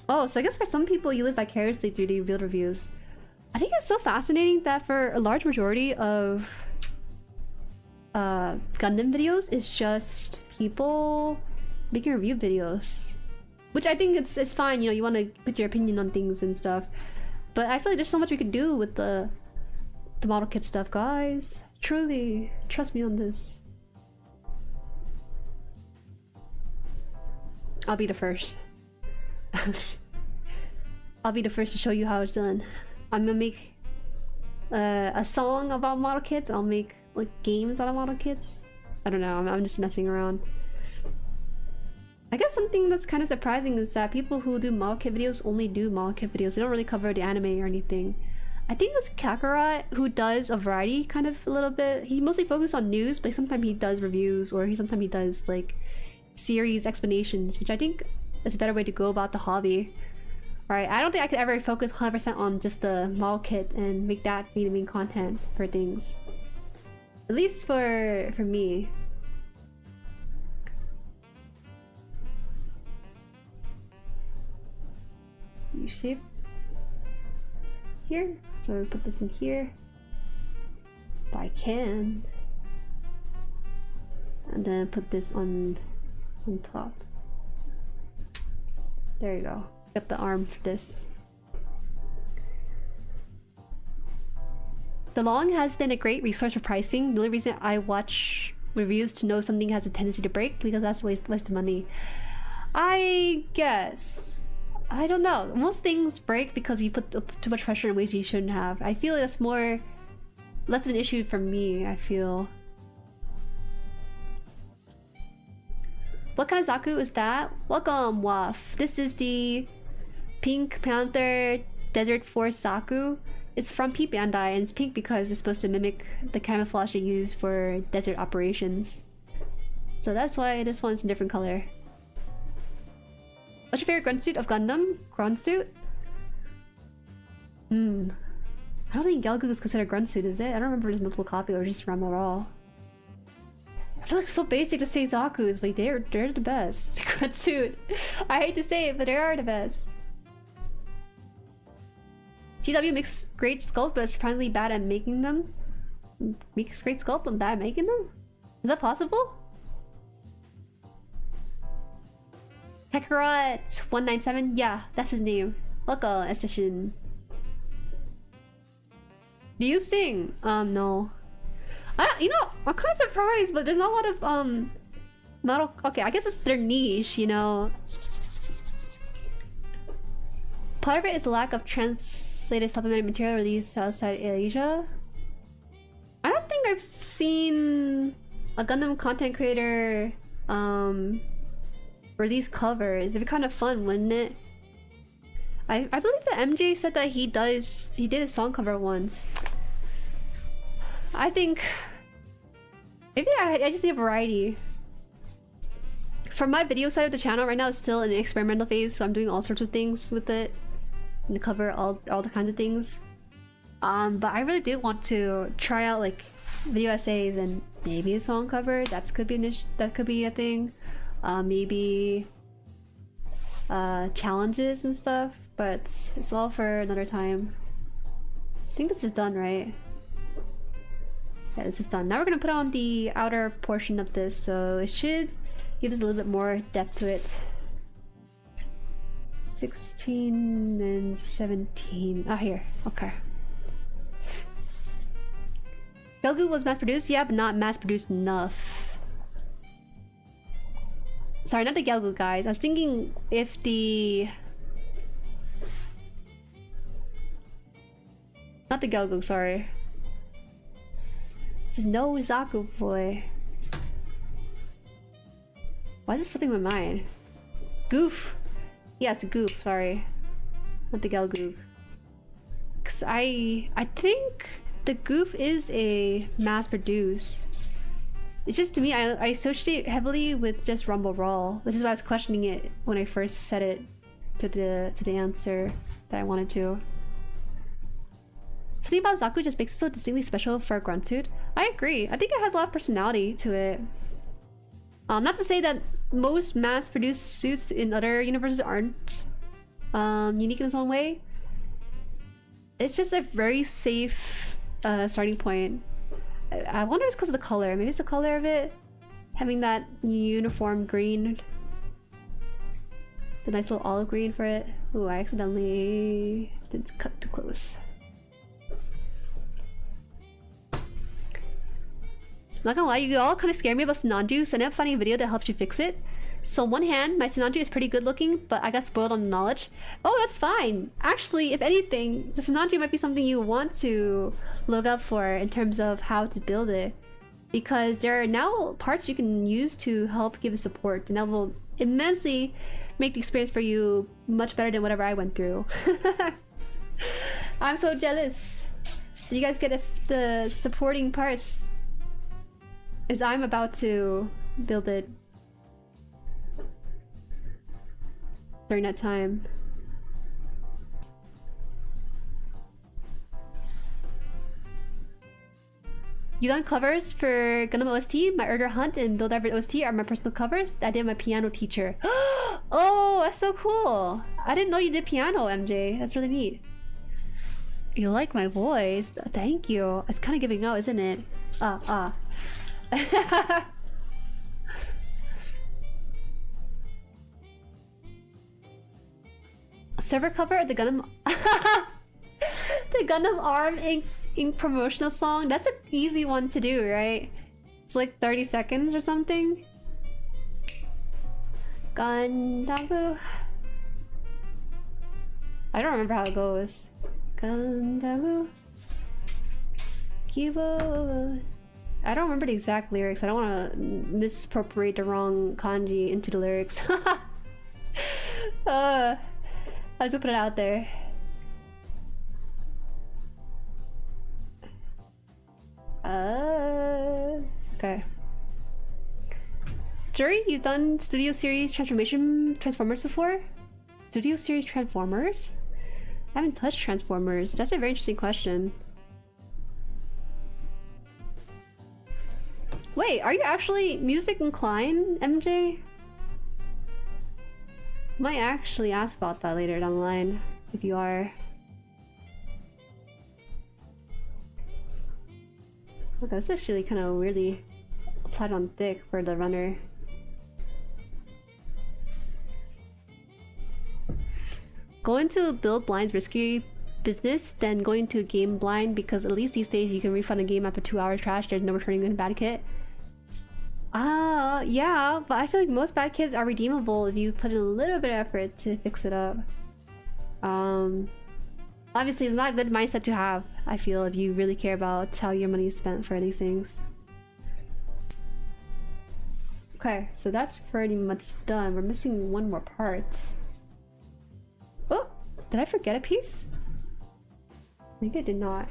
Oh, so I guess for some people you live vicariously through the build reviews. I think it's so fascinating that for a large majority of Gundam videos, it's just people making review videos. Which I think it's fine, you know, you want to put your opinion on things and stuff. But I feel like there's so much we could do with the model kit stuff, guys. Truly, trust me on this. I'll be the first. I'll be the first to show you how it's done. I'm gonna make a song about model kits. I'll make like games out of model kits. I don't know, I'm just messing around. I guess something that's kind of surprising is that people who do model kit videos only do model kit videos. They don't really cover the anime or anything. I think it's Kakarot who does a variety kind of a little bit. He mostly focuses on news, but sometimes he does reviews, or sometimes he does like series explanations, which I think is a better way to go about the hobby. Right, I don't think I could ever focus 100% on just the model kit and make that be the main content for things. At least for me. You shape here, so I put this in here if I can, and then put this on top. There you go. Got the arm for this. The long has been a great resource for pricing. The only reason I watch reviews to know something has a tendency to break, because that's a waste of money. I guess. I don't know. Most things break because you put too much pressure in ways you shouldn't have. I feel that's less of an issue for me, I feel. What kind of Zaku is that? Welcome, Waff. This is the Pink Panther Desert Force Zaku. It's from Pete Bandai, and it's pink because it's supposed to mimic the camouflage they use for desert operations. So that's why this one's a different color. What's your favorite grunt suit of Gundam? Grunt suit? I don't think Gelgoog is considered grunt suit, is it? I don't remember if there's multiple copy or just Ramble Raw. I feel like it's so basic to say Zaku's, but they're the best. Grunt suit. I hate to say it, but they are the best. GW makes great sculpts, but is surprisingly bad at making them. Makes great sculpt, but bad at making them? Is that possible? Kakarot197, yeah, that's his name. Welcome, Essential. Do you sing? No. You know, I'm kind of surprised, but there's not a lot of not okay. I guess it's their niche, you know. Part of it is the lack of translated supplementary material released outside Asia. I don't think I've seen a Gundam content creator release covers. It'd be kind of fun, wouldn't it? I believe that MJ said that he did a song cover once. I think maybe I just need a variety. For my video side of the channel right now, it's still in the experimental phase, so I'm doing all sorts of things with it and to cover all the kinds of things. But I really do want to try out like video essays and maybe a song cover. That could be a thing. Maybe challenges and stuff, but it's all for another time. I think this is done, right? Yeah, this is done. Now we're gonna put on the outer portion of this, so it should give us a little bit more depth to it. 16 and 17. Ah, here. Okay. Gelgoog was mass-produced, yeah, but not mass-produced enough. Sorry, not the Gelgoog, guys. I was thinking if the... Not the Gelgoog, sorry. This is no Zaku boy. Why is it slipping my mind? Goof! Yeah, it's a goof, sorry. Not the Gelgoog. Cause I think the goof is a mass-produced. It's just, to me, I associate it heavily with just Rumble Raw, which is why I was questioning it when I first set it to the answer that I wanted to. Something about Zaku just makes it so distinctly special for a grunt suit. I agree. I think it has a lot of personality to it. Not to say that most mass-produced suits in other universes aren't unique in its own way. It's just a very safe starting point. I wonder if it's because of the color. Maybe it's the color of it. Having that uniform green. The nice little olive green for it. Ooh, I accidentally did cut too close. Not gonna lie, you all kind of scared me about Sinanju, so I ended up finding a video that helps you fix it. So on one hand, my Sinanju is pretty good looking, but I got spoiled on the knowledge. Oh, that's fine! Actually, if anything, the Sinanju might be something you want to look up for in terms of how to build it. Because there are now parts you can use to help give it support, and that will immensely make the experience for you much better than whatever I went through. I'm so jealous. You guys get the supporting parts. As I'm about to build it during that time. You done covers for Gundam OST? My Urder Hunt and Build Everett OST are my personal covers. I did my piano teacher. Oh, that's so cool. I didn't know you did piano, MJ. That's really neat. You like my voice? Thank you. It's kind of giving out, isn't it? Server cover of the Gundam the Gundam ARM ink promotional song. That's an easy one to do, right? It's like 30 seconds or something. Gundam. I don't remember how it goes. Gundam. Keyboard. I don't remember the exact lyrics. I don't want to misappropriate the wrong kanji into the lyrics. I just put it out there. Okay. Jueri, you've done Studio Series Transformers before? Studio Series Transformers? I haven't touched Transformers. That's a very interesting question. Wait, are you actually music inclined, MJ? Might actually ask about that later down the line, if you are. Okay, this is actually kind of weirdly applied on thick for the runner. Going to build blind's risky business than going to a game blind, because at least these days you can refund a game after 2 hours trash. There's no returning in a bad kit. Yeah, but I feel like most bad kits are redeemable if you put in a little bit of effort to fix it up. Obviously it's not a good mindset to have, I feel, if you really care about how your money is spent for these things. Okay, so that's pretty much done. We're missing one more part. Oh, did I forget a piece? Maybe I did not.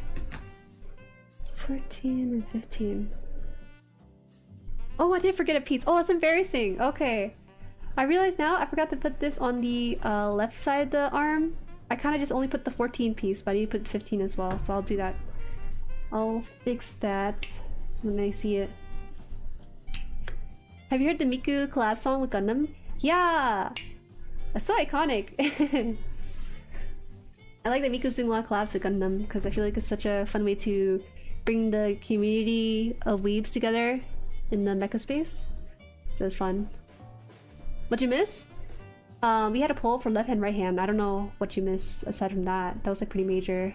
14 and 15. Oh, I did forget a piece. Oh, that's embarrassing. Okay. I realize now I forgot to put this on the left side of the arm. I kind of just only put the 14 piece, but I need to put 15 as well, so I'll do that. I'll fix that when I see it. Have you heard the Miku collab song with Gundam? Yeah! That's so iconic. I like that Miku's doing a lot of collabs with Gundam, because I feel like it's such a fun way to bring the community of weebs together in the mecha space. So it's fun. What'd you miss? We had a poll for left hand, right hand. I don't know what you missed aside from that. That was like pretty major.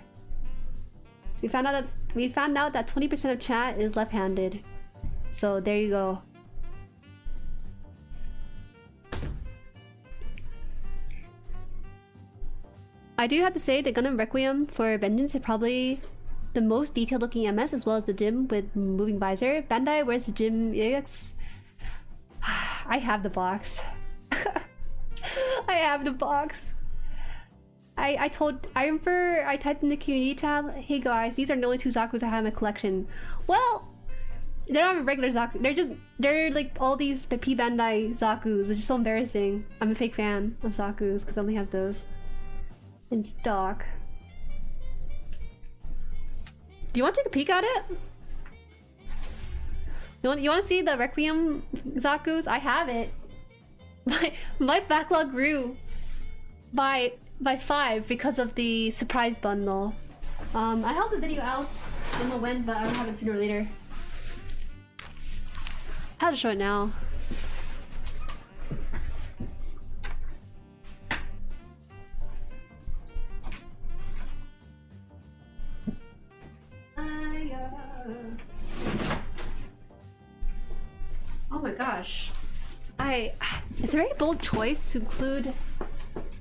We found out that 20% of chat is left-handed. So there you go. I do have to say the Gundam Requiem for Vengeance is probably the most detailed looking MS, as well as the gym with moving visor. Bandai, where's the gym EX? I have the box. I have the box. I remember I typed in the community tab, hey guys, these are the only 2 Zakus I have in my collection. Well, they're not even regular Zaku. They're like all these P Bandai Zakus, which is so embarrassing. I'm a fake fan of Zakus because I only have those in stock. Do you want to take a peek at it? You want to see the Requiem Zakus? I have it. My backlog grew by 5 because of the surprise bundle. I held the video out. I don't know when, but I will have it sooner or later. How to show it now? Oh my gosh. It's a very bold choice to include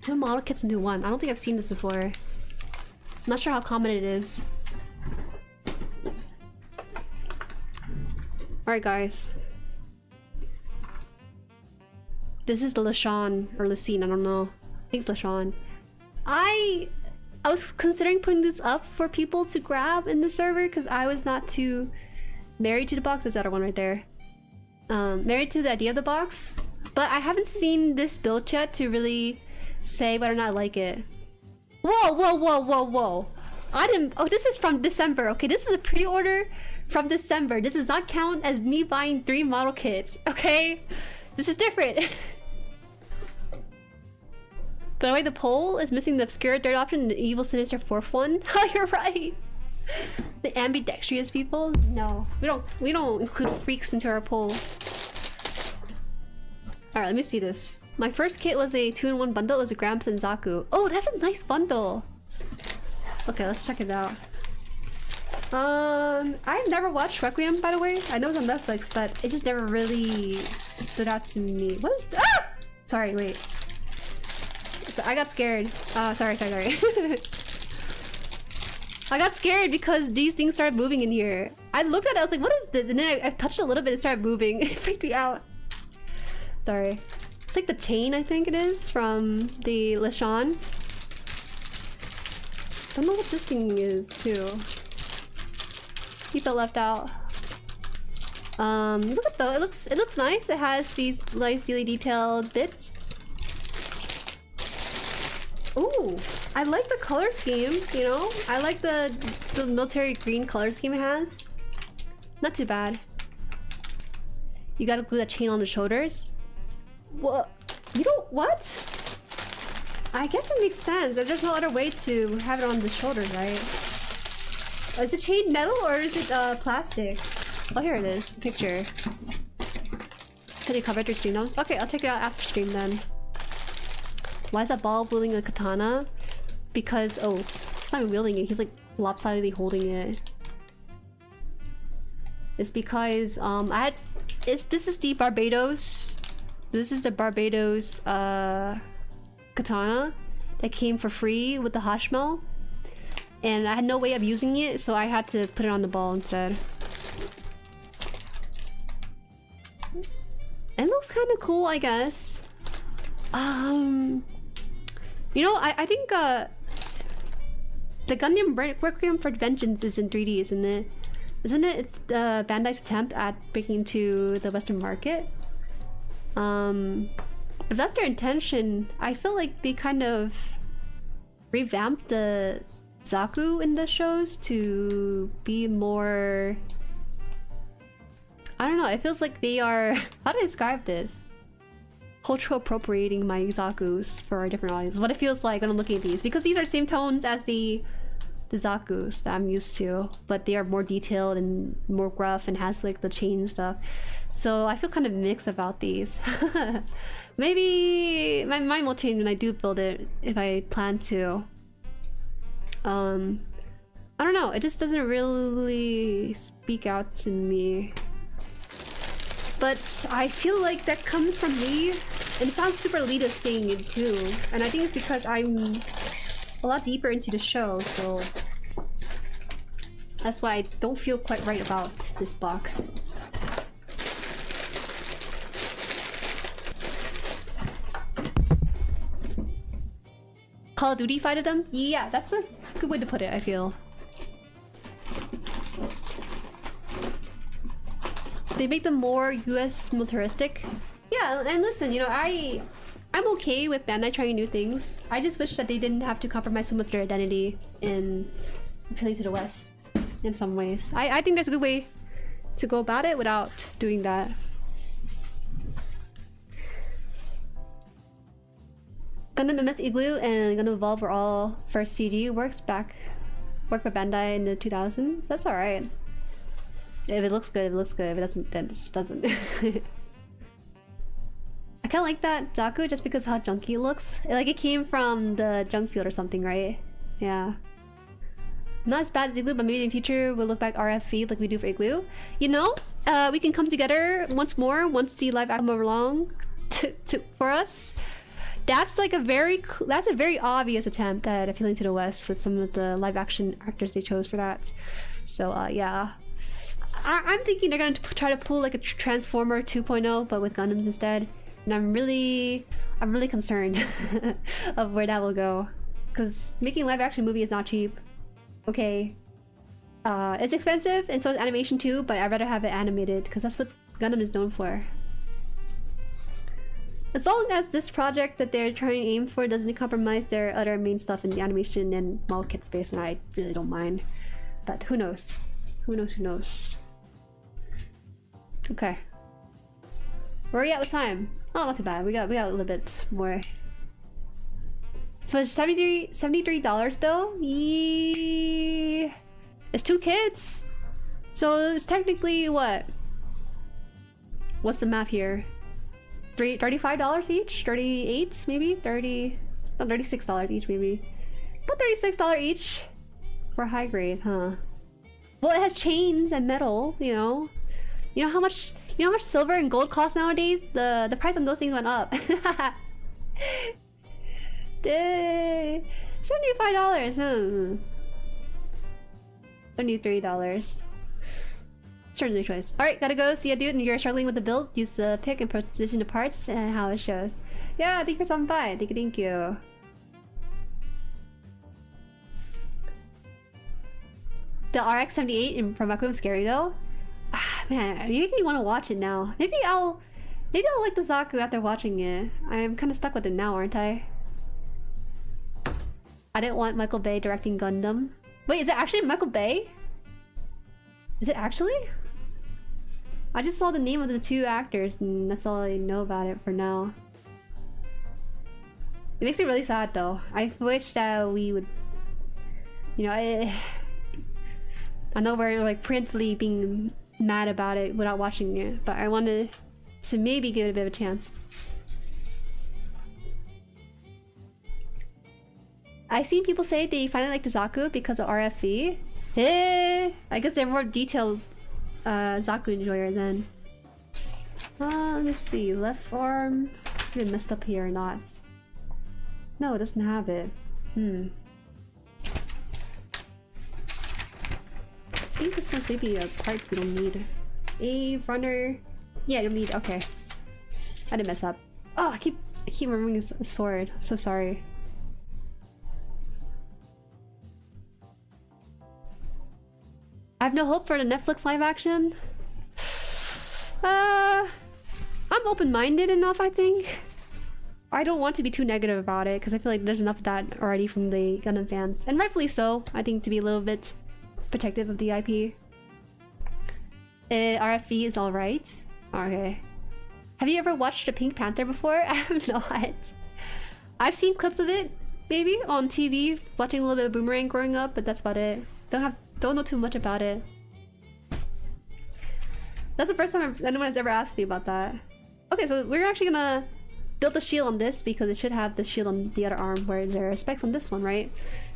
2 model kits into one. I don't think I've seen this before. I'm not sure how common it is. Alright guys. This is the Lashawn, or Lacine, I don't know. I think it's Lashawn. I was considering putting this up for people to grab in the server because I was not too married to the box. There's the other one right there. Married to the idea of the box. But I haven't seen this build yet to really say whether or not I like it. Whoa, whoa, whoa, whoa, whoa. I didn't... Oh, this is from December. Okay, this is a pre-order from December. This does not count as me buying 3 model kits. Okay? This is different. By the way, the poll is missing the obscure 3rd option and the evil sinister 4th one. Oh, you're right. The ambidextrous people? No, we don't include freaks into our poll. Alright, let me see this. My first kit was a 2-in-1 bundle. It was a Gramps and Zaku. Oh, that's a nice bundle. Okay, let's check it out. I've never watched Requiem, by the way. I know it's on Netflix, but it just never really stood out to me. What is that? Ah! Sorry, wait. So I got scared. Sorry. I got scared because these things started moving in here. I looked at it, I was like, what is this? And then I touched it a little bit and it started moving. It freaked me out. Sorry. It's like the chain, I think it is, from the Lishan. Don't know what this thing is, too. Keep it left out. Look at though, it looks nice. It has these nicely detailed bits. Ooh, I like the color scheme, you know? I like the military green color scheme it has. Not too bad. You gotta glue that chain on the shoulders. What? You don't, what? I guess it makes sense. There's no other way to have it on the shoulders, right? Is the chain metal or is it plastic? Oh, here it is, the picture. Said you covered your stream notes? Okay, I'll check it out after stream then. Why is that ball wielding a katana? Because, oh, he's not even wielding it, he's like lopsidedly holding it. It's because, this is the Barbados. This is the Barbados, katana that came for free with the Hashmel. And I had no way of using it, so I had to put it on the ball instead. It looks kind of cool, I guess. You know, I think the Gundam Requiem for Vengeance is in 3D, isn't it? Isn't it? It's Bandai's attempt at breaking into the Western market. If that's their intention, I feel like they kind of revamped the Zaku in the shows to be more... I don't know, it feels like they are... How do I describe this? Cultural appropriating my Zakus for a different audience. What it feels like when I'm looking at these. Because these are the same tones as the Zakus that I'm used to. But they are more detailed and more gruff and has like the chain and stuff. So I feel kind of mixed about these. Maybe my mind will change when I do build it, if I plan to. I don't know, it just doesn't really speak out to me. But I feel like that comes from me, and it sounds super elitist saying it too. And I think it's because I'm a lot deeper into the show, so that's why I don't feel quite right about this box. Call of Duty fighted them? Yeah, that's a good way to put it, I feel. They make them more US militaristic. Yeah, and listen, you know, I'm okay with Bandai trying new things. I just wish that they didn't have to compromise so much their identity in appealing to the West in some ways. I think that's a good way to go about it without doing that. Gundam MS Igloo and Gundam Evolve were all first CG worked by Bandai in the 2000s. That's alright. If it looks good, it looks good. If it doesn't, then it just doesn't. I kind of like that Zaku just because how junky it looks. Like it came from the junk field or something, right? Yeah. Not as bad as Igloo, but maybe in the future we'll look back RF feed like we do for Igloo. You know, we can come together once more once the live action come along for us. That's like a very obvious attempt at appealing to the West with some of the live action actors they chose for that. So yeah. I'm thinking they're gonna try to pull like a Transformer 2.0 but with Gundams instead, and I'm really concerned of where that will go, because making a live action movie is not cheap. Okay, it's expensive and so is animation too, but I'd rather have it animated because that's what Gundam is known for. As long as this project that they're trying to aim for doesn't compromise their other main stuff in the animation and model kit space, and I really don't mind, but who knows? Who knows? Okay. Where are we at with time? Oh, not too bad. We got a little bit more. For $73 though? Yee. It's 2 kids. So it's technically what? What's the math here? $35 each? 38 maybe? 30 no, $36 each maybe. About $36 each for high grade, huh? Well, it has chains and metal, you know. You know how much silver and gold cost nowadays? The price on those things went up. $75. $73. Certainly a choice. Alright, gotta go. See ya, dude. And you're struggling with the build, use the pick and position the parts and how it shows. Yeah, thank you for stopping by. Thank you, thank you. The RX-78 from Zaku is scary though. Ah, man, you make me want to watch it now. Maybe I'll like the Zaku after watching it. I'm kind of stuck with it now, aren't I? I didn't want Michael Bay directing Gundam. Wait, is it actually Michael Bay? Is it actually? I just saw the name of the two actors and that's all I know about it for now. It makes me really sad though. I wish that we would... You know, I know we're like preemptively being mad about it without watching it, but I wanted to maybe give it a bit of a chance. I've seen people say they finally like the Zaku because of RFV. I guess they're more detailed Zaku enjoyer then. Let me see. Left arm. Is it messed up here or not? No, it doesn't have it. I think this one's maybe a part we don't need. A runner. Yeah, you don't need. Okay. I didn't mess up. Oh, I keep remembering his sword. I'm so sorry. I have no hope for the Netflix live action. I'm open-minded enough, I think. I don't want to be too negative about it because I feel like there's enough of that already from the Gundam fans, and rightfully so. I think to be a little bit protective of the IP. RFV is alright. Okay. Have you ever watched the Pink Panther before? I have not. I've seen clips of it, maybe on TV, watching a little bit of Boomerang growing up, but that's about it. Don't know too much about it. That's the first time anyone has ever asked me about that. Okay, so we're actually gonna build the shield on this because it should have the shield on the other arm where there are specs on this one, right?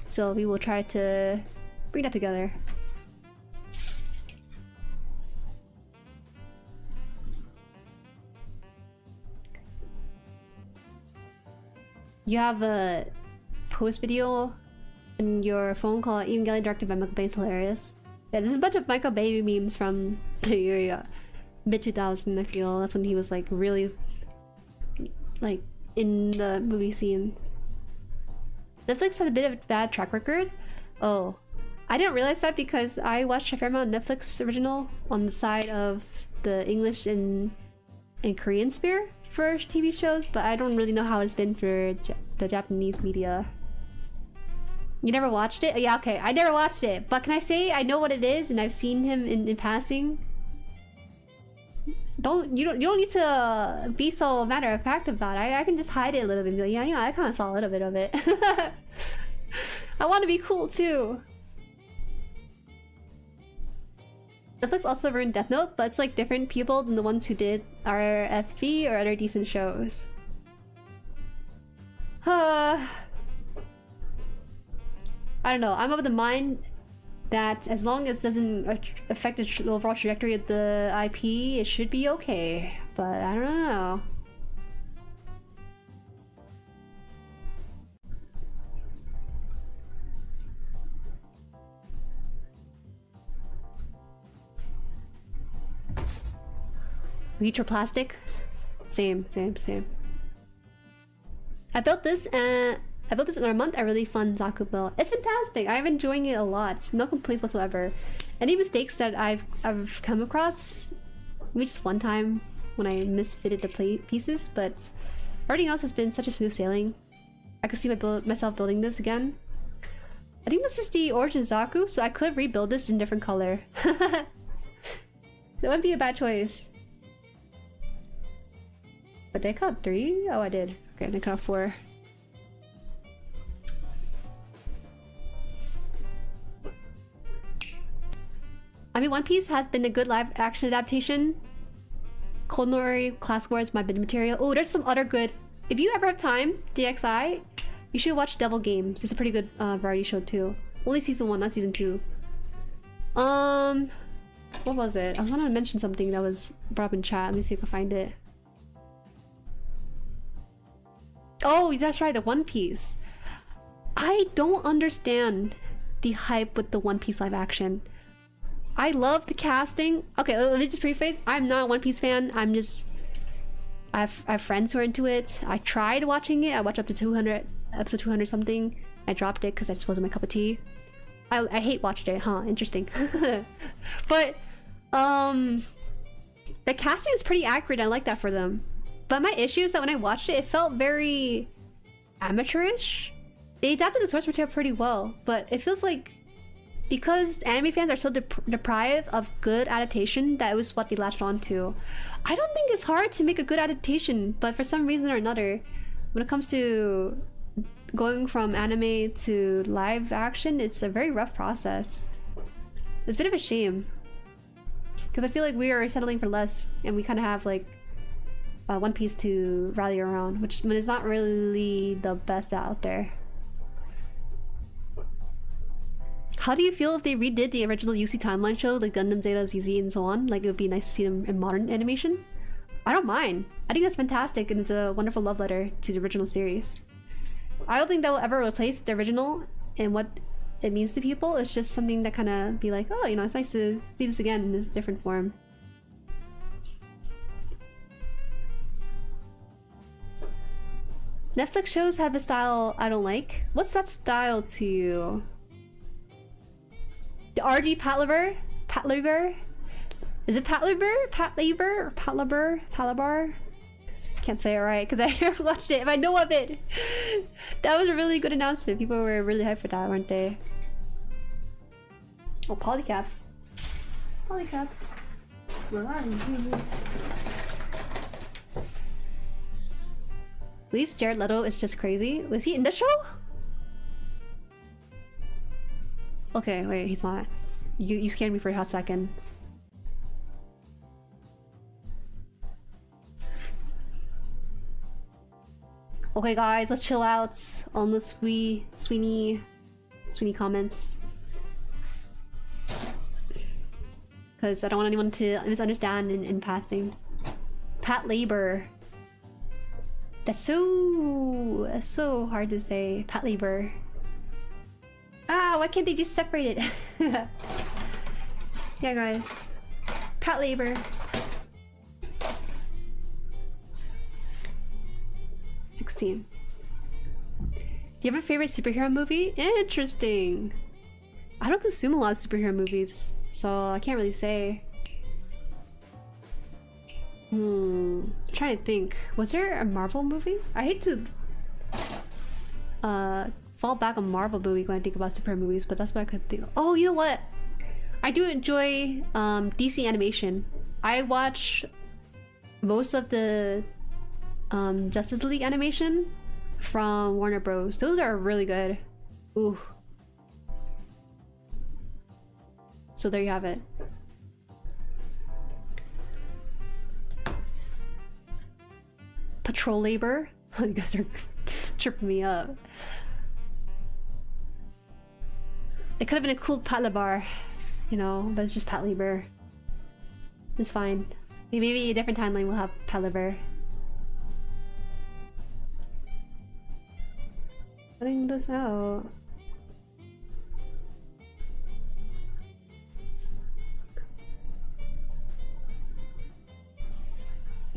So we will try to bring that together. You have a post video in your phone call Evangelion directed by Michael Bay is hilarious. Yeah, there's a bunch of Michael Bay memes from the mid-2000s, I feel. That's when he was like really like in the movie scene. Netflix had a bit of a bad track record. Oh, I didn't realize that because I watched a fair amount of Netflix original on the side of the English and Korean sphere for TV shows, but I don't really know how it's been for the Japanese media. You never watched it? Yeah, okay, I never watched it, but can I say I know what it is and I've seen him in passing? You don't need to be so matter of fact about it. I can just hide it a little bit and be like, yeah, you know, I kind of saw a little bit of it. I want to be cool too. Netflix also ruined Death Note, but it's like different people than the ones who did RFV or other decent shows. I don't know. I'm of the mind that as long as it doesn't affect the overall trajectory of the IP, it should be okay. But I don't know. Future plastic? Same. I built this in a month. A really fun Zaku build. It's fantastic. I'm enjoying it a lot. No complaints whatsoever. Any mistakes that I've come across, maybe just one time when I misfitted the pieces, but everything else has been such a smooth sailing. I could see myself building this again. I think this is the origin Zaku, so I could rebuild this in a different color. That wouldn't be a bad choice. But did I cut 3? Oh, I did. Okay, I cut 4. I mean, One Piece has been a good live action adaptation. Culinary Class War is my bid material. Oh, there's some other good. If you ever have time, DXI, you should watch Devil Games. It's a pretty good variety show too. Only season 1, not season 2. What was it? I was gonna mention something that was brought up in chat. Let me see if I can find it. Oh, that's right, the One Piece. I don't understand the hype with the One Piece live action. I love the casting. Okay, let me just preface. I'm not a One Piece fan. I'm just... I have friends who are into it. I tried watching it. I watched up to 200, episode 200 something. I dropped it because I just wasn't my cup of tea. I hate watching it, huh? Interesting. But, the casting is pretty accurate. I like that for them. But my issue is that when I watched it, it felt very amateurish. They adapted the source material pretty well, but it feels like because anime fans are so deprived of good adaptation, that was what they latched on to. I don't think it's hard to make a good adaptation, but for some reason or another, when it comes to going from anime to live action, it's a very rough process. It's a bit of a shame. Because I feel like we are settling for less, and we kind of have like One Piece to rally around, which is not really the best out there. How do you feel if they redid the original UC timeline show, like Gundam, Zeta, ZZ, and so on? Like, it would be nice to see them in modern animation. I don't mind. I think that's fantastic, and it's a wonderful love letter to the original series. I don't think that will ever replace the original and what it means to people. It's just something that kind of be like, oh, you know, it's nice to see this again in this different form. Netflix shows have a style I don't like. What's that style to you? The RG Patlaber? Patlaber? Is it Patlaber? Patlaber? Or Patlaber? Palabar? Can't say it right because I never watched it. If I know of it. That was a really good announcement. People were really hyped for that, weren't they? Oh, polycaps. Polycaps. At least Jared Leto is just crazy. Was he in the show? Okay, wait, he's not. You scared me for a hot second. Okay, guys, let's chill out on the Sweeney comments. Because I don't want anyone to misunderstand in passing. Pat Labor. That's so hard to say. Pat Labor. Ah, why can't they just separate it? Yeah, guys. Pat Labor. 16. Do you have a favorite superhero movie? Interesting. I don't consume a lot of superhero movies, so I can't really say. I'm trying to think. Was there a Marvel movie? I hate to fall back on Marvel movie when I think about superhero movies, but that's what I could think of. Oh, you know what? I do enjoy DC animation. I watch most of the Justice League animation from Warner Bros. Those are really good. Ooh. So there you have it. Patrol labor. You guys are tripping me up. It could have been a cool Patlabar, you know, but it's just Pat Labor. It's fine. Maybe a different timeline will have Patlabar. Cutting this out.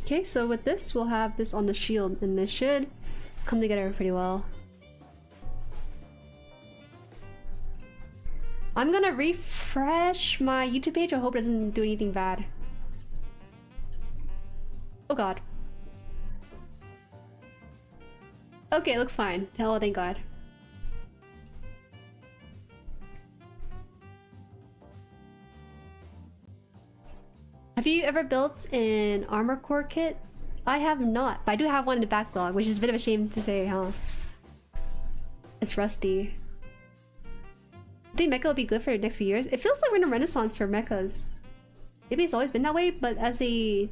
Okay, so with this, we'll have this on the shield, and this should come together pretty well. I'm gonna refresh my YouTube page. I hope it doesn't do anything bad. Oh god. Okay, it looks fine. Oh, thank god. Have you ever built an armor core kit? I have not, but I do have one in the backlog, which is a bit of a shame to say, huh? It's rusty. I think mecha will be good for the next few years. It feels like we're in a renaissance for mechas. Maybe it's always been that way, but as a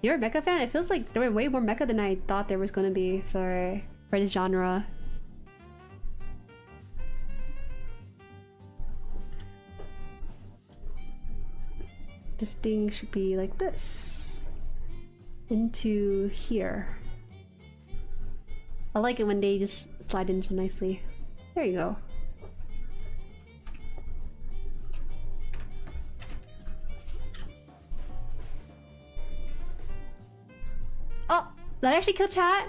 you're a mecha fan, it feels like there were way more mecha than I thought there was going to be for this genre. This thing should be like this. Into here. I like it when they just slide in so nicely. There you go. Did I actually kill chat?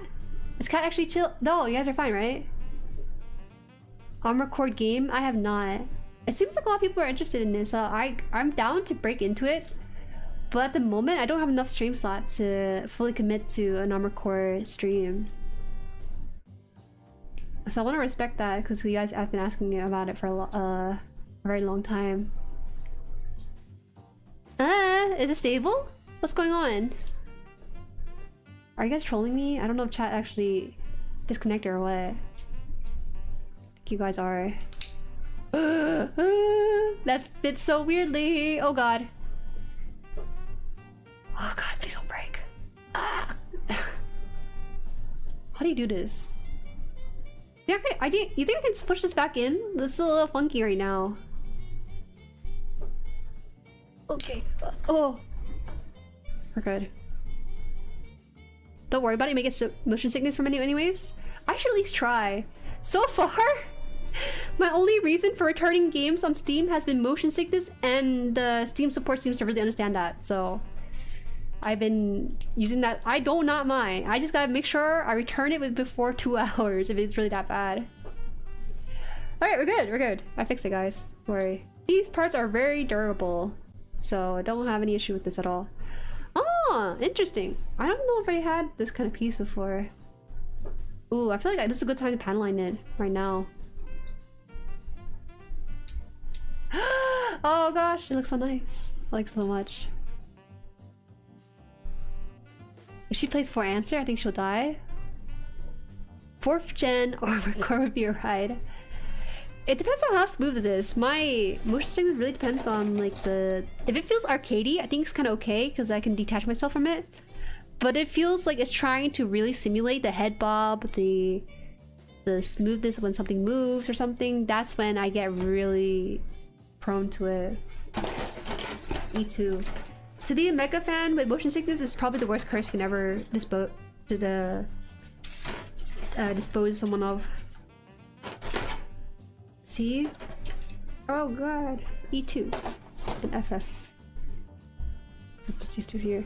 Is cat actually chill? No, you guys are fine, right? Armor Core game? I have not. It seems like a lot of people are interested in this, so I'm down to break into it. But at the moment, I don't have enough stream slot to fully commit to an Armor Core stream. So I want to respect that because you guys have been asking about it for a very long time. Is it stable? What's going on? Are you guys trolling me? I don't know if chat actually disconnected or what. You guys are. That fits so weirdly. Oh god. Oh god, please don't break. Ah. How do you do this? Yeah, you think I can push this back in? This is a little funky right now. Okay. Oh. We're good. Don't worry about it. You may get motion sickness from it anyways. I should at least try. So far, my only reason for returning games on Steam has been motion sickness, and the Steam support seems to really understand that. So I've been using that. I do not mind. I just gotta make sure I return it before 2 hours if it's really that bad. Alright, we're good. We're good. I fixed it, guys. Don't worry. These parts are very durable, so I don't have any issue with this at all. Oh, interesting. I don't know if I had this kind of piece before. Ooh, I feel like this is a good time to panline it right now. Oh gosh, it looks so nice. I like it so much. If she plays for answer, I think she'll die. 4th gen or Core review ride. It depends on how smooth it is. My motion sickness really depends on like the... If it feels arcadey, I think it's kind of okay because I can detach myself from it. But it feels like it's trying to really simulate the head bob, the smoothness when something moves or something. That's when I get really prone to it. Me too. To be a mecha fan with motion sickness is probably the worst curse you can ever dispose someone of. See? Oh god. E2 and FF. So just these two here.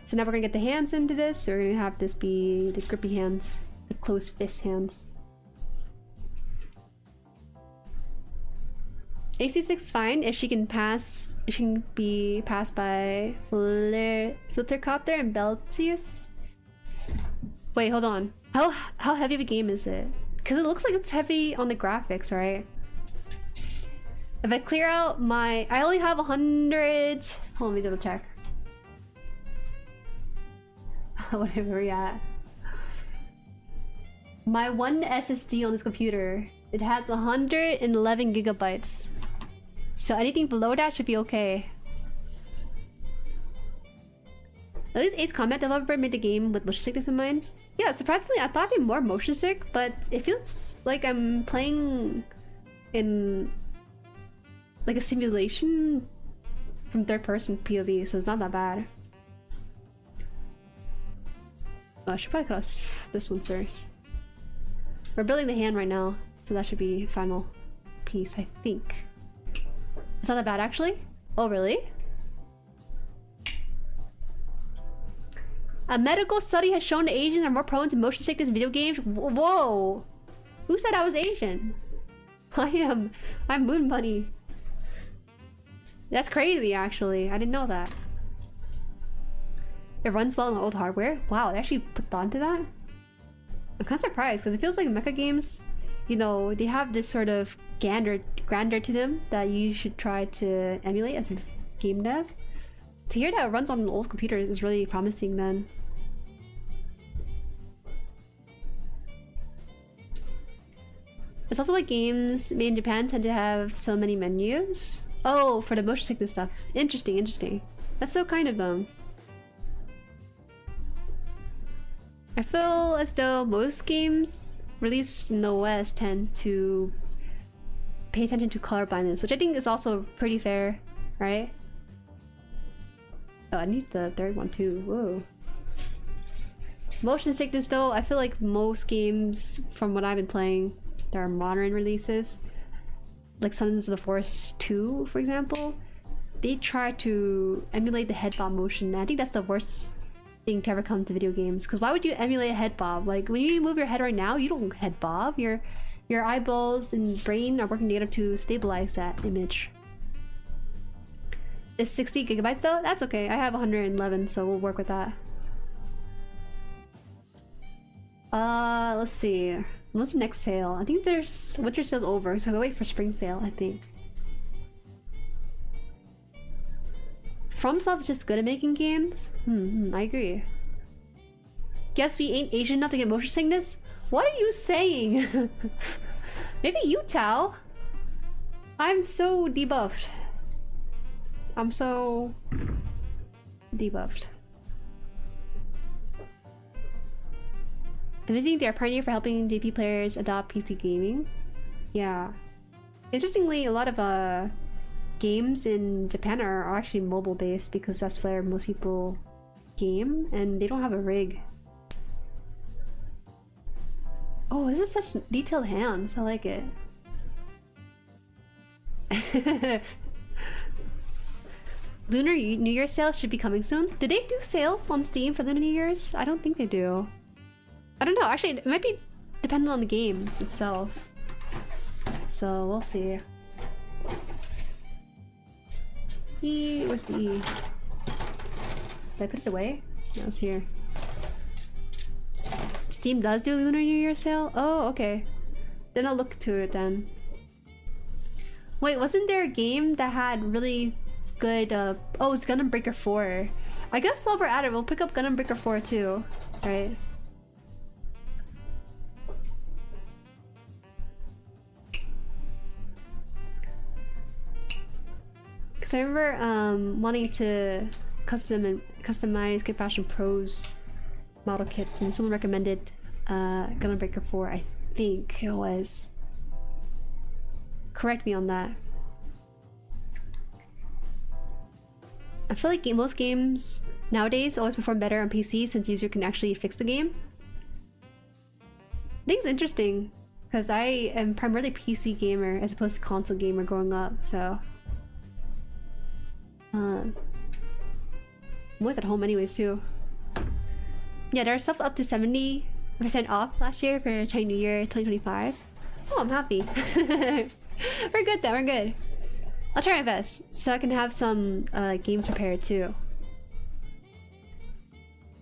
So now we're gonna get the hands into this. So we're gonna have this be the grippy hands, the closed fist hands. AC6 is fine if she can pass. If she can be passed by Flittercopter and Beltius. Wait, hold on. How heavy of a game is it? Because it looks like it's heavy on the graphics, right? If I clear out my... I only have 100... Hold on, let me double check. Whatever we're at. My one SSD on this computer, it has 111 gigabytes. So anything below that should be okay. At least Ace Combat developer made the game with motion sickness in mind. Yeah, surprisingly, I thought it'd be more motion sick, but it feels like I'm playing in like a simulation from third-person POV, so it's not that bad. Oh, I should probably cut this one first. We're building the hand right now, so that should be final piece, I think. It's not that bad, actually. Oh, really? A medical study has shown that Asians are more prone to motion sickness in video games. Whoa! Who said I was Asian? I am. I'm Moon Bunny. That's crazy, actually. I didn't know that. It runs well on old hardware. Wow, they actually put thought into that? I'm kind of surprised because it feels like mecha games, you know, they have this sort of grandeur to them that you should try to emulate as a game dev. To hear that it runs on an old computer is really promising then. It's also why games made in Japan tend to have so many menus. Oh, for the motion sickness stuff. Interesting, interesting. That's so kind of them. I feel as though most games released in the West tend to pay attention to color blindness, which I think is also pretty fair, right? Oh, I need the third one too. Whoa. Motion sickness though, I feel like most games from what I've been playing, there are modern releases, like Sons of the Forest 2, for example, they try to emulate the head bob motion. I think that's the worst thing to ever come to video games. Because why would you emulate a head bob? Like when you move your head right now, you don't head bob. Your eyeballs and brain are working together to stabilize that image. It's 60 gigabytes though? That's okay. I have 111, so we'll work with that. Let's see. What's the next sale? I think there's winter sale's over, so I'll wait for spring sale, I think. FromSoft is just good at making games? I agree. Guess we ain't Asian enough to get motion sickness? What are you saying? Maybe you, Tao. I'm so debuffed. I'm so debuffed. I'm visiting their pioneer for helping JP players adopt PC gaming. Yeah. Interestingly, a lot of games in Japan are actually mobile based because that's where most people game and they don't have a rig. Oh, this is such detailed hands. I like it. Lunar New Year sales should be coming soon. Do they do sales on Steam for Lunar New Year's? I don't think they do. I don't know. Actually, it might be dependent on the game itself. So we'll see. E, where's the E? Did I put it away? No, it's here. Steam does do Lunar New Year sale? Oh, okay. Then I'll look to it then. Wait, wasn't there a game that had really good, oh, it's Gundam Breaker 4. I guess while we're at it, we'll pick up Gundam Breaker 4 too, right? Because I remember wanting to customize Kid Fashion Pro's model kits, and someone recommended Gundam Breaker 4, I think it was. Correct me on that. I feel like most games nowadays always perform better on PC since user can actually fix the game. I think it's interesting because I am primarily PC gamer as opposed to console gamer growing up, so I'm always at home anyways too. Yeah, there's stuff up to 70% off last year for Chinese New Year 2025. Oh, I'm happy. We're good then, we're good. I'll try my best so I can have some games prepared too.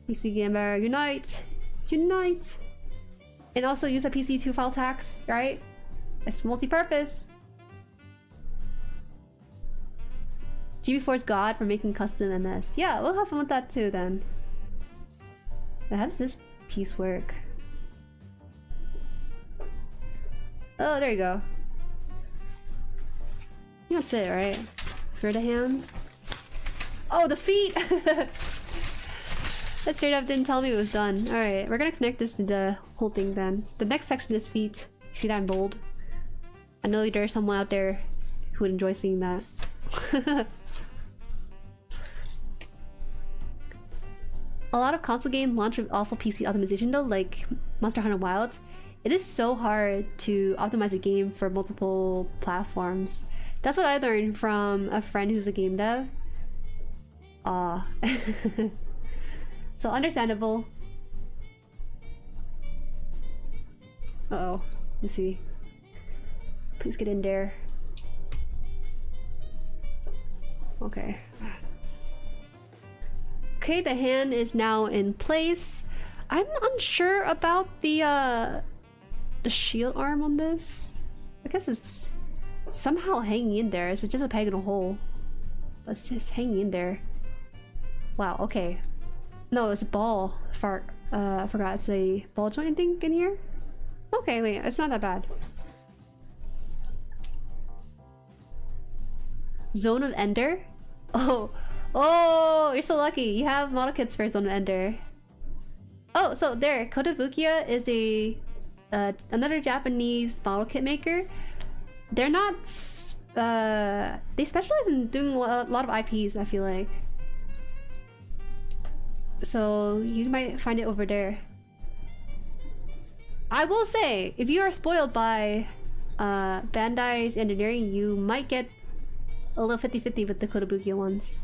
PC gamer, unite! Unite! And also use a PC to file tax, right? It's multi-purpose. GB4's God for making custom MS. Yeah, we'll have fun with that too then. How does this piece work? Oh, there you go. That's it, right? For the hands. Oh, the feet! That straight up didn't tell me it was done. Alright, we're gonna connect this to the whole thing then. The next section is feet. See that in bold? I know there's someone out there who would enjoy seeing that. A lot of console games launch with awful PC optimization though, like Monster Hunter Wilds. It is so hard to optimize a game for multiple platforms. That's what I learned from a friend who's a game dev. So understandable. Uh-oh. Let's see. Please get in there. Okay. Okay, the hand is now in place. I'm unsure about the shield arm on this. I guess it's somehow hanging in there. Is it just a peg in a hole? But it's just hanging in there. Wow, okay. No, it's a ball. I forgot it's a ball joint thing in here? Okay, wait, it's not that bad. Zone of Ender? Oh, you're so lucky. You have model kits for Zone of Ender. Oh, so there, Kotobukiya is a another Japanese model kit maker. They're not they specialize in doing a lot of IPs, I feel like. So you might find it over there. I will say, if you are spoiled by Bandai's engineering, you might get a little 50-50 with the Kotobukiya ones.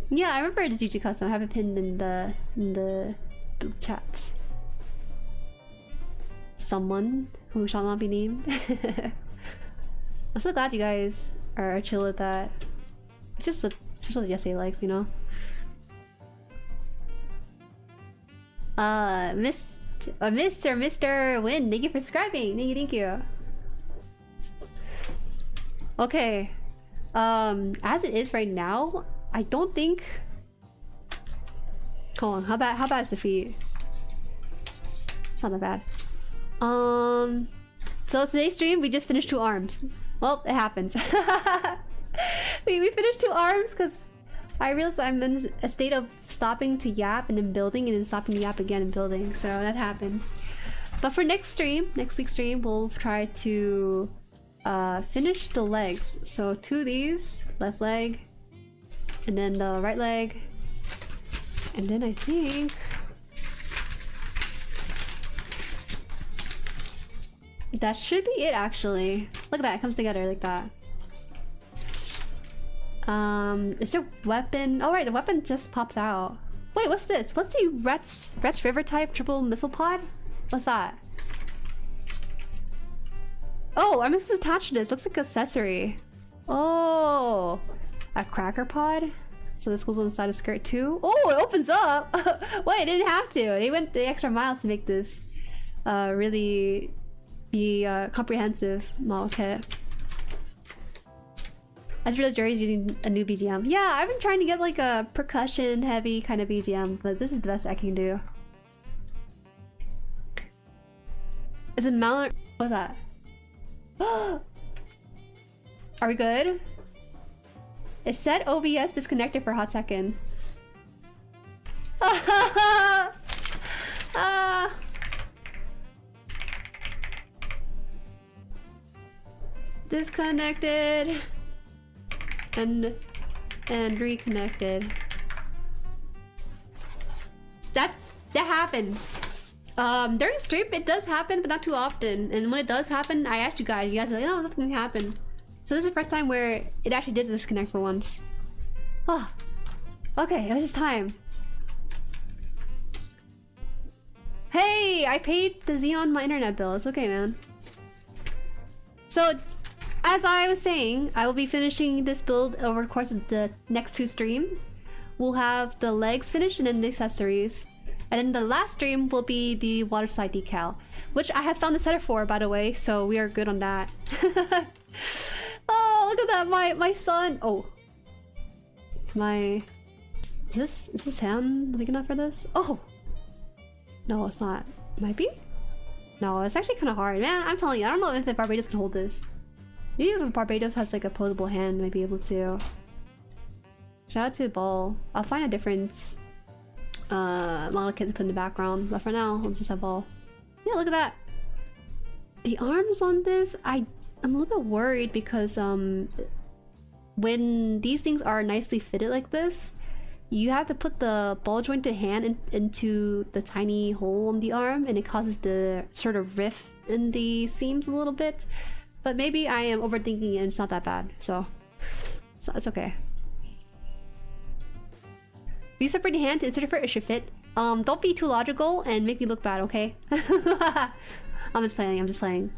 Yeah, I remember the GG custom. I have it pinned in the chat. Someone who shall not be named. I'm so glad you guys are chill with that. It's just what Jesse likes, you know. Mr. Win, thank you for subscribing. Thank you. Okay. As it is right now, I don't think. Hold on, how bad is the feet? It's not that bad. So today's stream, we just finished 2 arms. Well, it happens. we finished 2 arms because I realized I'm in a state of stopping to yap and then building and then stopping to yap again and building. So that happens. But for next week's stream, we'll try to finish the legs. So 2 of these, left leg, and then the right leg, and then I think that should be it actually. Look at that, it comes together like that. Is there weapon? Oh right, the weapon just pops out. Wait, what's this? What's the Rets River type triple missile pod? What's that? Oh, I'm supposed to attach this. Looks like an accessory. Oh, a cracker pod. So this goes on the side of the skirt too. Oh, it opens up. Wait, it didn't have to. They went the extra mile to make this really be comprehensive model kit. I just realized Jueri's using a new BGM. Yeah, I've been trying to get like a percussion heavy kind of BGM, but this is the best I can do. Is it mount? What's that? Are we good? It said OBS disconnected for a hot second. Disconnected and reconnected. That happens. During stream it does happen, but not too often. And when it does happen, I asked you guys are like, oh, nothing happened. So this is the first time where it actually did disconnect for once. Oh, okay, it was just time. Hey, I paid the Xeon my internet bill. It's okay, man. So, as I was saying, I will be finishing this build over the course of the next 2 streams. We'll have the legs finished and then the accessories. And then the last stream will be the water slide decal, which I have found the setter for, by the way, so we are good on that. Oh, look at that, my son. Oh, is this hand big enough for this? Oh, no, it's not. Might be. No, it's actually kind of hard, man. I'm telling you, I don't know if the Barbados can hold this. Maybe if Barbados has like a posable hand, might be able to. Shout out to the ball. I'll find a different model kit to put in the background, but for now, we'll just have ball. Yeah, look at that. The arms on this, I'm a little bit worried because when these things are nicely fitted like this, you have to put the ball jointed hand into the tiny hole on the arm, and it causes the sort of rift in the seams a little bit. But maybe I am overthinking it and it's not that bad, so it's okay. If you separate the hand to insert it, it should fit. Don't be too logical and make me look bad, okay? I'm just playing.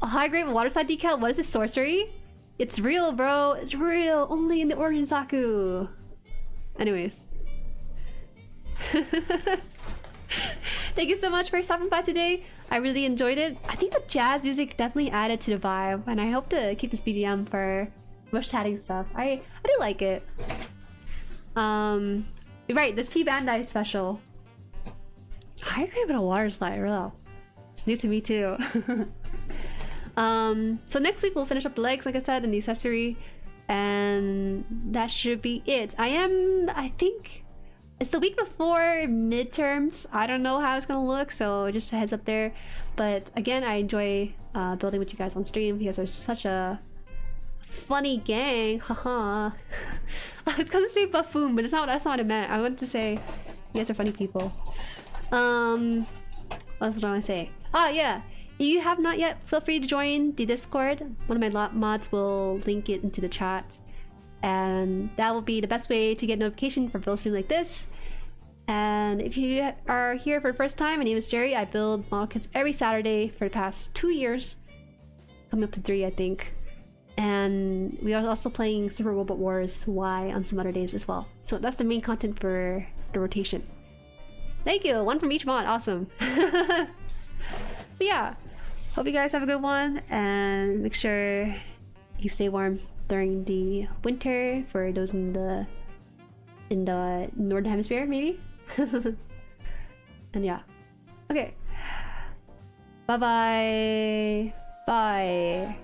A high grade water slide decal? What is this, sorcery? It's real, bro. It's real. Only in the Origin Zaku. Anyways. Thank you so much for stopping by today. I really enjoyed it. I think the jazz music definitely added to the vibe, and I hope to keep this BGM for much chatting stuff. I do like it. You're right, this P Bandai special. I agree with a water slide, real. It's new to me too. So next week we'll finish up the legs, like I said, and the accessory, and that should be it. I think it's the week before midterms. I don't know how it's gonna look, so just a heads up there. But again, I enjoy building with you guys on stream because there's such a funny gang. Haha. I was gonna say buffoon, but that's not what I meant. I wanted to say you guys are funny people. What else do I want to say? Oh yeah, you have not yet, feel free to join the Discord. One of my mods will link it into the chat. And that will be the best way to get notification for build stream like this. And if you are here for the first time, my name is Jueri. I build model kits every Saturday for the past 2 years. Coming up to 3, I think. And we are also playing Super Robot Wars Y on some other days as well. So that's the main content for the rotation. Thank you! 1 from each mod, awesome. So yeah, hope you guys have a good one, and make sure you stay warm during the winter for those in the northern hemisphere, maybe. And yeah, okay. Bye bye. Bye.